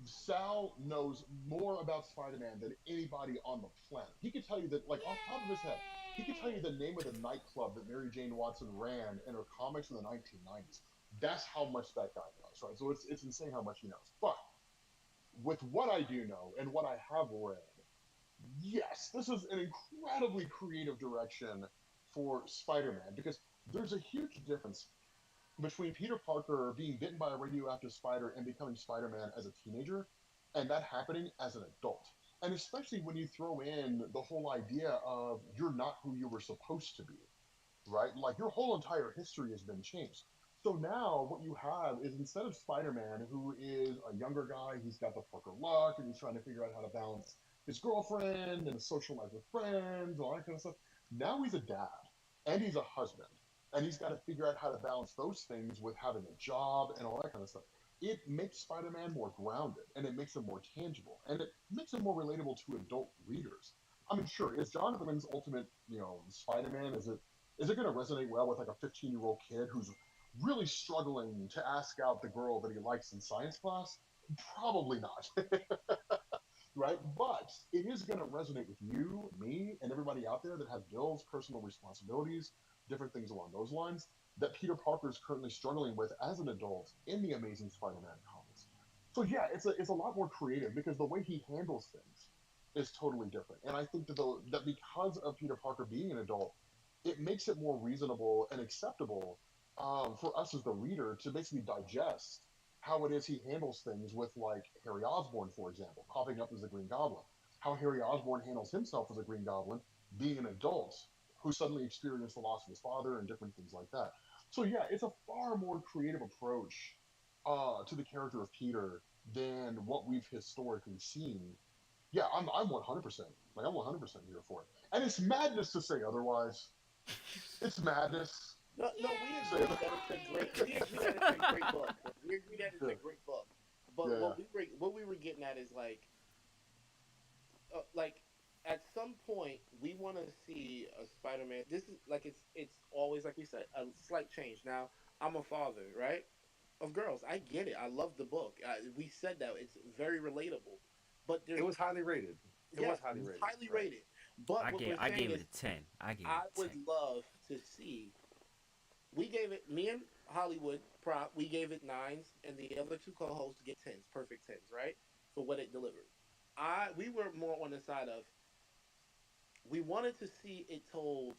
Sal knows more about Spider-Man than anybody on the planet. He could tell you that, like, off the top of his head, he could tell you the name of the nightclub that Mary Jane Watson ran in her comics in the 1990s. That's how much that guy knows, right? So it's insane how much he knows. But with what I do know and what I have read, yes, this is an incredibly creative direction for Spider-Man because there's a huge difference between Peter Parker being bitten by a radioactive spider and becoming Spider-Man as a teenager, and that happening as an adult. And especially when you throw in the whole idea of you're not who you were supposed to be, right? Like your whole entire history has been changed. So now what you have is instead of Spider-Man, who is a younger guy, he's got the Parker luck and he's trying to figure out how to balance his girlfriend and social life with friends, all that kind of stuff. Now he's a dad, and he's a husband, and he's got to figure out how to balance those things with having a job and all that kind of stuff. It makes Spider-Man more grounded, and it makes him more tangible, and it makes him more relatable to adult readers. I mean, sure, is Jonathan Hickman's ultimate, Spider-Man? Is it going to resonate well with like a 15-year-old kid who's really struggling to ask out the girl that he likes in science class? Probably not. Right? But it is going to resonate with you, me, and everybody out there that has bills, personal responsibilities, different things along those lines that Peter Parker is currently struggling with as an adult in the Amazing Spider-Man comics. So yeah, it's a lot more creative because the way he handles things is totally different. And I think that because of Peter Parker being an adult, it makes it more reasonable and acceptable for us as the reader to basically digest how it is he handles things with, like, Harry Osborn, for example, popping up as the Green Goblin. How Harry Osborn handles himself as a Green Goblin, being an adult who suddenly experienced the loss of his father and different things like that. So yeah, it's a far more creative approach to the character of Peter than what we've historically seen. Yeah, I'm 100%. Like, I'm 100% here for it. And it's madness to say otherwise. It's madness. No, no, we agree that it's a great. We agree that it's a great book. We agree that it's Yeah, a great book. But yeah, what we were getting at is like at some point we want to see a Spider-Man. This is like it's always like we said a slight change. Now I'm a father, right? Of girls. I get it. I love the book. We said that it's very relatable. But It there's was highly rated. It was yes, highly rated, highly right? rated. But what we're I saying gave is it a 10. I gave it I a would 10. love to see. We gave it me and Hollywood prop. We gave it nines, and the other two co-hosts get tens, perfect tens, right, for what it delivered. We were more on the side of we wanted to see it told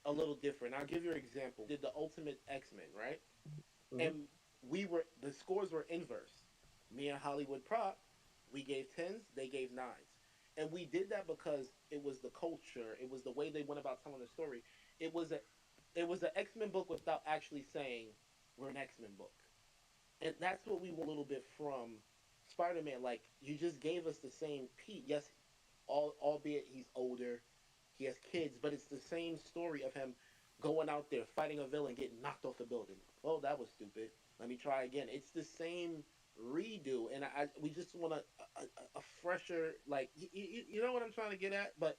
a little different. I'll give you an example. Did the Ultimate X Men, right? hmm And the scores were inverse. Me and Hollywood prop, we gave tens, they gave nines, and we did that because it was the culture, it was the way they went about telling the story. It was a it was an X Men book without actually saying we're an X Men book, and that's what we want a little bit from Spider Man. Like you just gave us the same Pete. Yes, albeit he's older, he has kids, but it's the same story of him going out there fighting a villain, getting knocked off the building. Oh, that was stupid. Let me try again. It's the same redo, and we just want a fresher, like you know what I'm trying to get at. But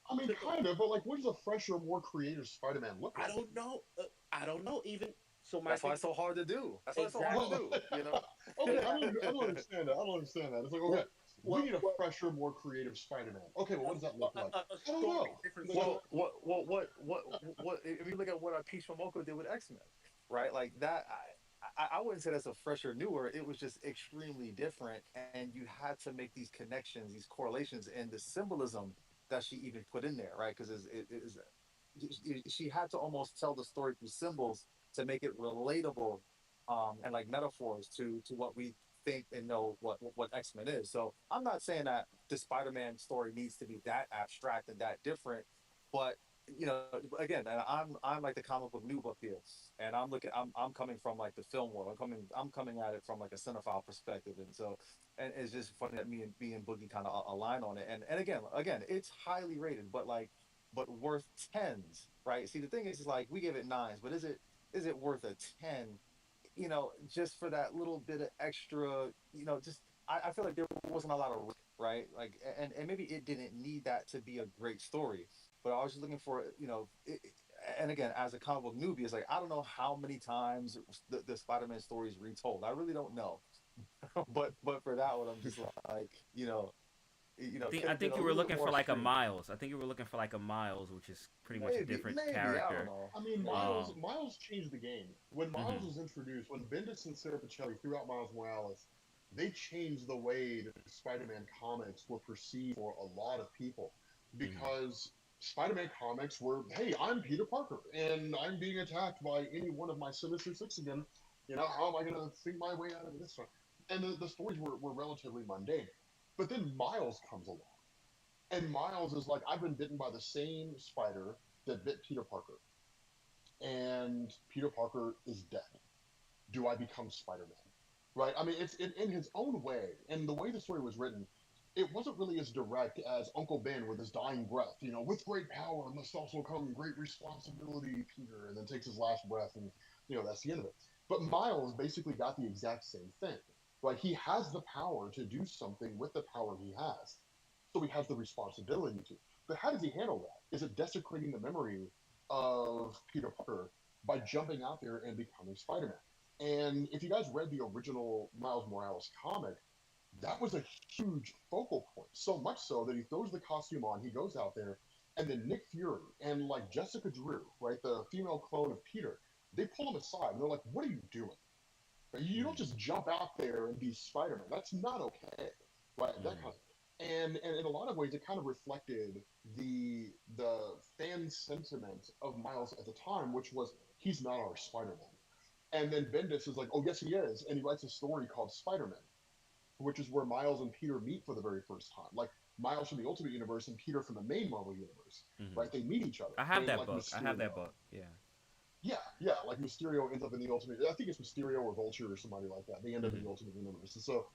I mean, to kind of, but like, what does a fresher, more creative Spider-Man look I like? don't know. I don't know. Even so, my That's why thing it's so hard to do. That's why it's so hard to exactly, Well, do. okay, exactly. I don't understand that. I don't understand that. It's like, okay, Well, we well, need a well, fresher, more creative Spider-Man. Okay, well, what does that look like? a I don't story, know. different Like, story. What? If you look at what Peach Momoko did with X Men, right? Like that. I wouldn't say that's a fresher, newer. It was just extremely different, and you had to make these connections, these correlations, and the symbolism that she even put in there, right? Because she had to almost tell the story through symbols to make it relatable, and like metaphors to what we think and know what X-Men is. So I'm not saying that the Spider-Man story needs to be that abstract and that different, but again, and I'm like the comic book new book here, and I'm coming from like the film world. I'm coming at it from like a cinephile perspective, and so and it's just funny that me and Boogie kind of align on it. And again, it's highly rated, but worth tens, right? See, the thing is like we give it nines, but is it worth a 10? Just for that little bit of extra, just I feel like there wasn't a lot of risk, right? Like, and maybe it didn't need that to be a great story, but I was just looking for, and again, as a comic book newbie, it's like I don't know how many times the Spider-Man story is retold. I really don't know, but for that one, I'm just like, could I have been think a you were little bit looking for more like a extreme. Miles. I think you were looking for like a Miles, which is pretty much a different Maybe I don't character. know. I mean, Maybe. Miles changed the game. When Miles Hmm. was introduced, when Bendis and Sarah Pichelli threw out Miles Morales, they changed the way that Spider-Man comics were perceived for a lot of people Hmm. because Spider-Man comics were, hey, I'm Peter Parker and I'm being attacked by any one of my Sinister Six again. How am I going to think my way out of this one? And the stories were relatively mundane. But then Miles comes along. And Miles is like, I've been bitten by the same spider that bit Peter Parker, and Peter Parker is dead. Do I become Spider Man? Right? I mean, it's in his own way, and the way the story was written. it wasn't really as direct as Uncle Ben with his dying breath. With great power must also come great responsibility, Peter, and then takes his last breath, and that's the end of it. But Miles basically got the exact same thing. Right? He has the power to do something with the power he has, so he has the responsibility to. But how does he handle that? Is it desecrating the memory of Peter Parker by jumping out there and becoming Spider-Man? And if you guys read the original Miles Morales comic, that was a huge focal point. So much so that he throws the costume on, he goes out there, and then Nick Fury and like Jessica Drew, right, the female clone of Peter, they pull him aside and they're like, "What are you doing? You don't Mm, just jump out there and be Spider-Man. That's not okay." Right? That kind mm, of. And in a lot of ways, it kind of reflected the fan sentiment of Miles at the time, which was he's not our Spider-Man. And then Bendis is like, "Oh yes, he is," and he writes a story called Spider-Man, which is where Miles and Peter meet for the very first time. Like Miles from the Ultimate Universe and Peter from the main Marvel Universe, mm. right? They meet each other, I have and that like book. I have Mysterio. that book. Yeah. Yeah, yeah, like Mysterio ends up in the Ultimate. I think it's Mysterio or Vulture or somebody like that. They end up in Hmm. the Ultimate Universe, and so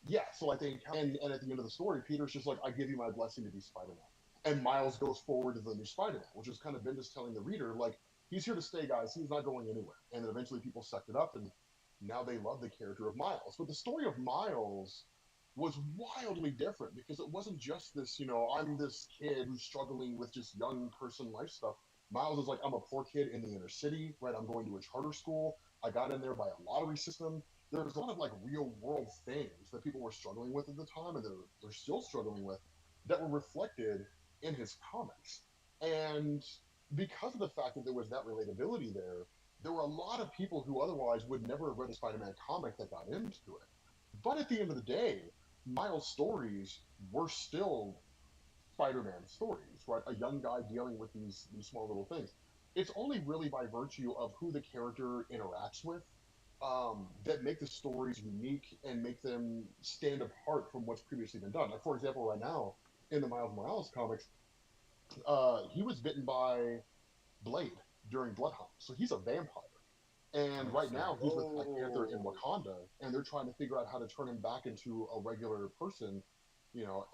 yeah. So like they and at the end of the story, Peter's just like, "I give you my blessing to be Spider-Man," and Miles goes forward to the new Spider-Man, which is kind of Bendis telling the reader like, "He's here to stay, guys. He's not going anywhere." And then eventually people sucked it up, and now they love the character of Miles. But the story of Miles was wildly different because it wasn't just this, I'm this kid who's struggling with just young person life stuff. Miles is like, I'm a poor kid in the inner city, right? I'm going to a charter school. I got in there by a lottery system. There's a lot of like real world things that people were struggling with at the time, and they're still struggling with, that were reflected in his comics. And because of the fact that there was that relatability there were a lot of people who otherwise would never have read a Spider-Man comic that got into it. But at the end of the day, Miles' stories were still Spider-Man stories, right? A young guy dealing with these small little things. It's only really by virtue of who the character interacts with that make the stories unique and make them stand apart from what's previously been done. Like for example, right now in the Miles Morales comics, he was bitten by Blade during Bloodhunt, so he's a vampire. And Oh right snap. now, he's with Black Panther in Oh, Wakanda, and they're trying to figure out how to turn him back into a regular person,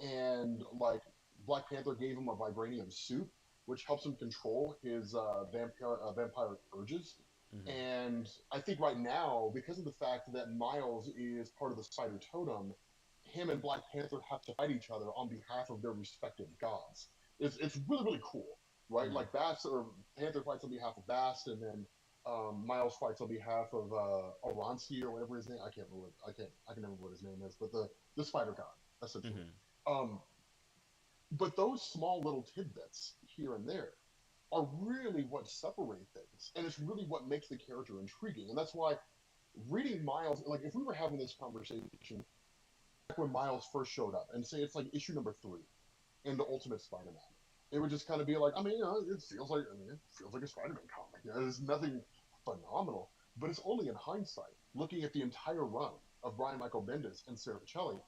And like Black Panther gave him a vibranium suit, which helps him control his vampire urges. Hmm. And I think right now, because of the fact that Miles is part of the Spider Totem, him and Black Panther have to fight each other on behalf of their respective gods. It's really really cool, right? Hmm. Like Bast or Panther fights on behalf of Bast, and then Miles fights on behalf of Aronsi or whatever his name. I can't remember. I can remember what his name is, but the Spider God essentially. Hmm. Um, but those small little tidbits here and there are really what separate things, and it's really what makes the character intriguing. And that's why reading Miles, like if we were having this conversation back when Miles first showed up, and say it's like issue number 3 in the Ultimate Spider-Man, it would just kind of be like, it feels like it feels like a Spider-Man comic. There's nothing phenomenal, but it's only in hindsight, looking at the entire run of Brian Michael Bendis and Sarah Pichelli,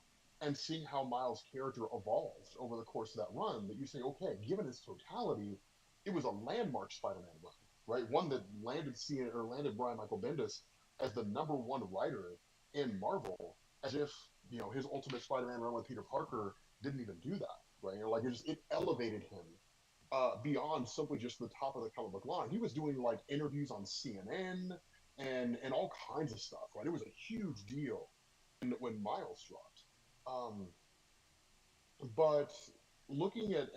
and seeing how Miles' character evolved over the course of that run, that you say, okay, given its totality, it was a landmark Spider-Man run, right? One that landed Brian Michael Bendis as the number one writer in Marvel, as if his Ultimate Spider-Man run with Peter Parker didn't even do that, right? Like it elevated him beyond simply just the top of the comic book line. He was doing like interviews on CNN and all kinds of stuff, right? It was a huge deal when Miles dropped. Um, but looking at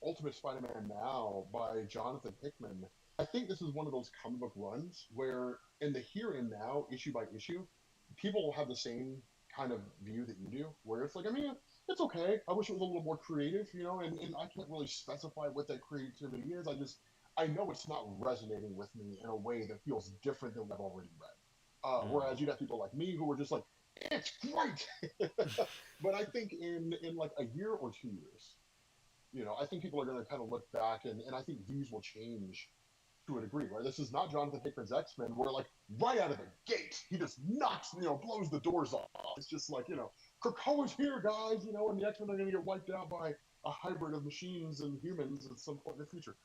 Ultimate Spider-Man now by Jonathan Hickman, I think this is one of those comic book runs where in the here and now, issue by issue, people will have the same kind of view that you do, where it's like, it's okay. I wish it was a little more creative, and I can't really specify what that creativity is. I know it's not resonating with me in a way that feels different than what I've already read. Hmm. Whereas you got people like me who are just like, it's great. But I think in like a year or 2 years, I think people are going to kind of look back, and I think views will change to a degree, right? This is not Jonathan Hickman's X-Men, where like right out of the gate, he just knocks, blows the doors off. It's just like, Krakoa's here, guys, and the X-Men are going to get wiped out by a hybrid of machines and humans at some point in the future.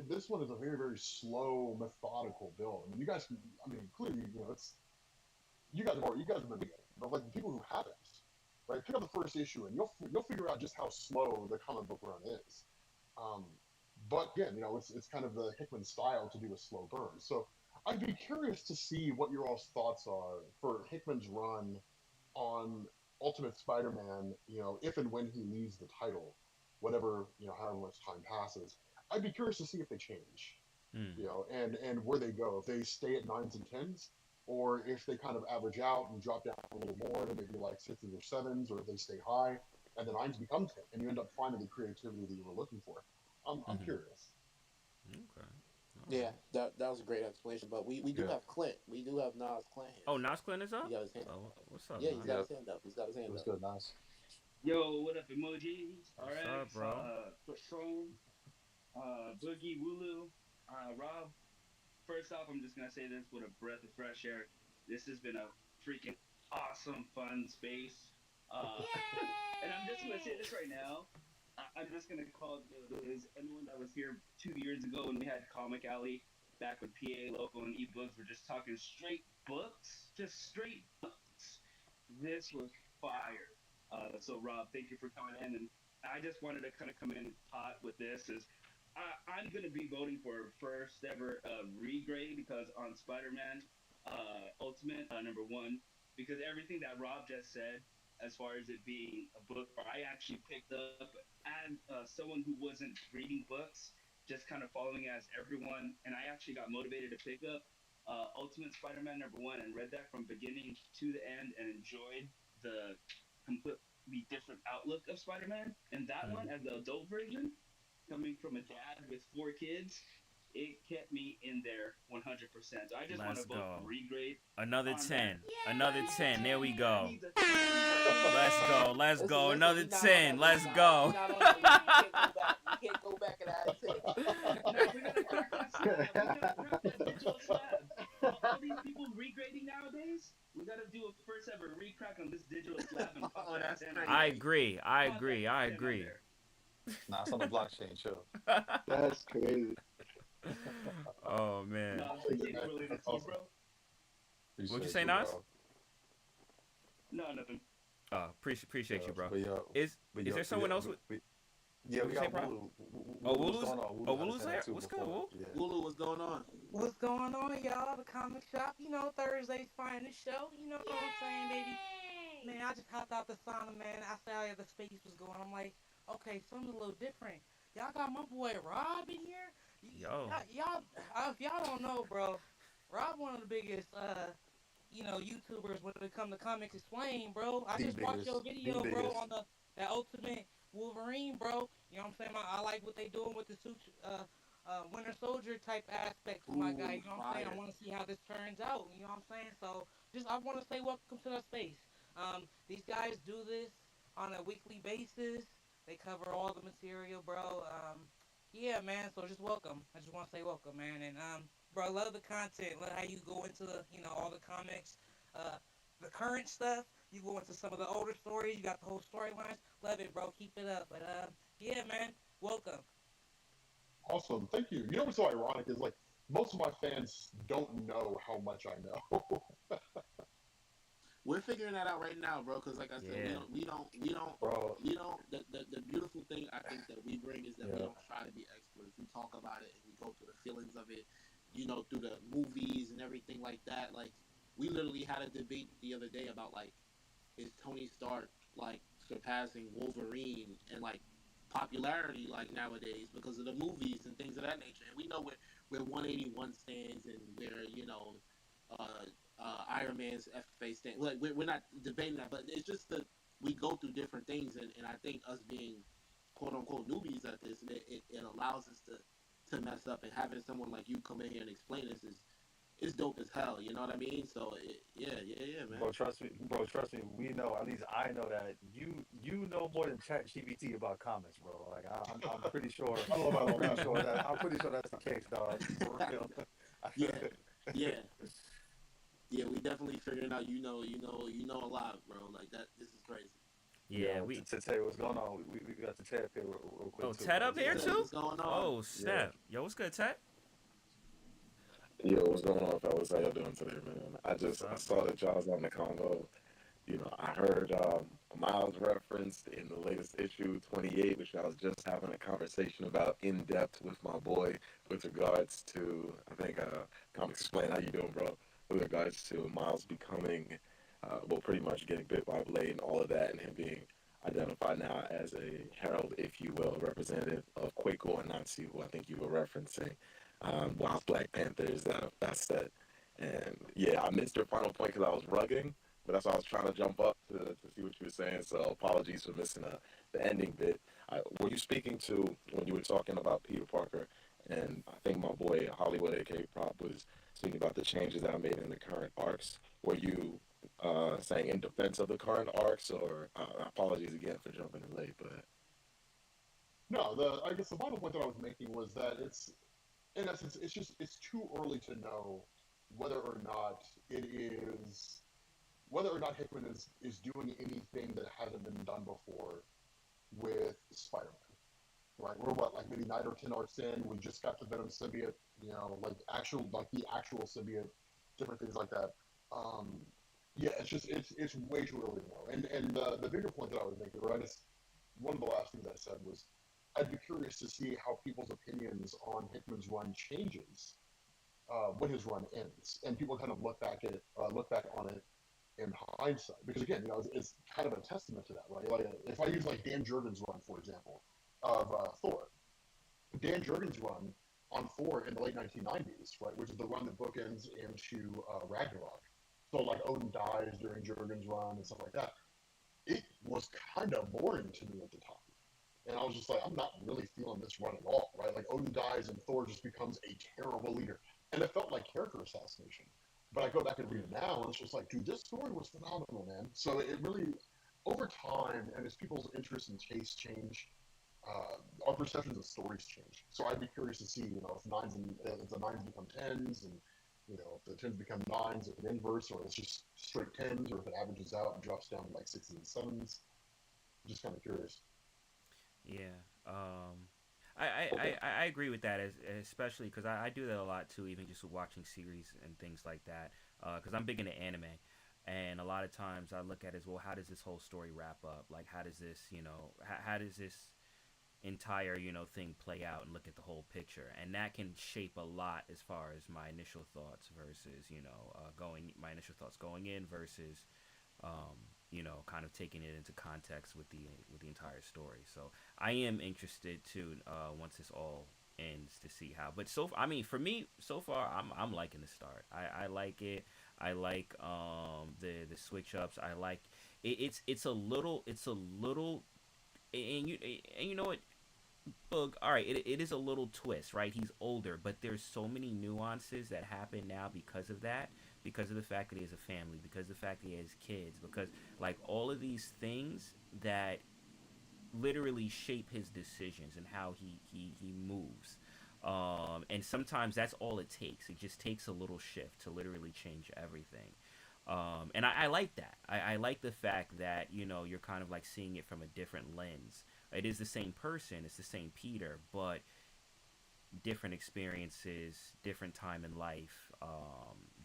This one is a very, very slow, methodical build. I mean, you guys, clearly, it's you guys have been, but like the people who haven't. right? Pick up the first issue, and you'll figure out just how slow the comic book run is. Um, but again, it's kind of the Hickman style to do a slow burn. So I'd be curious to see what your all's thoughts are for Hickman's run on Ultimate Spider-Man. If and when he leaves the title, whatever, however much time passes, I'd be curious to see if they change, Hmm. and where they go. If they stay at nines and tens, or if they kind of average out and drop down a little more to maybe like sixes or sevens, or if they stay high and the nines become 10, and you end up finding the creativity that you were looking for. I'm Mm-hmm. curious. Okay. All Yeah, right. that was a great explanation. But we do Yeah. have Clint. We do have Nas Clint here. Oh, So Nas Quinn is he up. got his hand. Oh, what's up, Yeah, he's Nas? got Yeah. his hand up. He's got his It hand was up. good, nice. Yo, what up, emojis? All What's right, up, bro? Patron, Boogie, Wulu, Rob. First off, I'm just gonna say this with a breath of fresh air. This has been a freaking awesome, fun space. Uh, and I'm just gonna say this right now. I'm just gonna call is anyone that was here 2 years ago when we had Comic Alley back with PA Local and ebooks. We're just talking straight books, just straight books. This was fire. So Rob, thank you for coming in, and I just wanted to kind of come in hot with this. I'm going to be voting for first ever regrade because on Spider-Man Ultimate #1, because everything that Rob just said, as far as it being a book, or I actually picked up, and someone who wasn't reading books, just kind of following as everyone, and I actually got motivated to pick up Ultimate Spider-Man #1 and read that from beginning to the end and enjoyed the completely different outlook of Spider-Man. And that Hmm. one, as the adult version, coming from a dad with 4 kids, it kept me in there 100%. So I just want Let's to vote for go. regrade Another on that. 10. Another 10. There we That go. needs a 10. That needs a Let's 10. go. Let's Listen, go. listen. Another We not on 10. that. Let's We go. not on that. We can't go back. We can't go back and add 10. No, we gotta crack that slab. We gotta crack that digital slab. All these people regrading nowadays, we gotta do a first ever recrack on this digital slab and pop Oh, that that's 10 on I crazy. there. agree. I Pop that agree. I 10 on agree. there. Nah, it's on the blockchain. Chill. That's crazy. Oh man. No, appreciate you willing to That's see, awesome. bro. What'd you Appreciate say, you, Nas? bro. No, nothing. Appreciate you, bro. But yo, Is but is yo, there someone else? yeah, What we you say, got bro? Wulu. Oh, Wulu was Wulu's. going on. Oh, Wulu had his Wulu's hand here. up too What's good, before. Wulu? Yeah. Wulu, what's going on? What's going on, y'all? The comic shop, Thursday's finest show. You know what I'm saying, baby? Man, I just hopped out the sauna, man. I saw how the space was going. I'm like, okay, something's a little different. Y'all got my boy Rob in here. Yo. If y'all don't know, bro, Rob one of the biggest, YouTubers when it come to comics explain, bro. I The just watched your biggest. The video, bro, biggest. on that Ultimate Wolverine, bro. You know what I'm saying? I like what they doing with the suit, Winter Soldier type aspect to my guy. Ooh, You know what I'm saying? I fire. want to see how this turns out. You know what I'm saying? So I want to say welcome to the space. These guys do this on a weekly basis. They cover all the material, bro. Yeah, man. So just welcome. I just want to say welcome, man. And bro, I love the content. Love how you go into all the comics, uh, the current stuff. You go into some of the older stories. You got the whole storylines. Love it, bro. Keep it up. But yeah, man. Welcome. Awesome. Thank you. You know what's so ironic is like most of my fans don't know how much I know. We're figuring that out right now, bro. Because like I said, Yeah. Bro, we don't. The beautiful thing I think that we bring is that we yeah. don't try to be experts. We talk about it and we go through the feelings of it, through the movies and everything like that. Like we literally had a debate the other day about like, is Tony Stark like surpassing Wolverine and like popularity like nowadays because of the movies and things of that nature. And we know where 181 stands and where uh, Iron Man's FFA stand. Like we're not debating that, but it's just that we go through different things, and I think us being quote unquote newbies at this, it allows us to mess up, and having someone like you come in here and explain this is dope as hell. You know what I mean? So yeah, man. Trust me. We know. At least I know that you know more than ChatGPT about comics, bro. Like I'm pretty sure. I love I'm all pretty that. sure that. I'm pretty sure that's the case, dog. For real. Yeah, yeah. Yeah, we definitely figuring out. You know a lot, bro. Like that. This is crazy. Yeah. Yo, We. to tell you what's going on, we got the Ted up here real quick Oh, too, Ted man. up here Ted, too. what's going on? Oh Yeah. snap. Yo, what's good, Ted? Yo, what's going on, fellas? How y'all doing today, man? What's I up? saw that y'all was on the Congo. I heard Miles referenced in the latest issue 28, which I was just having a conversation about in depth with my boy with regards to, I think, Comics Explain, how you doing, bro? With regards to Miles becoming, well, pretty much getting bit by a blade and all of that, and him being identified now as a herald, if you will, representative of Quaco and Nazi, who I think you were referencing, whilst Black Panthers, that's that. And yeah, I missed your final point because I was rugging, but that's why I was trying to jump up to see what you were saying. So apologies for missing the ending bit. Were you speaking to when you were talking about Peter Parker? And I think my boy Hollywood, aka Prop, was speaking about the changes that I made in the current arcs. Were you saying in defense of the current arcs, or apologies again for jumping in late? But No, I guess the final point that I was making was that it's, in essence, it's too early to know whether or not it is whether or not Hickman is doing anything that hasn't been done before with Spider-Man. Right? We're what, like maybe 9 or 10 arcs in. We just got the Venom symbiote, like the actual symbiote, different things like that. Um, yeah, it's way too early to know. And the bigger point that I was making, right, is one of the last things I said was I'd be curious to see how people's opinions on Hickman's run changes when his run ends, and people kind of look back on it in hindsight, because again, it's kind of a testament to that, right? Like if I use like Dan Jurgens' run, for example, of Thor, Dan Jurgens' run on Thor in the late 1990s, right, which is the run that bookends into Ragnarok. So like Odin dies during Jurgens' run and stuff like that. It was kind of boring to me at the time. And I was just like, I'm not really feeling this run at all, right? Like Odin dies and Thor just becomes a terrible leader. And it felt like character assassination. But I go back and read it now, and it's just like, dude, this story was phenomenal, man. So it really, over time, and as people's interests and tastes change, our perceptions of stories change. So I'd be curious to see, if the nines become tens, and if the tens become nines, if an inverse, or it's just straight tens, or if it averages out and drops down to like sixes and sevens. Just kind of curious. Yeah. I agree with that, especially because I do that a lot too, even just watching series and things like that. Because I'm big into anime, and a lot of times I look at it as, well, how does this whole story wrap up? Like, how does this, how does this entire thing play out, and look at the whole picture, and that can shape a lot as far as my initial thoughts versus going my initial thoughts going in versus kind of taking it into context with the entire story. So I am interested to once this all ends to see how. But I mean, for me so far, I'm liking the start. I like it. I like the switch ups. I like it, it's a little and you know what, Bug, all right, it is a little twist, right? He's older, but there's so many nuances that happen now because of that, because of the fact that he has a family, because of the fact that he has kids, because like all of these things that literally shape his decisions and how he moves. And sometimes that's all it takes. It just takes a little shift to literally change everything. And I like that. I like the fact that you're kind of like seeing it from a different lens. It is the same person, it's the same Peter, but different experiences, different time in life,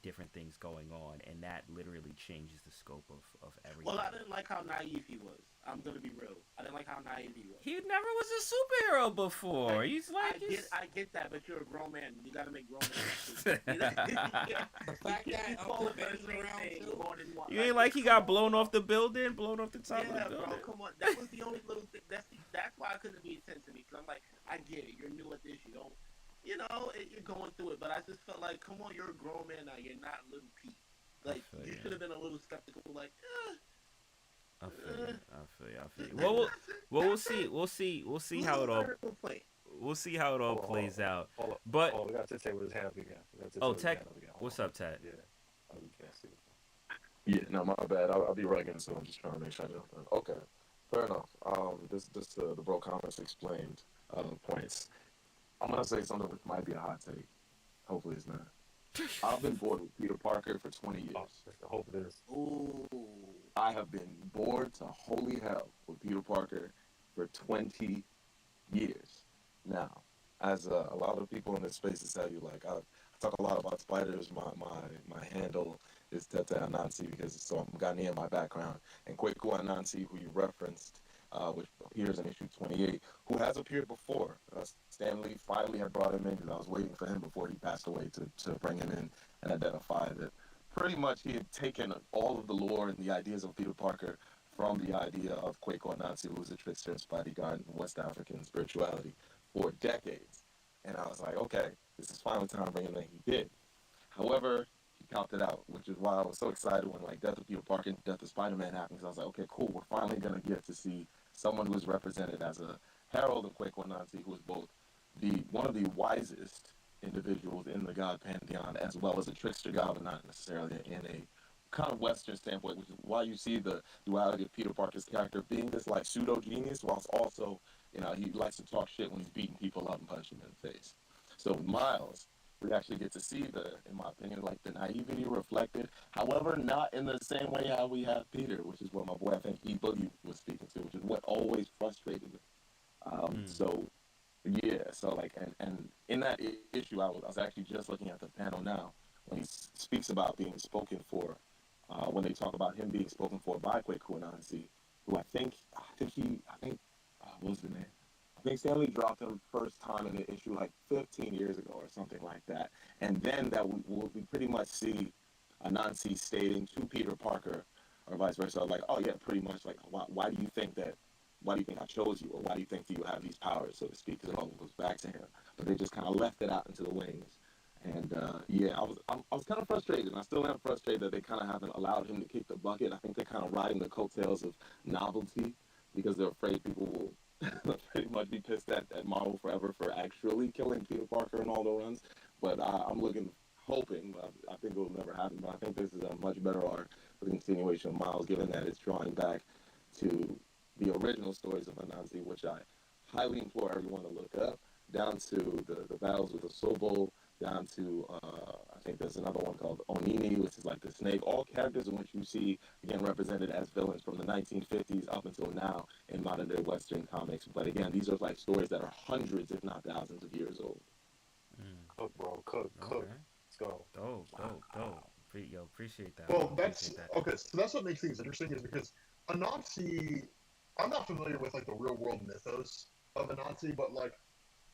different things going on, and that literally changes the scope of everything. Well, I didn't like how naive he was. I'm gonna be real. I didn't like how naive he was. He never was a superhero before. He's like I get that, but you're a grown man. You gotta make grown man. The fact that Uncle Ben's around too. You ain't like he got blown off the building, blown off the top of the Yeah, building. bro, come on. That was the only little thing. That's why I couldn't be intense to me. Because I'm like, I get it. You're new at this. You don't, you're going through it. But I just felt like, come on, you're a grown man now. You're not little Pete. Like, you should have been a little skeptical. Like, I feel you. We'll see. We'll see how it all. We'll see how it all plays out. But we got to say with his hand up again. Tech, what's up, Ted? Yeah, we can't see. yeah, no, my bad. I'll be rugging, so I'm just trying to make sure I know. Okay, fair enough. This the bro comments explained points. I'm gonna say something which might be a hot take. Hopefully it's not. I've been bored with Peter Parker for 20 years. I hope it is. ooh. I have been bored to holy hell with Peter Parker for 20 years. Now, as a lot of people in this space will tell you, like I talk a lot about spiders, my handle, is Tete Anansi, because so I'm Ghanaian by background, and Kweku Anansi, who you referenced, which appears in issue 28, who has appeared before. Stan Lee finally had brought him in because I was waiting for him before he passed away to bring him in and identify that pretty much he had taken all of the lore and the ideas of Peter Parker from the idea of Kweku Anansi, who was a trickster and spotty god in West African spirituality for decades. And I was like, okay, this is finally time to bring him in. He did. However, he counted out, which is why I was so excited when like Death of Peter Parker and Death of Spider-Man happened. Because I was like, okay, cool, we're finally gonna get to see someone who is represented as a herald of Kweku Anansi, who is both the one of the wisest individuals in the god pantheon, as well as a trickster god, but not necessarily in a kind of Western standpoint, which is why you see the duality of Peter Parker's character being this like pseudo genius, whilst also, he likes to talk shit when he's beating people up and punching them in the face. So Miles, we actually get to see in my opinion, like the naivety reflected. However, not in the same way how we have Peter, which is what my boy I think E Boogie was speaking to, which is what always frustrated me. So yeah, so like, and in that issue, I was actually just looking at the panel now when he speaks about being spoken for. When they talk about him being spoken for by Kweku Anansi, who what was the name? I think Stanley dropped him first time in the issue like 15 years ago or something like that. And then that we pretty much see Anansi stating to Peter Parker or vice versa, like, oh yeah, pretty much like, why do you think that? Why do you think I chose you, or why do you think that you have these powers, so to speak? Because it all goes back to him. But they just kind of left it out into the wings. And yeah, I was kind of frustrated, and I still am frustrated that they kind of haven't allowed him to kick the bucket. I think they're kind of riding the coattails of novelty because they're afraid people will pretty much be pissed at Marvel forever for actually killing Peter Parker and all the runs. But I'm hoping, I think it will never happen, but I think this is a much better arc for the continuation of Miles, given that it's drawing back to the original stories of Anansi, which I highly implore everyone to look up, down to the battles with the Sobo, down to I think there's another one called Onini, which is like the snake. All characters in which you see again represented as villains from the 1950s up until now in modern day Western comics. But again, these are like stories that are hundreds, if not thousands, of years old. Cook, bro. Cook, cook. Okay. Let's go. Dope. Appreciate that, bro. Well, that's Appreciate that. okay. So that's what makes things interesting is because Anansi, I'm not familiar with like the real world mythos of Anansi, but like,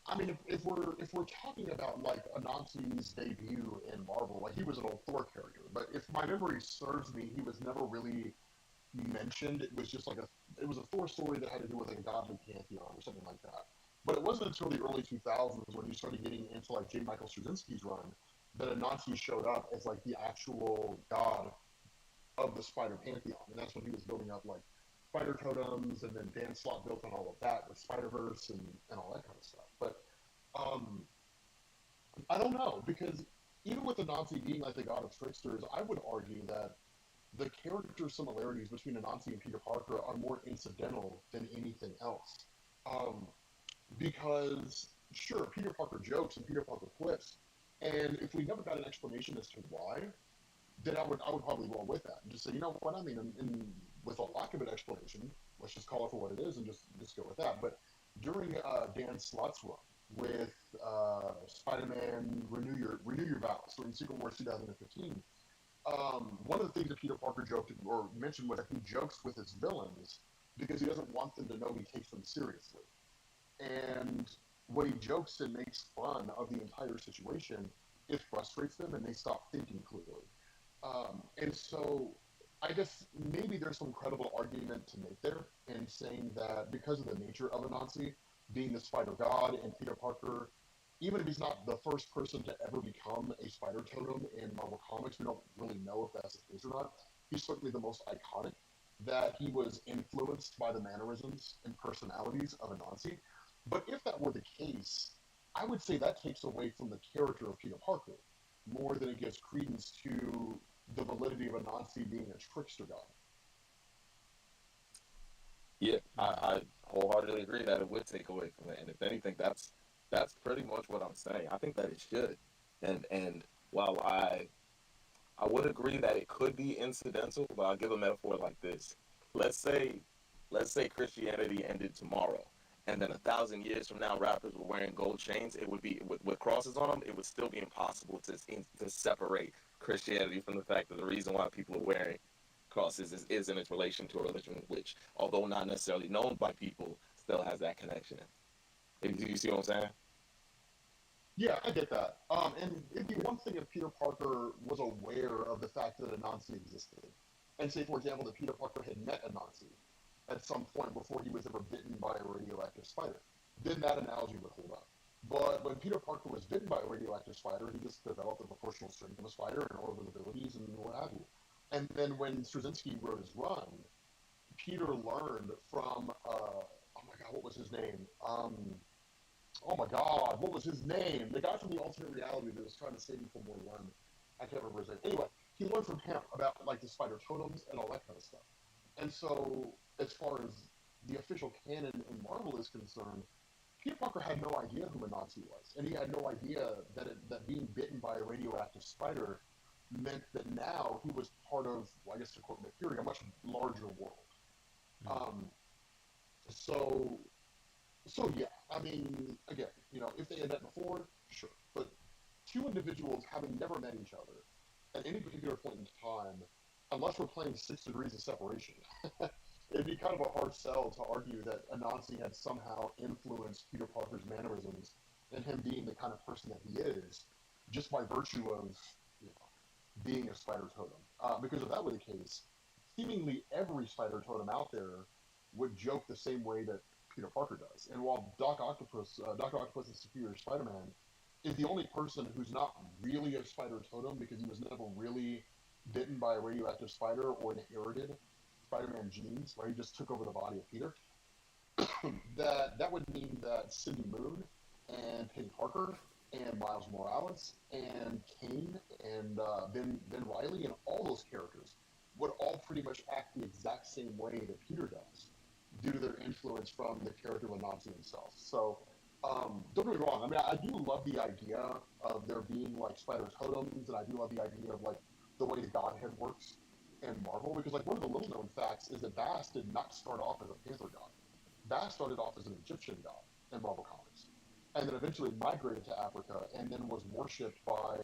I mean, if we're talking about like Anansi's debut in Marvel, like he was an old Thor character, but if my memory serves me, he was never really mentioned. It was just like it was a Thor story that had to do with like a godly pantheon or something like that. But it wasn't until the early 2000s when you started getting into like J. Michael Straczynski's run that Anansi showed up as like the actual god of the spider pantheon, and that's when he was building up like spider totems, and then Dan Slott built on all of that with Spider Verse and all that kind of stuff. But um, I don't know, because even with Anansi being like the god of tricksters, I would argue that the character similarities between Anansi and Peter Parker are more incidental than anything else. Um, because sure, Peter Parker jokes and Peter Parker quips, and if we never got an explanation as to why, then I would probably roll with that and just say, you know what, I mean, with a lack of an explanation, let's just call it for what it is and just go with that. But during Dan Slott's run with Spider-Man Renew Your Vows during Secret Wars 2015, one of the things that Peter Parker joked or mentioned was that he jokes with his villains because he doesn't want them to know he takes them seriously. And when he jokes and makes fun of the entire situation, it frustrates them and they stop thinking clearly. And so I guess maybe there's some credible argument to make there in saying that because of the nature of Anansi being the spider god and Peter Parker, even if he's not the first person to ever become a spider totem in Marvel Comics, we don't really know if that's the case or not. He's certainly the most iconic, that he was influenced by the mannerisms and personalities of Anansi. But if that were the case, I would say that takes away from the character of Peter Parker more than it gives credence to the validity of Anansi being a trickster god. Yeah, I wholeheartedly agree that it would take away from it, and if anything, that's pretty much what I'm saying. I think that it should, and while I would agree that it could be incidental, but I'll give a metaphor like this. Let's say let's say Christianity ended tomorrow, and then 1,000 years from now, rappers were wearing gold chains. It would be with crosses on them. It would still be impossible to separate Christianity from the fact that the reason why people are wearing crosses is in its relation to a religion which, although not necessarily known by people, still has that connection. You see what I'm saying? Yeah, I get that. And it'd be one thing if Peter Parker was aware of the fact that a Nazi existed, and say, for example, that Peter Parker had met a Nazi at some point before he was ever bitten by a radioactive spider. Then that analogy would hold up. But when Peter Parker was bitten by a radioactive spider, he just developed the proportional strength of a spider and all of his abilities and what have you. And then when Straczynski wrote his run, Peter learned from, oh my God, what was his name? Oh my God, what was his name? The guy from the alternate reality that was trying to save him from World War One. I can't remember his name. Anyway, he learned from him about like the spider totems and all that kind of stuff. And so, as far as the official canon in Marvel is concerned, Peter Parker had no idea who a Nazi was, and he had no idea that being bitten by a radioactive spider meant that now he was part of, well, I guess to quote Nick Fury, a much larger world. Um, so so yeah, I mean, again, if they had met before, sure. But two individuals having never met each other at any particular point in time, unless we're playing 6 degrees of separation, it'd be kind of a hard sell to argue that a Nazi had somehow influenced Peter Parker's mannerisms and him being the kind of person that he is, just by virtue of you know, being a spider totem. Because if that were the case, seemingly every spider totem out there would joke the same way that Peter Parker does. And while Doctor Octopus is Superior Spider-Man, is the only person who's not really a spider totem because he was never really bitten by a radioactive spider or inherited Spider-Man genes, where he just took over the body of Peter. that would mean that Cindy Moon and Penny Parker and Miles Morales and Kane and Ben Riley and all those characters would all pretty much act the exact same way that Peter does, due to their influence from the character of Nazi himself. So, don't get me wrong. I mean, I do love the idea of there being like spider totems, and I do love the idea of like the way the Godhead works in Marvel. Because like one of the little known facts is that Bast did not start off as a Panther god. Bast started off as an Egyptian god in Marvel Comics, and then eventually migrated to Africa, and then was worshipped by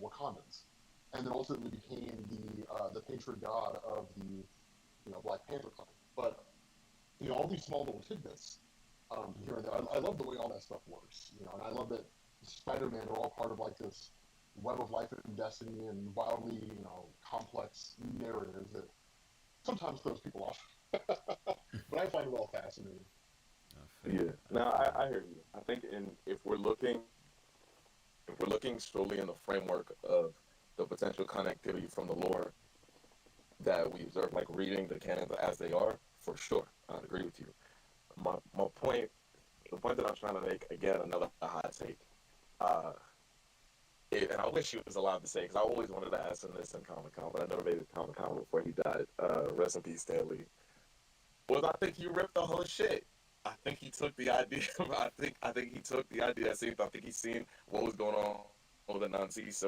Wakandans, and then ultimately became the patron god of the Black Panther clan. But all these small little tidbits here and there. I love the way all that stuff works, and I love that Spider-Man are all part of like this web of life and destiny and wildly, complex narratives that sometimes throws people off. But I find it all fascinating. Yeah. No, I hear you. I think if we're looking solely in the framework of the potential connectivity from the lore that we observe, like reading the canons as they are, for sure, I'd agree with you. My point, the point that I'm trying to make, again, another hot take, and I wish he was allowed to say, because I always wanted to ask him this in Comic Con, but I never made it to Comic Con before he died. Rest in peace, Stanley. Well, I think he ripped the whole shit. I think he took the idea. I think he took the idea. I think he seen what was going on with the Nazis.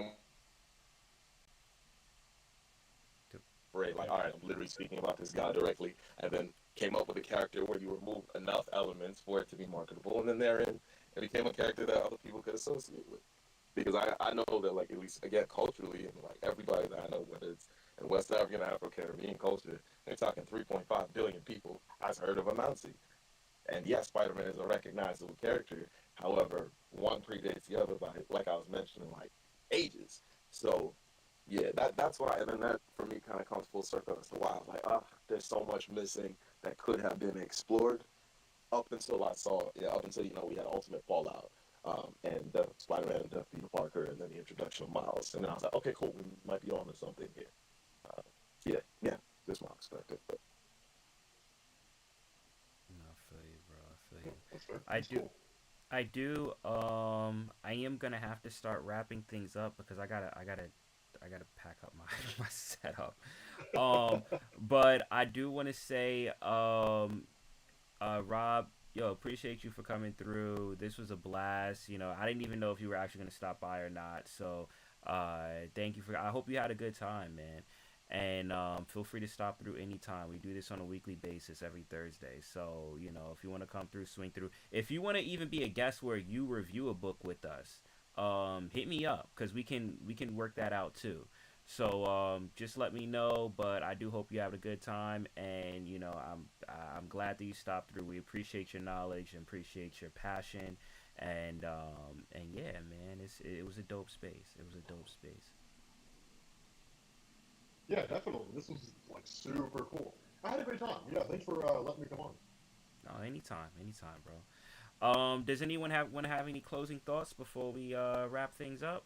Right, like, all right, I'm literally speaking about this guy directly, and then came up with a character where you remove enough elements for it to be marketable, and then therein it became a character that other people could associate with. Because I know that, like, at least, again, culturally, and, like, everybody that I know, whether it's in West African, Afro-Caribbean culture, they're talking 3.5 billion people has heard of a Nazi. And yes, Spider-Man is a recognizable character. However, one predates the other by, like I was mentioning, like, ages. So, yeah, that's why, and then that, for me, kind of comes full circle as to why I was like, there's so much missing that could have been explored up until we had Ultimate Fallout. And Spider-Man and Peter Parker, and then the introduction of Miles. And then I was like, okay, cool, we might be on to something here. Yeah, this is my perspective. But. No, I feel you, bro. I feel you. I do. I am gonna have to start wrapping things up because I gotta pack up my my setup. But I do want to say, Rob, yo, appreciate you for coming through. This was a blast. I didn't even know if you were actually gonna stop by or not. So, thank you for. I hope you had a good time, man. And feel free to stop through anytime. We do this on a weekly basis every Thursday. So, if you want to come through, swing through. If you want to even be a guest where you review a book with us, hit me up because we can work that out too. So just let me know. But I do hope you have a good time, and I'm glad that you stopped through. We appreciate your knowledge and appreciate your passion, and yeah, man, it was a dope space. It was a dope space. Yeah, definitely. This was like super cool. I had a great time. Yeah, thanks for letting me come on. No, anytime, bro. Does anyone want to have any closing thoughts before we wrap things up?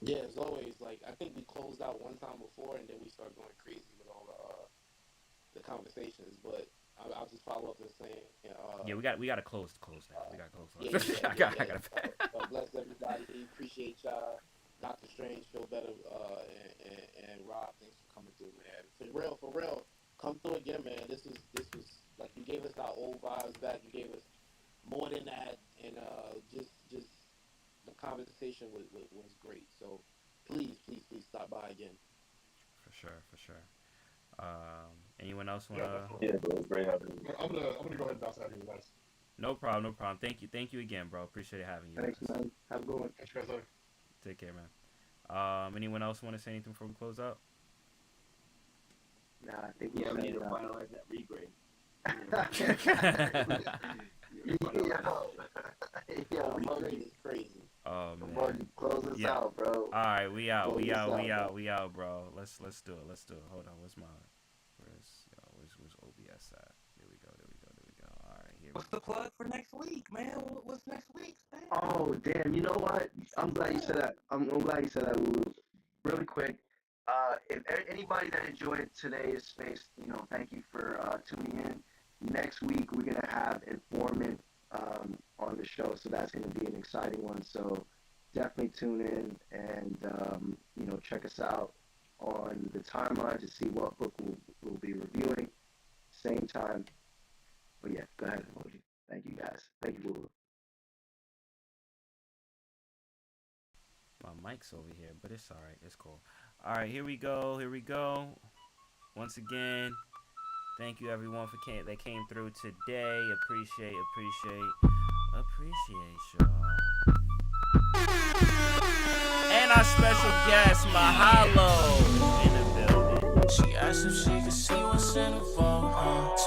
Yeah, as always, like I think we closed out one time before, and then we started going crazy with all the conversations. But I'll just follow up and saying, Yeah, we got to close now. We got to yeah, close. yeah, I yeah, got I yeah. got to. God bless everybody. Appreciate y'all. Doctor Strange, feel better. And Rob, thanks for coming through, man. For real, come through again, man. This was like you gave us our old vibes back. You gave us more than that, and just the conversation was great. So please stop by again. For sure. Anyone else want Yeah, to? definitely. Yeah, bro, it was great having you. I'm gonna go ahead and bounce out here, guys. No problem, no problem. Thank you again, bro. Appreciate having you Thanks, guys. man. Have a good one. Catch you guys later. Take care, man. Anyone else want to say anything before we close up? Nah, I think we Yeah, we set need to it up. finalize that regrade. Yo, Regrade is crazy. Oh come man. on, close us Yeah. out, bro. All right, we out, Close we us out, out, we bro. out, we out, bro. Let's do it. Let's do it. Hold on. Where's OBS at? There we go. All right, here we What's go. the plug for next week, man? What's next week's thing? Oh, damn. You know what? I'm glad you said that. I'm glad you said that, Lulu. Really quick. If anybody that enjoyed today's space, thank you for tuning in. Next week, we're going to have Informant on the show, so that's going to be an exciting one. So definitely tune in and, check us out on the timeline to see what book we'll be reviewing. Same time. But yeah, go ahead, Emoji. Thank you, guys. Thank you, Lulu. My mic's over here, but it's all right. It's cool. All right, here we go. Once again, thank you everyone that came through today. Appreciate y'all. And our special guest, Mahalo, in the building. She asked if she could see what's in the vault.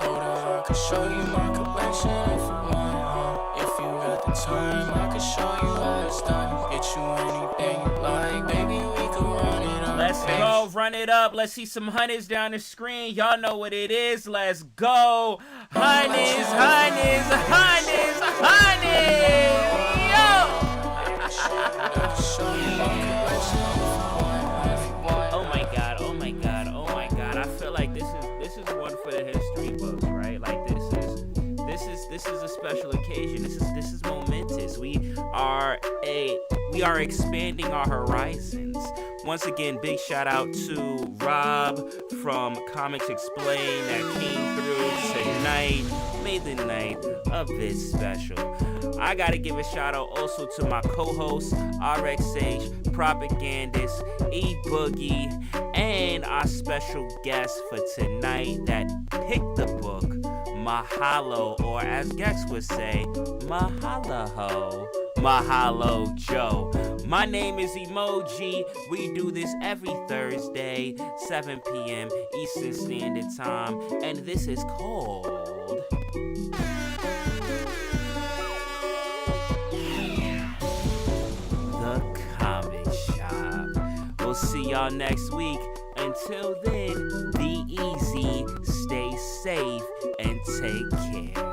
Told her I could show you my collection if you want. If you got the time, I could show you how it's done. Get you anything you like, baby, we could run it up. Let's go, run it up. Let's see some hundreds down the screen. Y'all know what it is. Let's go. Hundreds. Yo! Oh my god. I feel like this is one for the history books, right? Like this is a special occasion. This is momentous. We are expanding our horizons. Once again, big shout out to Rob from Comics Explain that came through tonight. Made the night a bit special. I gotta give a shout out also to my co-host, RX Sage, Propagandist, E Boogie, and our special guest for tonight that picked the book, Mahalo, or as Gex would say, Mahalo. Mahalo Joe. My name is Emoji. We do this every Thursday, 7 p.m. Eastern Standard Time, and this is called The Comic Shop. We'll see y'all next week. Until then, be easy, stay safe, and take care.